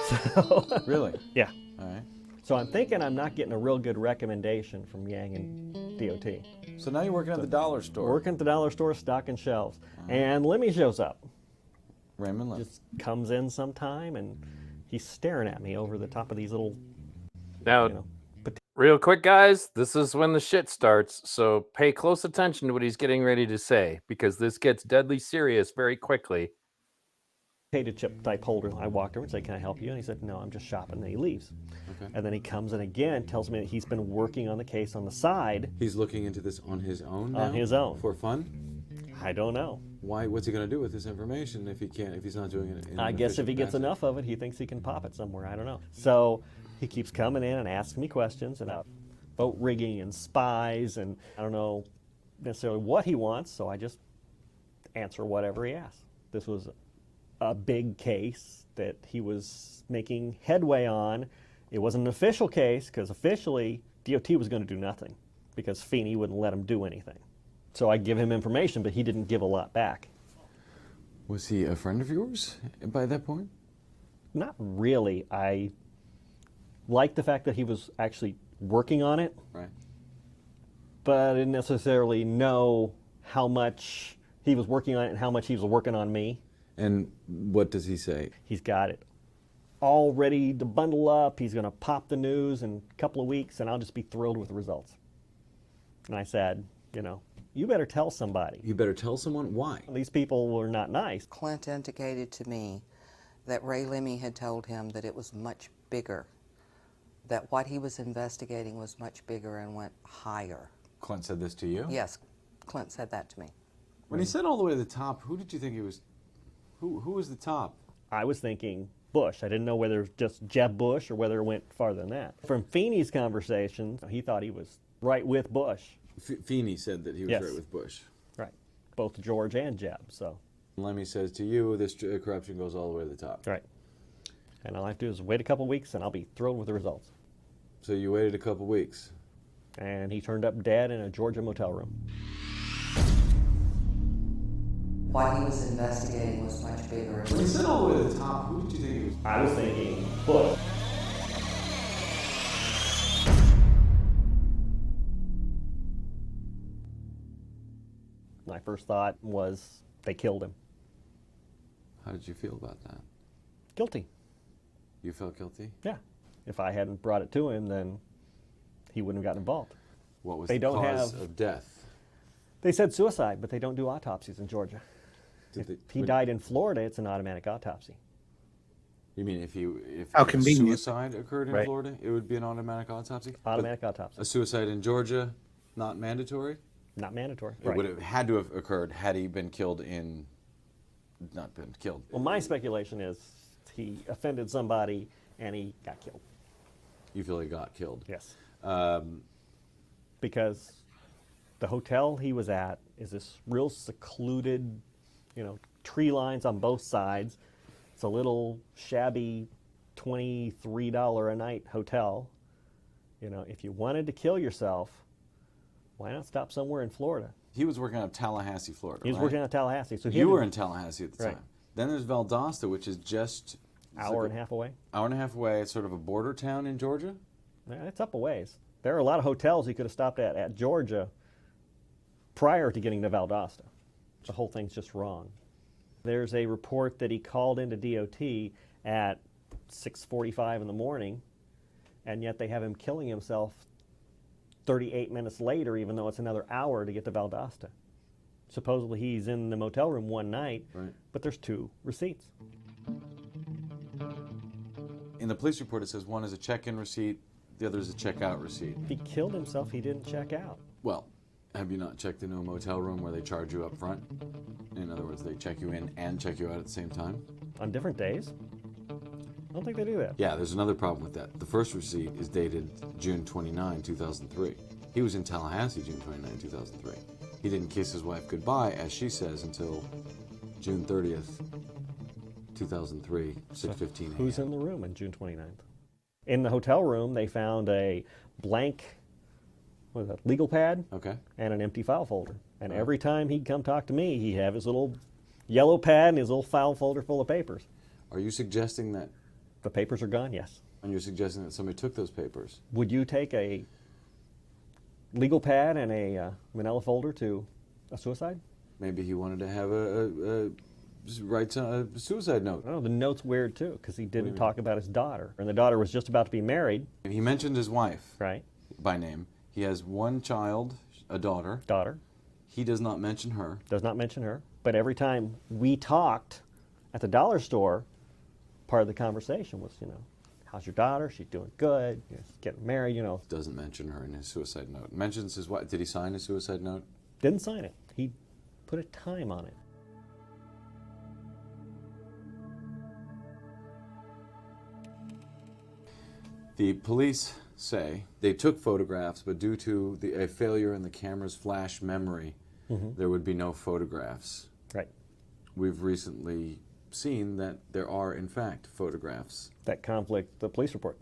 So, really? Yeah. All right. So I'm thinking I'm not getting a real good recommendation from Yang and DOT. So now you're working at the dollar store. Working at the dollar store, stocking shelves. And Lemmy shows up. Raymond Lemmy. Just comes in sometime, and he's staring at me over the top of these little... Now, real quick, guys, this is when the shit starts, so pay close attention to what he's getting ready to say, because this gets deadly serious very quickly. Potato chip type holder. I walked over and said, "Can I help you?" And he said, "No, I'm just shopping." And he leaves. Okay. And then he comes in again, tells me that he's been working on the case on the side. He's looking into this on his own now? On his own. For fun? I don't know. Why? What's he going to do with this information if he's not doing it in I an guess if he efficient gets fashion? enough of it, he thinks he can pop it somewhere. I don't know. So he keeps coming in and asking me questions about vote rigging and spies, and I don't know necessarily what he wants, so I just answer whatever he asks. This was a big case that he was making headway on. It wasn't an official case because officially DOT was going to do nothing because Feeney wouldn't let him do anything. So I give him information, but he didn't give a lot back. Was he a friend of yours by that point? Not really. I liked the fact that he was actually working on it. Right. But I didn't necessarily know how much he was working on it and how much he was working on me. And what does he say? He's got it all ready to bundle up. He's going to pop the news in a couple of weeks, and I'll just be thrilled with the results. And I said, you better tell somebody. You better tell someone? Why? These people were not nice. Clint indicated to me that Ray Lemmy had told him that it was much bigger, that what he was investigating was much bigger and went higher. Clint said this to you? Yes, Clint said that to me. When he said all the way to the top, who did you think he was? Who was the top? I was thinking Bush. I didn't know whether it was just Jeb Bush or whether it went farther than that. From Feeney's conversations, he thought he was right with Bush. Feeney said that he was Yes. right with Bush. Right. Both George and Jeb, so. Lemmy says to you, this corruption goes all the way to the top. Right. And all I have to do is wait a couple weeks and I'll be thrilled with the results. So you waited a couple weeks. And he turned up dead in a Georgia motel room. What he was investigating was much bigger. When he said all the way to the top, who did you think he was? I was thinking Bush. My first thought was they killed him. How did you feel about that? Guilty. You felt guilty? Yeah. If I hadn't brought it to him, then he wouldn't have gotten involved. What was They the don't cause have- of death? They said suicide, but they don't do autopsies in Georgia. Did If he died in Florida, it's an automatic autopsy. You mean if How a convenient. suicide occurred in Right. Florida, it would be an automatic autopsy? Automatic But autopsy. A suicide in Georgia, not mandatory? Not mandatory. It would have had to have occurred had he been killed in, not been killed. Well, my speculation is he offended somebody and he got killed. You feel he got killed? Yes. Um, Because the hotel he was at is this real secluded, tree lines on both sides. It's a little shabby $23 a night hotel. If you wanted to kill yourself, why not stop somewhere in Florida? he was working out of Tallahassee, Florida. He was right? working out of Tallahassee. So he You had were to- in Tallahassee at the Right. time. Then there's Valdosta, which is just Hour and a half away. Hour and a half away. It's sort of a border town in Georgia. Yeah, it's up a ways. There are a lot of hotels he could have stopped at Georgia prior to getting to Valdosta. The whole thing's just wrong. There's a report that he called into DOT at 6:45 in the morning, and yet they have him killing himself 38 minutes later, even though it's another hour to get to Valdosta. Supposedly he's in the motel room one night, Right. but there's 2 receipts. In the police report, it says one is a check-in receipt, the other is a check-out receipt. If he killed himself, he didn't check out. Well, have you not checked into a motel room where they charge you up front? In other words, they check you in and check you out at the same time? On different days? I don't think they do that. Yeah, there's another problem with that. The first receipt is dated June 29, 2003. He was in Tallahassee June 29, 2003. He didn't kiss his wife goodbye, as she says, until June 30th, 2003, 6:15 a.m. Who's in the room on June 29th? In the hotel room, they found a blank legal pad and an empty file folder. And Right. every time he'd come talk to me, he'd have his little yellow pad and his little file folder full of papers. Are you suggesting that... The papers are gone? Yes. And you're suggesting that somebody took those papers? Would you take a legal pad and a manila folder to a suicide? Maybe he wanted to have write a suicide note. Oh, the note's weird too, because he do you didn't mean? talk about his daughter. And the daughter was just about to be married. He mentioned his wife. Right. By name. He has one child, a daughter. Daughter. He does not mention her. Does not mention her. But every time we talked At the dollar store, part of the conversation was, how's your daughter? She's doing good. She's getting married, Doesn't mention her in his suicide note. Mentions his what? Did he sign his suicide note? Didn't sign it. He put a time on it. The police say they took photographs, but due to a failure in the camera's flash memory, there would be no photographs. Right. We've recently seen that there are, in fact, photographs. That conflict the police report.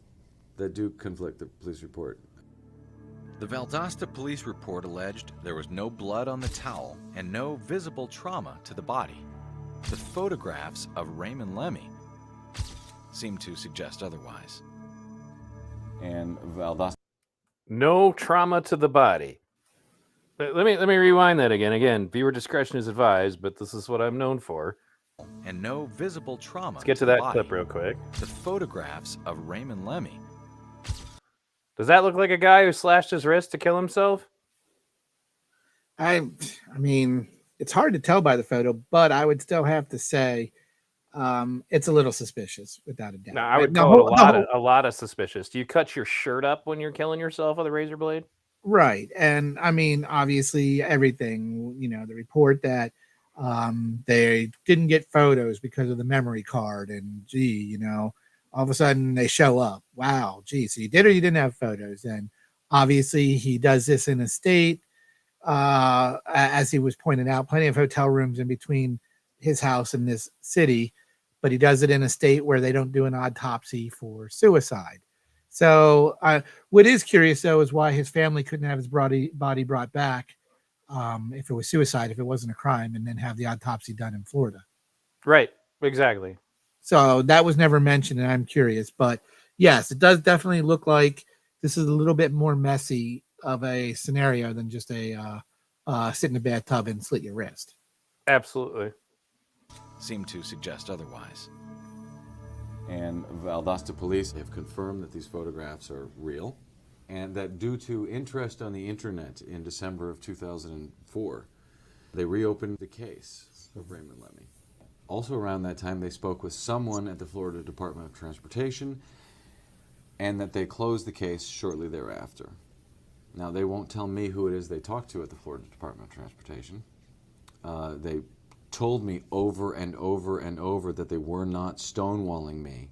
That do conflict the police report. The Valdosta police report alleged there was no blood on the towel and no visible trauma to the body. The photographs of Raymond Lemmy seem to suggest otherwise. And Valdosta. No trauma to the body. But let me rewind that again. Again, viewer discretion is advised, but this is what I'm known for. And no visible trauma. Let's get to the that body. clip real quick. The photographs of Raymond Lemmy. Does that look like a guy who slashed his wrist to kill himself? I mean, it's hard to tell by the photo, but I would still have to say it's a little suspicious, without a doubt. No, I would call it a lot of suspicious. Do you cut your shirt up when you're killing yourself with a razor blade? Right. And I mean, obviously everything, the report that they didn't get photos because of the memory card, and all of a sudden they show up. Wow, gee, so you did or you didn't have photos? And obviously he does this in a state, as he was pointed out, plenty of hotel rooms in between his house and this city, but he does it in a state where they don't do an autopsy for suicide. So what is curious, though, is why his family couldn't have his body brought back if it was suicide, if it wasn't a crime, and then have the autopsy done in Florida. Right, exactly. So that was never mentioned, and I'm curious. But yes, it does definitely look like this is a little bit more messy of a scenario than just a sit in a bathtub and slit your wrist. Absolutely. Seem to suggest otherwise. And Valdosta police have confirmed that these photographs are real, and that due to interest on the internet in December of 2004, they reopened the case of Raymond Lemmy. Also around that time, they spoke with someone at the Florida Department of Transportation, and that they closed the case shortly thereafter. Now, they won't tell me who it is they talked to at the Florida Department of Transportation. They told me over and over and over that they were not stonewalling me,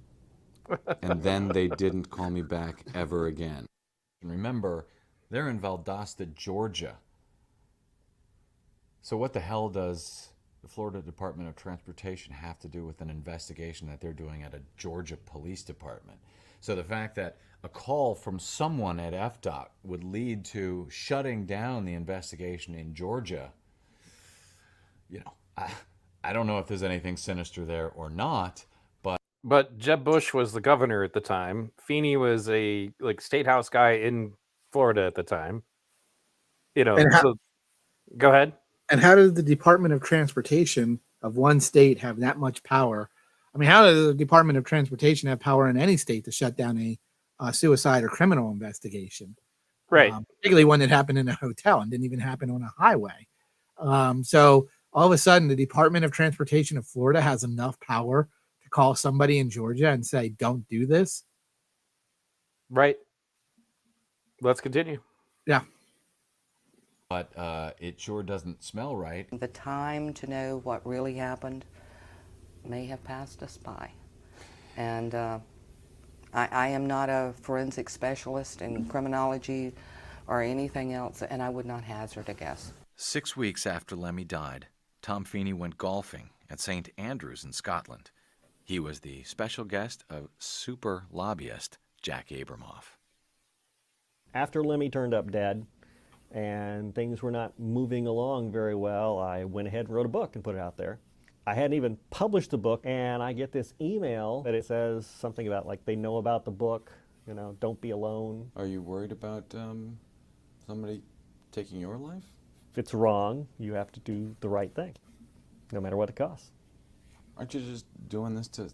and then they didn't call me back ever again. And remember, they're in Valdosta, Georgia. So what the hell does the Florida Department of Transportation have to do with an investigation that they're doing at a Georgia police department? So the fact that a call from someone at FDOT would lead to shutting down the investigation in Georgia, I don't know if there's anything sinister there or not, But Jeb Bush was the governor at the time. Feeney was a state house guy in Florida at the time. So go ahead. And how does the Department of Transportation of one state have that much power? I mean, how does the Department of Transportation have power in any state to shut down a suicide or criminal investigation? Right. Particularly one that happened in a hotel and didn't even happen on a highway. So all of a sudden, the Department of Transportation of Florida has enough power to call somebody in Georgia and say, don't do this. Right. Let's continue. Yeah. but it sure doesn't smell right. The time to know what really happened may have passed us by. And I am not a forensic specialist in criminology or anything else, and I would not hazard a guess. 6 weeks after Lemmy died, Tom Feeney went golfing at St. Andrews in Scotland. He was the special guest of super lobbyist Jack Abramoff. After Lemmy turned up dead and things were not moving along very well, I went ahead and wrote a book and put it out there. I hadn't even published the book, and I get this email that it says something about, like, they know about the book, you know, don't be alone. Are you worried about somebody taking your life? If it's wrong, you have to do the right thing, no matter what it costs. Aren't you just doing this to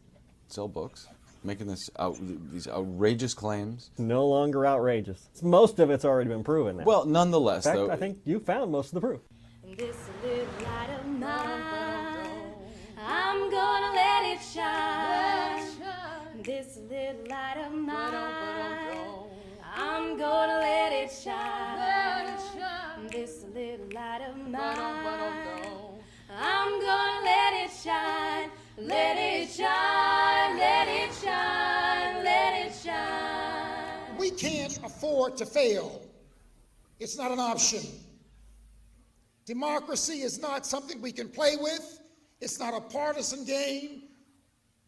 sell books? Making these outrageous claims? No longer outrageous. Most of it's already been proven now. Well, nonetheless, in fact, though, I think you found most of the proof. This little light of mine, I'm gonna let it afford to fail. It's not an option. Democracy is not something we can play with. It's not a partisan game.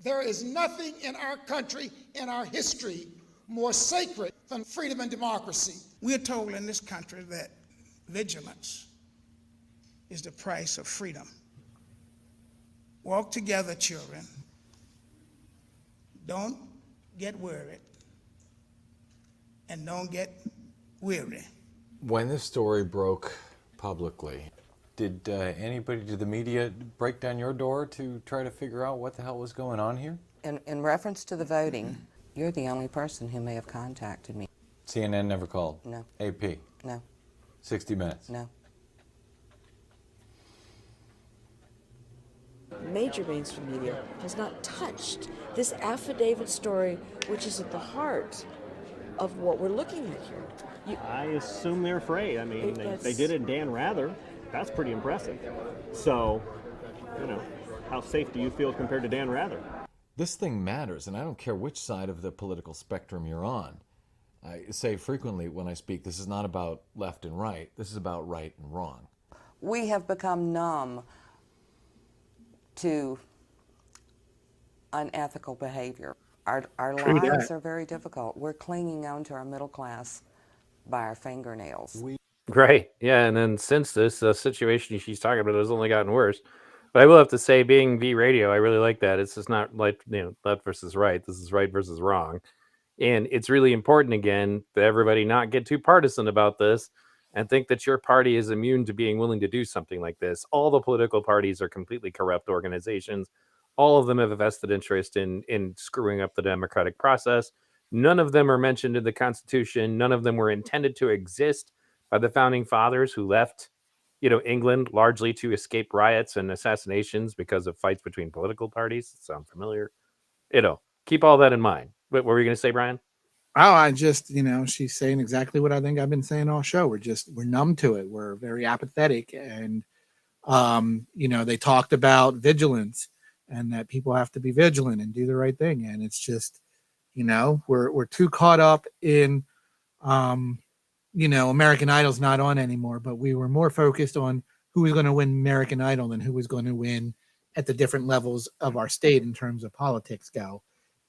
There is nothing in our country, in our history, more sacred than freedom and democracy. We're told in this country that vigilance is the price of freedom. Walk together, children. Don't get worried and don't get weary. When this story broke publicly, did the media break down your door to try to figure out what the hell was going on here? In reference to the voting, you're the only person who may have contacted me. CNN never called? No. AP? No. 60 Minutes? No. Major mainstream media has not touched this affidavit story, which is at the heart of what we're looking at here. I assume they're afraid. I mean, they did it in Dan Rather. That's pretty impressive. So, how safe do you feel compared to Dan Rather? This thing matters, and I don't care which side of the political spectrum you're on. I say frequently when I speak, this is not about left and right. This is about right and wrong. We have become numb to unethical behavior. Our lives are very difficult. We're clinging on to our middle class by our fingernails. Right. Yeah. And then since this situation she's talking about has only gotten worse. But I will have to say, being V Radio, I really like that. It's just not like, left versus right. This is right versus wrong. And it's really important, again, that everybody not get too partisan about this and think that your party is immune to being willing to do something like this. All the political parties are completely corrupt organizations. All of them have a vested interest in screwing up the democratic process. None of them are mentioned in the Constitution. None of them were intended to exist by the founding fathers who left, England largely to escape riots and assassinations because of fights between political parties. Sound familiar? Keep all that in mind. What were you going to say, Brian? Oh, I just, she's saying exactly what I think I've been saying all show. We're numb to it. We're very apathetic. And, they talked about vigilance and that people have to be vigilant and do the right thing. And it's just, we're too caught up in, American Idol's not on anymore, but we were more focused on who was going to win American Idol than who was going to win at the different levels of our state in terms of politics go.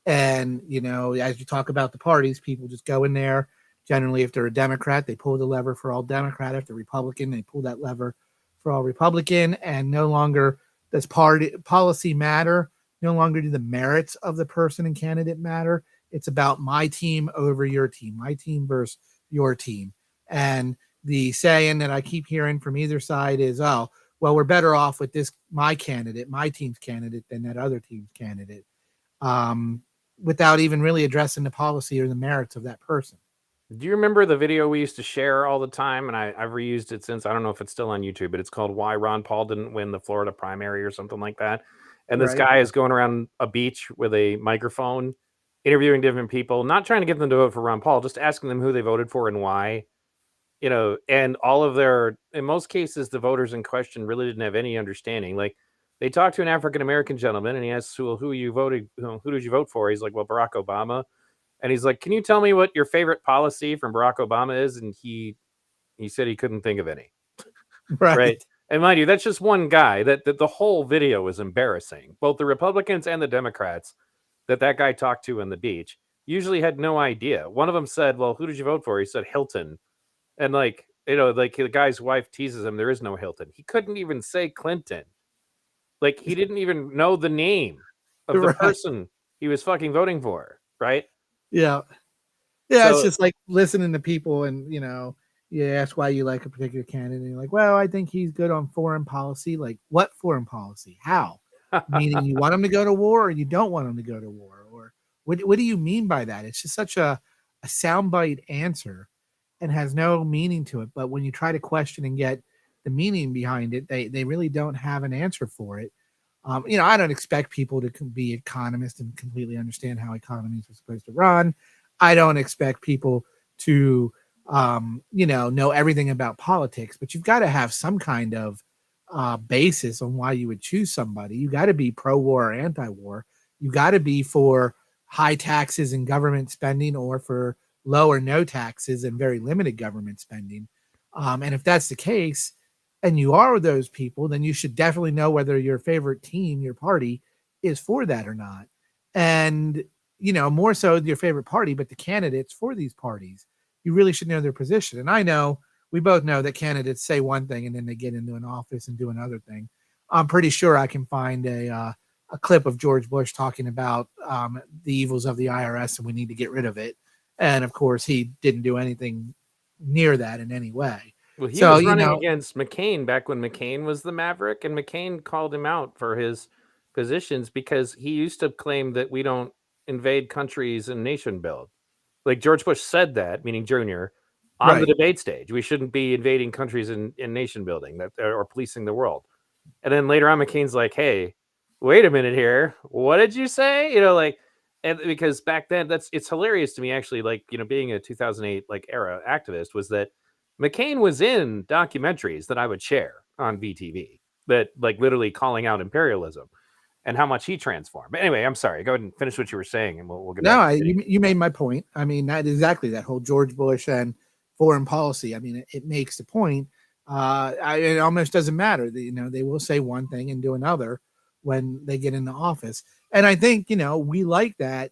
And, as you talk about the parties, people just go in there. Generally, if they're a Democrat, they pull the lever for all Democrat. If they're Republican, they pull that lever for all Republican. And no longer does policy matter. No longer do the merits of the person and candidate matter. It's about my team over your team, my team versus your team. And the saying that I keep hearing from either side is, oh, well, we're better off with this, my candidate, my team's candidate, than that other team's candidate. Without even really addressing the policy or the merits of that person. Do you remember the video we used to share all the time? And I've reused it since. I don't know if it's still on YouTube, but it's called Why Ron Paul Didn't Win the Florida Primary or something like that. And this guy is going around a beach with a microphone, interviewing different people, not trying to get them to vote for Ron Paul, just asking them who they voted for and why. And all of in most cases, the voters in question really didn't have any understanding. Like, they talked to an African-American gentleman and he asks, well, who you voted? Who did you vote for? He's like, well, Barack Obama. And he's like, can you tell me what your favorite policy from Barack Obama is? And he said he couldn't think of any. Right. And mind you, that's just one guy. That the whole video was embarrassing. Both the Republicans and the Democrats that guy talked to on the beach usually had no idea. One of them said, well, who did you vote for? He said Hilton. And the guy's wife teases him, there is no Hilton. He couldn't even say Clinton. Like, he didn't even know the name of the person he was fucking voting for, right? Yeah. Yeah, so, it's just like listening to people and, you ask why you like a particular candidate. And you're like, well, I think he's good on foreign policy. Like, what foreign policy? How? Meaning you want him to go to war or you don't want him to go to war? Or what do you mean by that? It's just such a soundbite answer and has no meaning to it. But when you try to question and get the meaning behind it, they really don't have an answer for it. I don't expect people to be economists and completely understand how economies are supposed to run. I don't expect people to, know everything about politics, but you've got to have some kind of basis on why you would choose somebody. You got to be pro-war or anti-war. You got to be for high taxes and government spending or for low or no taxes and very limited government spending. And if that's the case, and you are those people, then you should definitely know whether your favorite team, your party, is for that or not. And, more so your favorite party, but the candidates for these parties, you really should know their position. And I know we both know that candidates say one thing and then they get into an office and do another thing. I'm pretty sure I can find a clip of George Bush talking about the evils of the IRS and we need to get rid of it. And of course, he didn't do anything near that in any way. Well, he So, was running against McCain back when McCain was the maverick, and McCain called him out for his positions because he used to claim that we don't invade countries and nation build. Like George Bush said that, meaning Jr., on the Right. debate stage. We shouldn't be invading countries and nation building or policing the world. And then later on, McCain's like, hey, wait a minute here. What did you say? And because back then, it's hilarious to me, actually, being a 2008 era activist, was that McCain was in documentaries that I would share on VTV that literally calling out imperialism and how much he transformed. But anyway, I'm sorry. Go ahead and finish what you were saying, and we'll get back. You made my point. I mean, that exactly that whole George Bush and foreign policy. I mean, it makes the point. It almost doesn't matter. They will say one thing and do another when they get into office. And I think we like that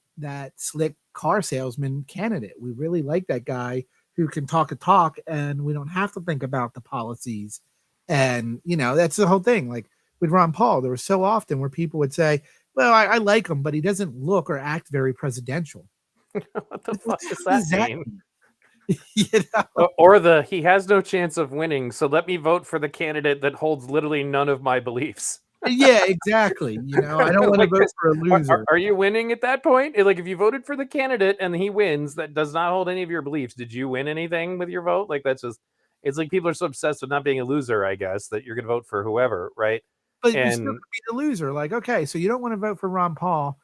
slick car salesman candidate. We really like that guy who can talk a talk, and we don't have to think about the policies. And that's the whole thing. Like with Ron Paul, there was so often where people would say, well, I like him, but he doesn't look or act very presidential. What the fuck does that mean? Or he has no chance of winning, so let me vote for the candidate that holds literally none of my beliefs. Yeah, exactly. I don't want to vote for a loser. Are you winning at that point? If you voted for the candidate and he wins that does not hold any of your beliefs, did you win anything with your vote? It's like people are so obsessed with not being a loser, I guess, that you're going to vote for whoever, right? But you still could be the loser. Like, okay, so you don't want to vote for Ron Paul.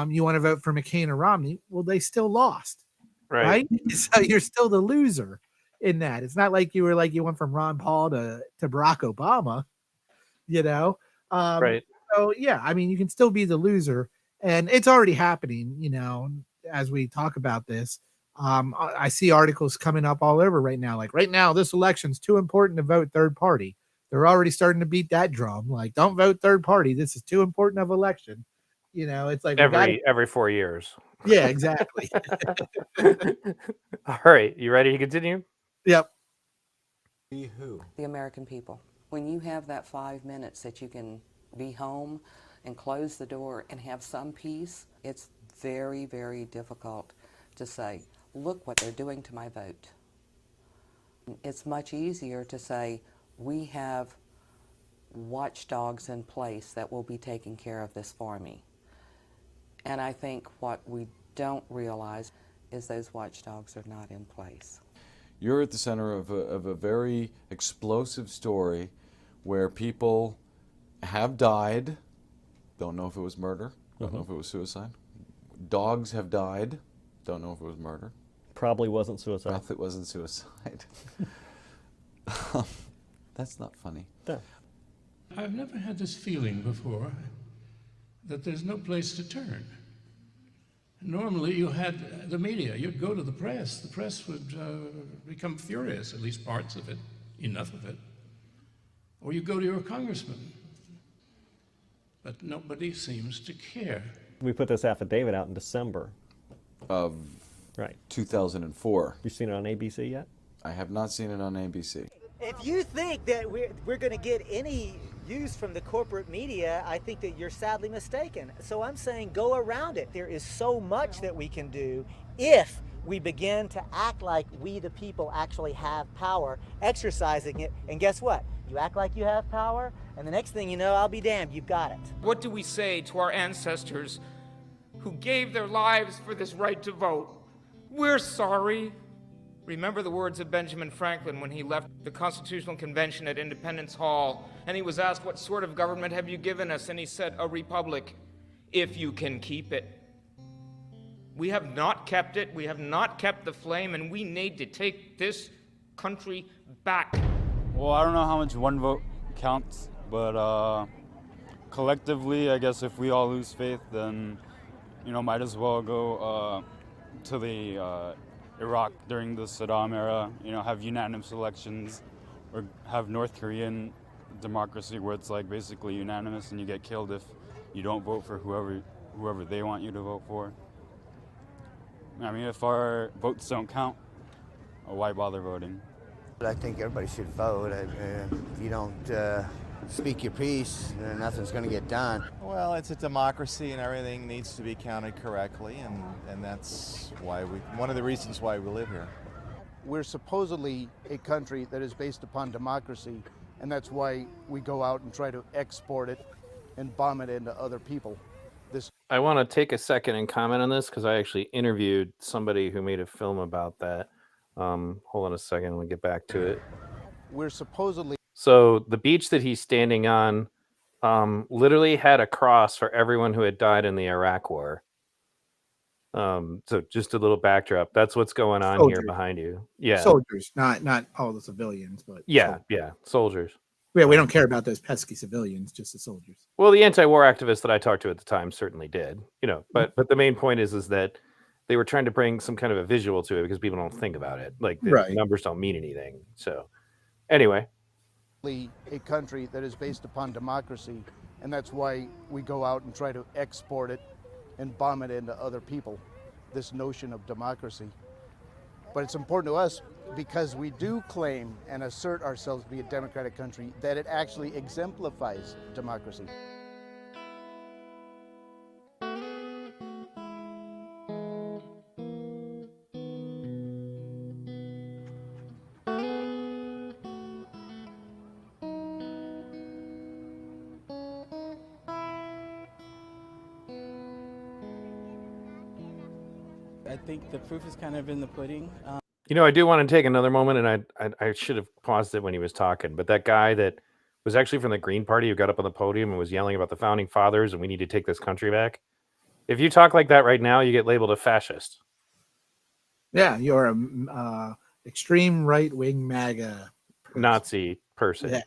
You want to vote for McCain or Romney. Well, they still lost. Right? So you're still the loser in that. It's not like you went from Ron Paul to Barack Obama, right. So yeah, I mean, you can still be the loser, and it's already happening, as we talk about this. I see articles coming up all over right now. Like right now, this election's too important to vote third party. They're already starting to beat that drum. Like, don't vote third party. This is too important of election. It's like every 4 years. Yeah, exactly. All right, you ready to continue? Yep. Who? The American people. When you have that 5 minutes that you can be home and close the door and have some peace, it's very, very difficult to say, look what they're doing to my vote. It's much easier to say, we have watchdogs in place that will be taking care of this for me. And I think what we don't realize is those watchdogs are not in place. You're at the center of a very explosive story where people have died, don't know if it was murder, don't know if it was suicide. Dogs have died, don't know if it was murder. Probably wasn't suicide. If it wasn't suicide. That's not funny. Yeah. I've never had this feeling before that there's no place to turn. Normally you had the media, you'd go to the press would become furious, at least parts of it, enough of it. Or you go to your congressman, but nobody seems to care. We put this affidavit out in December. Of 2004. You seen it on ABC yet? I have not seen it on ABC. If you think that we're going to get any use from the corporate media, I think that you're sadly mistaken. So I'm saying go around it. There is so much that we can do if we begin to act like we, the people, actually have power, exercising it. And guess what? You act like you have power, and the next thing you know, I'll be damned, you've got it. What do we say to our ancestors who gave their lives for this right to vote? We're sorry. Remember the words of Benjamin Franklin when he left the Constitutional Convention at Independence Hall, and he was asked, what sort of government have you given us? And he said, a republic, if you can keep it. We have not kept it. We have not kept the flame, and we need to take this country back. Well, I don't know how much one vote counts, but collectively, I guess if we all lose faith, then, might as well go to the Iraq during the Saddam era, have unanimous elections, or have North Korean democracy where it's like basically unanimous and you get killed if you don't vote for whoever they want you to vote for. I mean, if our votes don't count, why bother voting? I think everybody should vote. If you don't speak your piece, then nothing's going to get done. Well, it's a democracy and everything needs to be counted correctly, and that's why one of the reasons why we live here. We're supposedly a country that is based upon democracy, and that's why we go out and try to export it and bomb it into other people. I want to take a second and comment on this because I actually interviewed somebody who made a film about that. Hold on a second, we'll get back to it. We're supposedly... So the beach that he's standing on literally had a cross for everyone who had died in the Iraq War. So just a little backdrop. That's what's going on here behind you. Yeah. Soldiers, not all the civilians, but soldiers. Yeah, we don't care about those pesky civilians, just the soldiers. Well, the anti-war activists that I talked to at the time certainly did, but the main point is that they were trying to bring some kind of a visual to it because people don't think about it. Like the numbers don't mean anything. So anyway. A country that is based upon democracy, and that's why we go out and try to export it and bomb it into other people, this notion of democracy. But it's important to us because we do claim and assert ourselves to be a democratic country that it actually exemplifies democracy. I think the proof is kind of in the pudding. I do want to take another moment, and I should have paused it when he was talking, but that guy that was actually from the Green Party who got up on the podium and was yelling about the founding fathers and we need to take this country back. If you talk like that right now, you get labeled a fascist. Yeah, you're a extreme right-wing MAGA person. Nazi person. Yeah.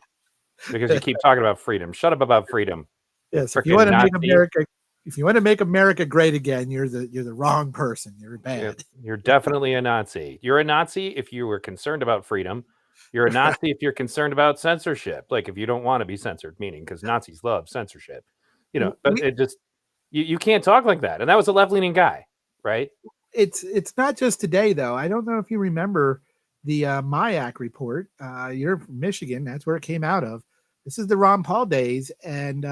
Because you keep talking about freedom. Shut up about freedom. Yes, if you want to make America great again, you're the wrong person. You're bad. You're definitely a Nazi. You're a Nazi if you were concerned about freedom. You're a Nazi if you're concerned about censorship. Like if you don't want to be censored, meaning because Nazis love censorship. But it just you can't talk like that. And that was a left-leaning guy, right? It's not just today though. I don't know if you remember the MIAC report. You're from Michigan. That's where it came out of. This is the Ron Paul days, and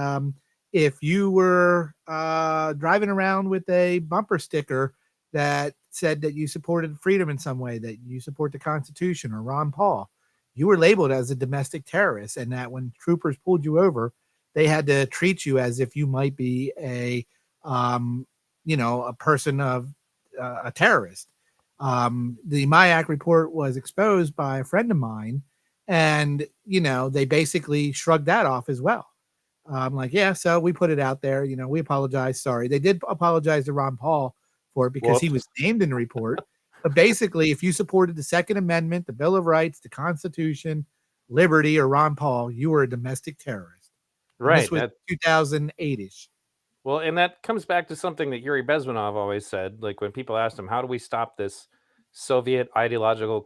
if you were driving around with a bumper sticker that said that you supported freedom in some way, that you support the Constitution or Ron Paul, you were labeled as a domestic terrorist, and that when troopers pulled you over, they had to treat you as if you might be a person of a terrorist. The MIAC report was exposed by a friend of mine, and they basically shrugged that off as well. So we put it out there. We apologize. Sorry. They did apologize to Ron Paul for it because he was named in the report. But basically, if you supported the Second Amendment, the Bill of Rights, the Constitution, liberty, or Ron Paul, you were a domestic terrorist. Right. And this was 2008-ish. Well, and that comes back to something that Yuri Bezmenov always said. Like when people asked him, how do we stop this Soviet ideological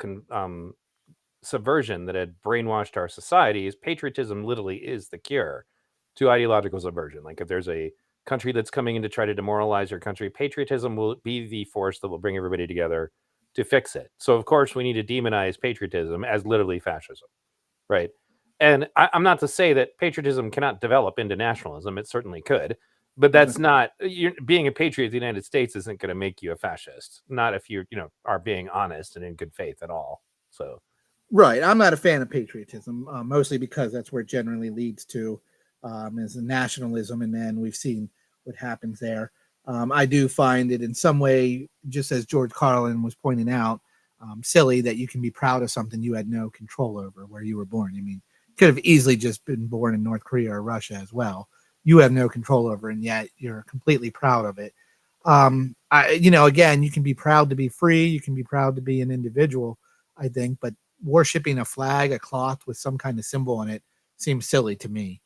subversion that had brainwashed our societies? Patriotism literally is the cure to ideological subversion. Like if there's a country that's coming in to try to demoralize your country, patriotism will be the force that will bring everybody together to fix it. So of course we need to demonize patriotism as literally fascism, right? And I'm not to say that patriotism cannot develop into nationalism. It certainly could, but that's not, being a patriot of the United States isn't going to make you a fascist. Not if you are being honest and in good faith at all. So, right. I'm not a fan of patriotism, mostly because that's where it generally leads to is nationalism, and then we've seen what happens there. I do find it in some way, just as George Carlin was pointing out, silly that you can be proud of something you had no control over where you were born. I mean, you could have easily just been born in North Korea or Russia as well. You have no control over, and yet you're completely proud of it. Again, you can be proud to be free. You can be proud to be an individual, I think, but worshiping a flag, a cloth with some kind of symbol on it seems silly to me.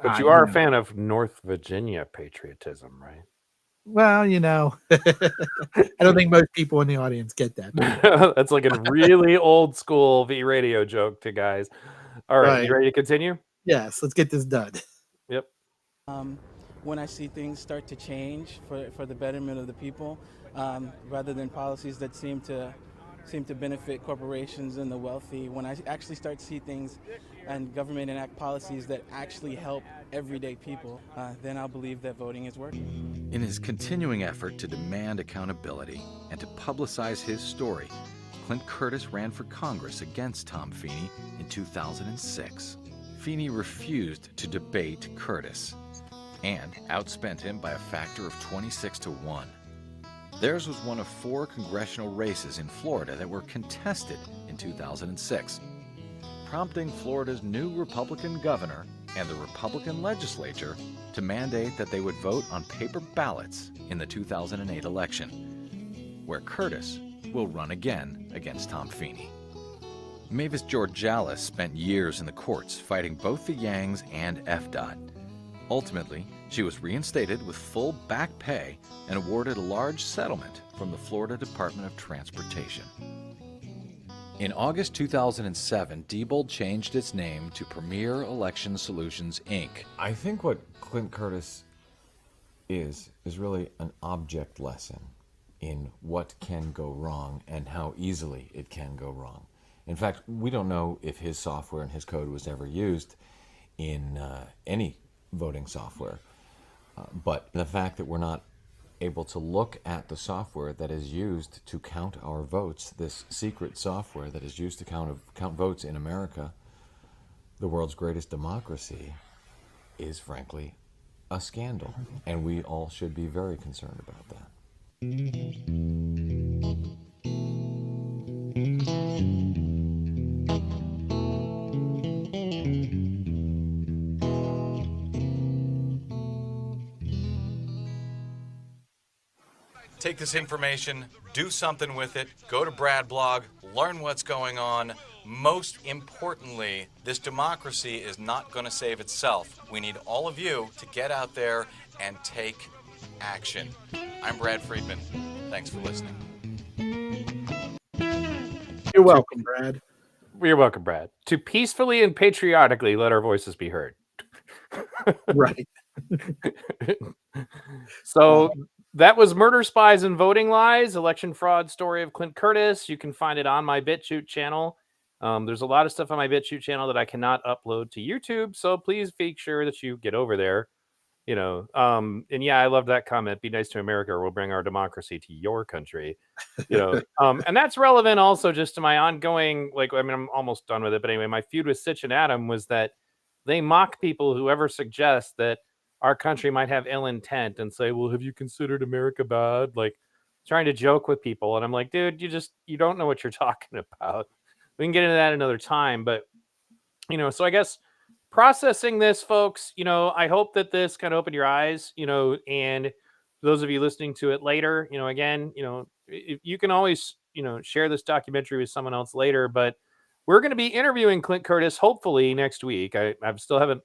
But you are a fan of North Virginia patriotism, right? Well, I don't think most people in the audience get that. That's like a really old school V radio joke to guys. All right, you ready to continue? Yes, let's get this done. Yep. When I see things start to change for the betterment of the people, rather than policies that seem to benefit corporations and the wealthy, when I actually start to see things and government enact policies that actually help everyday people, then I'll believe that voting is working. In his continuing effort to demand accountability and to publicize his story, Clint Curtis ran for Congress against Tom Feeney in 2006. Feeney refused to debate Curtis and outspent him by a factor of 26 to 1. Theirs was one of 4 congressional races in Florida that were contested in 2006, prompting Florida's new Republican governor and the Republican legislature to mandate that they would vote on paper ballots in the 2008 election, where Curtis will run again against Tom Feeney. Mavis Georgalis spent years in the courts fighting both the Yangs and FDOT. Ultimately, she was reinstated with full back pay and awarded a large settlement from the Florida Department of Transportation. In August 2007, Diebold changed its name to Premier Election Solutions, Inc. I think what Clint Curtis is really an object lesson in what can go wrong and how easily it can go wrong. In fact, we don't know if his software and his code was ever used in any voting software. But the fact that we're not able to look at the software that is used to count our votes, this secret software that is used to count votes in America, the world's greatest democracy, is frankly a scandal. And we all should be very concerned about that. Take this information, do something with it, go to Brad Blog, learn what's going on. Most importantly, this democracy is not going to save itself. We need all of you to get out there and take action. I'm Brad Friedman. Thanks for listening. You're welcome, Brad. You're welcome, Brad. To peacefully and patriotically let our voices be heard. Right. So that was Murder, Spies, and Voting Lies, election fraud story of Clint Curtis. You can find it on my BitChute channel. There's a lot of stuff on my BitChute channel that I cannot upload to YouTube, so please make sure that you get over there. And yeah, I love that comment. Be nice to America, or we'll bring our democracy to your country. And that's relevant also just to my ongoing, I'm almost done with it, but anyway, my feud with Sitch and Adam was that they mock people who ever suggest that our country might have ill intent and say, well, have you considered America bad? Like trying to joke with people. And I'm like, dude, you don't know what you're talking about. We can get into that another time. But, so I guess processing this, folks, I hope that this kind of opened your eyes, and those of you listening to it later, again, if you can always, share this documentary with someone else later, but we're going to be interviewing Clint Curtis, hopefully next week. I still haven't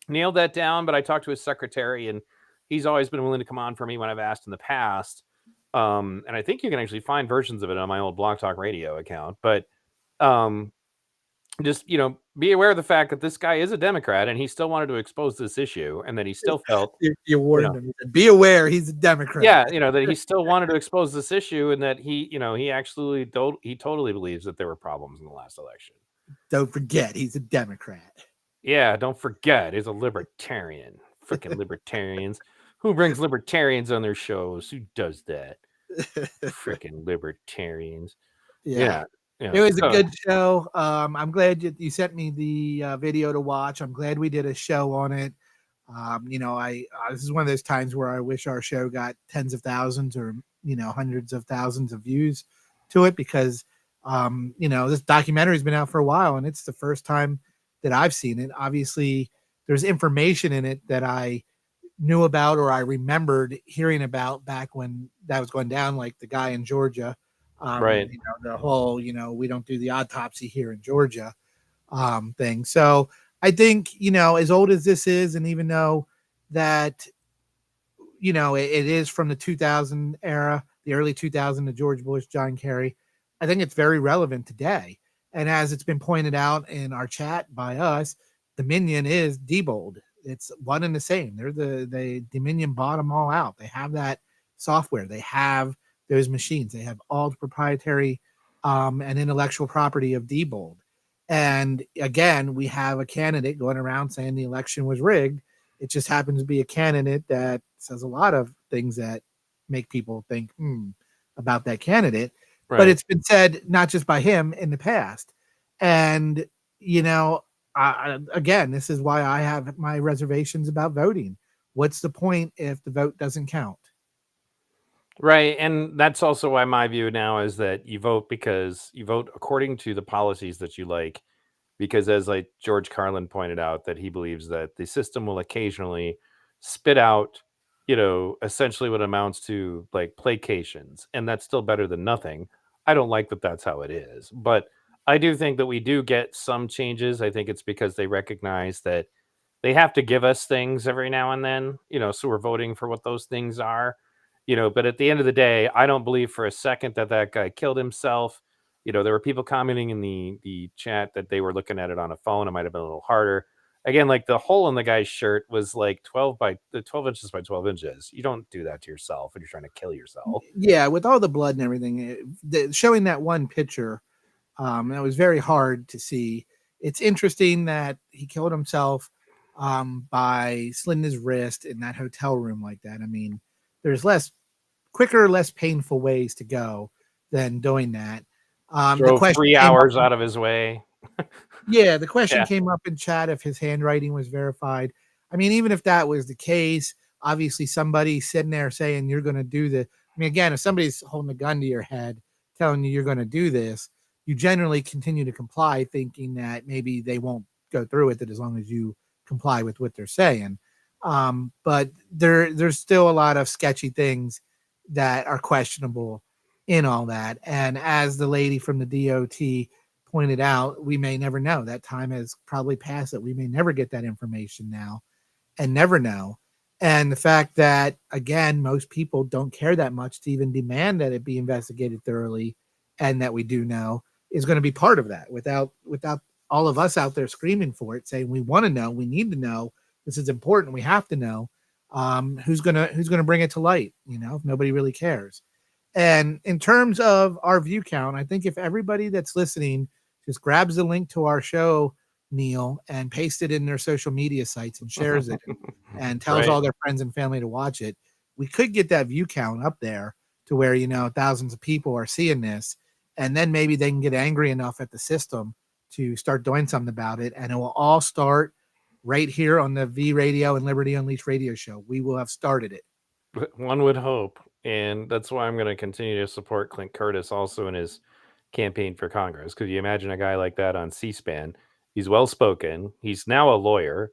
nailed that down, but I talked to his secretary and he's always been willing to come on for me when I've asked in the past. And I think you can actually find versions of it on my old Blog Talk Radio account, but just, be aware of the fact that this guy is a Democrat and he still wanted to expose this issue, and that he still felt you warned him. Be aware, he's a Democrat. Yeah, that he still wanted to expose this issue, and that he totally believes that there were problems in the last election. Don't forget, he's a Democrat. Yeah, don't forget, he's a libertarian. Freaking libertarians. Who brings libertarians on their shows? Who does that? Freaking libertarians. Yeah. It was a good show. I'm glad you sent me the video to watch. I'm glad we did a show on it. This is one of those times where I wish our show got tens of thousands or hundreds of thousands of views to it, because this documentary has been out for a while and it's the first time that I've seen it. Obviously, there's information in it that I knew about or I remembered hearing about back when that was going down, like the guy in Georgia. Right. The whole, we don't do the autopsy here in Georgia thing. So I think, as old as this is, and even though that, you know, it is from the 2000 era, the early 2000, the George Bush, John Kerry. I think it's very relevant today. And as it's been pointed out in our chat by us, Dominion is Diebold. It's one and the same. They're the Dominion bought them all out. They have that software. They have those machines. They have all the proprietary and intellectual property of Diebold. And again, we have a candidate going around saying the election was rigged. It just happens to be a candidate that says a lot of things that make people think about that candidate. Right. But it's been said not just by him in the past. And, you know, again, this is why I have my reservations about voting. What's the point if the vote doesn't count? Right. And that's also why my view now is that you vote because you vote according to the policies that you like. Because as like George Carlin pointed out, that he believes that the system will occasionally spit out, you know, essentially what amounts to like placations. And that's still better than nothing. I don't like that that's how it is. But I do think that we do get some changes. I think it's because they recognize that they have to give us things every now and then, you know, so we're voting for what those things are, you know, but at the end of the day, I don't believe for a second that that guy killed himself. You know, there were people commenting in the chat that they were looking at it on a phone. It might have been a little harder. Again, like the hole in the guy's shirt was like 12 inches by 12 inches. You don't do that to yourself when you're trying to kill yourself. Yeah, with all the blood and everything, showing that one picture, that was very hard to see. It's interesting that he killed himself by slitting his wrist in that hotel room like that. I mean, there's quicker, less painful ways to go than doing that. The Drove question 3 hours out of his way. Yeah, the question Yeah. came up in chat if his handwriting was verified. I mean, even if that was the case, obviously somebody sitting there saying you're going to do the. I mean, again, if somebody's holding a gun to your head, telling you you're going to do this, you generally continue to comply, thinking that maybe they won't go through with it as long as you comply with what they're saying. But there's still a lot of sketchy things that are questionable in all that. And as the lady from the DOT pointed out, we may never know. That time has probably passed, that we may never get that information now and never know. And the fact that, again, most people don't care that much to even demand that it be investigated thoroughly and that we do know is going to be part of that without all of us out there screaming for it, saying we want to know, we need to know, this is important, we have to know. Who's gonna bring it to light, you know, if nobody really cares. And in terms of our view count, I think if everybody that's listening just grabs the link to our show, Neil, and pastes it in their social media sites and shares it and tells all their friends and family to watch it, we could get that view count up there to where, you know, thousands of people are seeing this. And then maybe they can get angry enough at the system to start doing something about it. And it will all start right here on the V Radio and Liberty Unleashed radio show. We will have started it. One would hope. And that's why I'm going to continue to support Clint Curtis also in his campaign for Congress. Because you imagine a guy like that on C-SPAN. He's well-spoken. He's now a lawyer.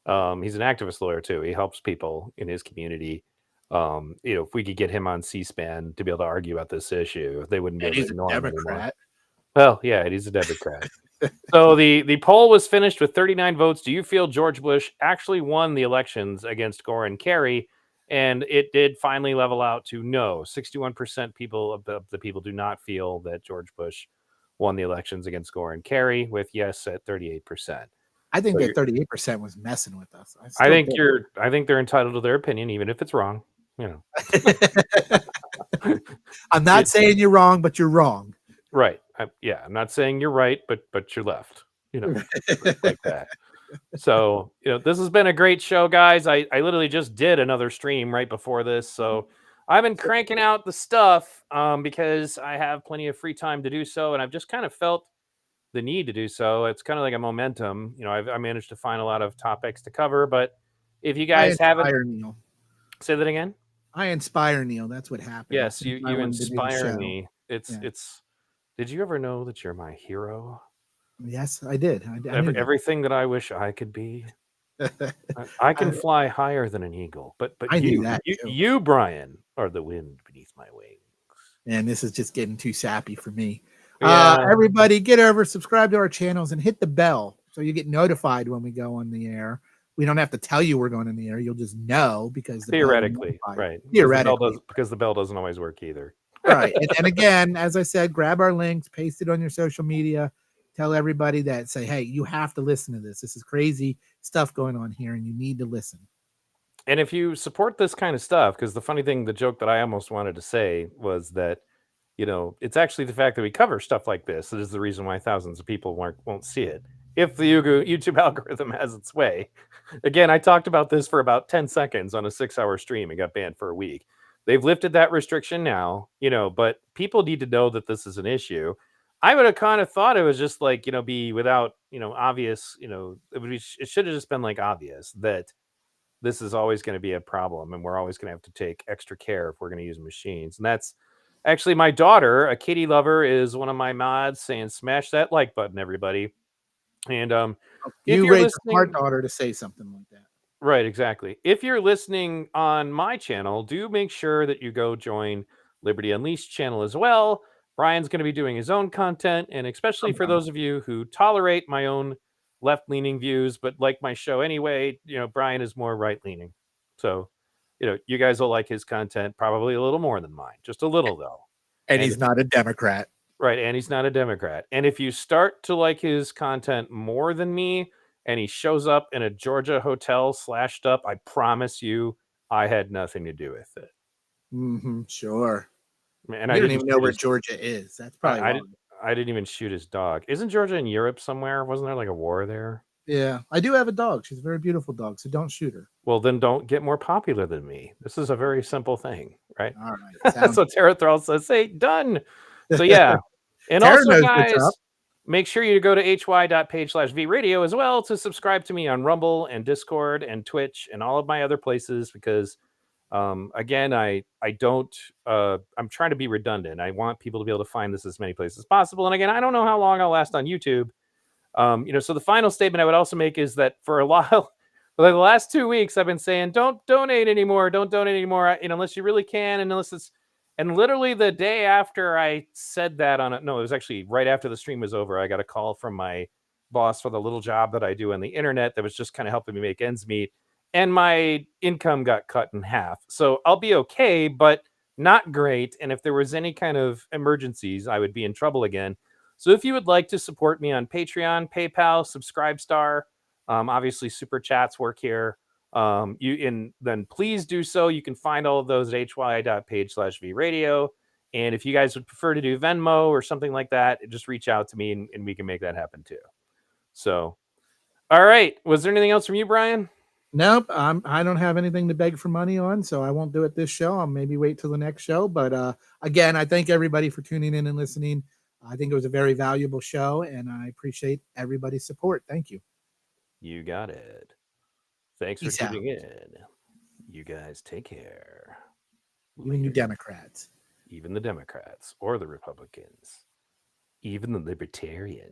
He's an activist lawyer, too. He helps people in his community. You know, if we could get him on C-SPAN to be able to argue about this issue, they wouldn't be able to ignore him anymore. Well, yeah, he's a Democrat. So the poll was finished with 39 votes. Do you feel George Bush actually won the elections against Gore and Kerry? And it did finally level out to no. 61% of the people do not feel that George Bush won the elections against Gore and Kerry, with yes at 38%. I think So that 38% was messing with us. I think they're entitled to their opinion, even if it's wrong. You know, I'm not saying you're wrong, but you're wrong. Right. I'm not saying you're right, but you're left. You know, like that. So, you know, this has been a great show, guys. I literally just did another stream right before this. So I've been cranking out the stuff because I have plenty of free time to do so. And I've just kind of felt the need to do so. It's kind of like a momentum. You know, I managed to find a lot of topics to cover. But if you guys haven't... Neil. Say that again? I inspire Neil. That's what happened. Yes, you inspire me. It's... Did you ever know that you're my hero? Yes, I did. Everything that I wish I could be. I can fly higher than an eagle, but I knew that you, Brian, are the wind beneath my wings. And this is just getting too sappy for me. Yeah. Everybody, get over, subscribe to our channels, and hit the bell so you get notified when we go on the air. We don't have to tell you we're going in the air. You'll just know because the theoretically, bell right? Theoretically, Because the bell doesn't always work either. Right. And again, as I said, grab our links, paste it on your social media, tell everybody that, say, hey, you have to listen to this. This is crazy stuff going on here, and you need to listen. And if you support this kind of stuff, because the funny thing, the joke that I almost wanted to say was that, it's actually the fact that we cover stuff like this that is the reason why thousands of people won't see it. If the YouTube algorithm has its way. Again, I talked about this for about 10 seconds on a 6-hour stream and got banned for a week. They've lifted that restriction now, but people need to know that this is an issue. I would have kind of thought it was just like, be without, obvious, it should have just been like obvious that this is always going to be a problem and we're always going to have to take extra care if we're going to use machines. And that's actually my daughter, a kitty lover, is one of my mods saying, smash that like button, everybody. And if You you're raised listening, a smart daughter to say something like that. right, exactly. If you're listening on my channel, do make sure that you go join Liberty Unleashed channel as well. Brian's going to be doing his own content, and especially for those of you who tolerate my own left-leaning views, but like my show anyway, Brian is more right-leaning. So, you guys will like his content probably a little more than mine, just a little though. And he's not a Democrat. Right, and he's not a Democrat. And if you start to like his content more than me, and he shows up in a Georgia hotel slashed up, I promise you, I had nothing to do with it. Mm-hmm, sure. And you I don't didn't even know where Georgia is. That's probably I didn't even shoot his dog. Isn't Georgia in Europe somewhere? Wasn't there like a war there? Yeah, I do have a dog. She's a very beautiful dog, so don't shoot her. Well, then don't get more popular than me. This is a very simple thing, right? All right. So Tara Thrall says, "Hey, done." So yeah, and Tara also, knows guys, what's up. make sure you go to hy.page/vradio as well to subscribe to me on Rumble and Discord and Twitch and all of my other places because, again, I don't. I'm trying to be redundant. I want people to be able to find this as many places as possible. And again, I don't know how long I'll last on YouTube. So the final statement I would also make is that for a while, for the last 2 weeks, I've been saying, don't donate anymore. Don't donate anymore. Unless you really can. And unless it's, and literally the day after I said that it was actually right after the stream was over. I got a call from my boss for the little job that I do on the internet that was just kind of helping me make ends meet. And my income got cut in half. So I'll be okay, but not great. And if there was any kind of emergencies, I would be in trouble again. So if you would like to support me on Patreon, PayPal, Subscribestar, obviously Super Chats work here. Then please do so. You can find all of those at hy.page/vradio. And if you guys would prefer to do Venmo or something like that, just reach out to me and we can make that happen too. So, all right. Was there anything else from you, Brian? Nope. I don't have anything to beg for money on, so I won't do it this show. I'll maybe wait till the next show. But again, I thank everybody for tuning in and listening. I think it was a very valuable show, and I appreciate everybody's support. Thank you. You got it. Thanks for tuning in. You guys take care. Even you Democrats. Even the Democrats or the Republicans. Even the Libertarians.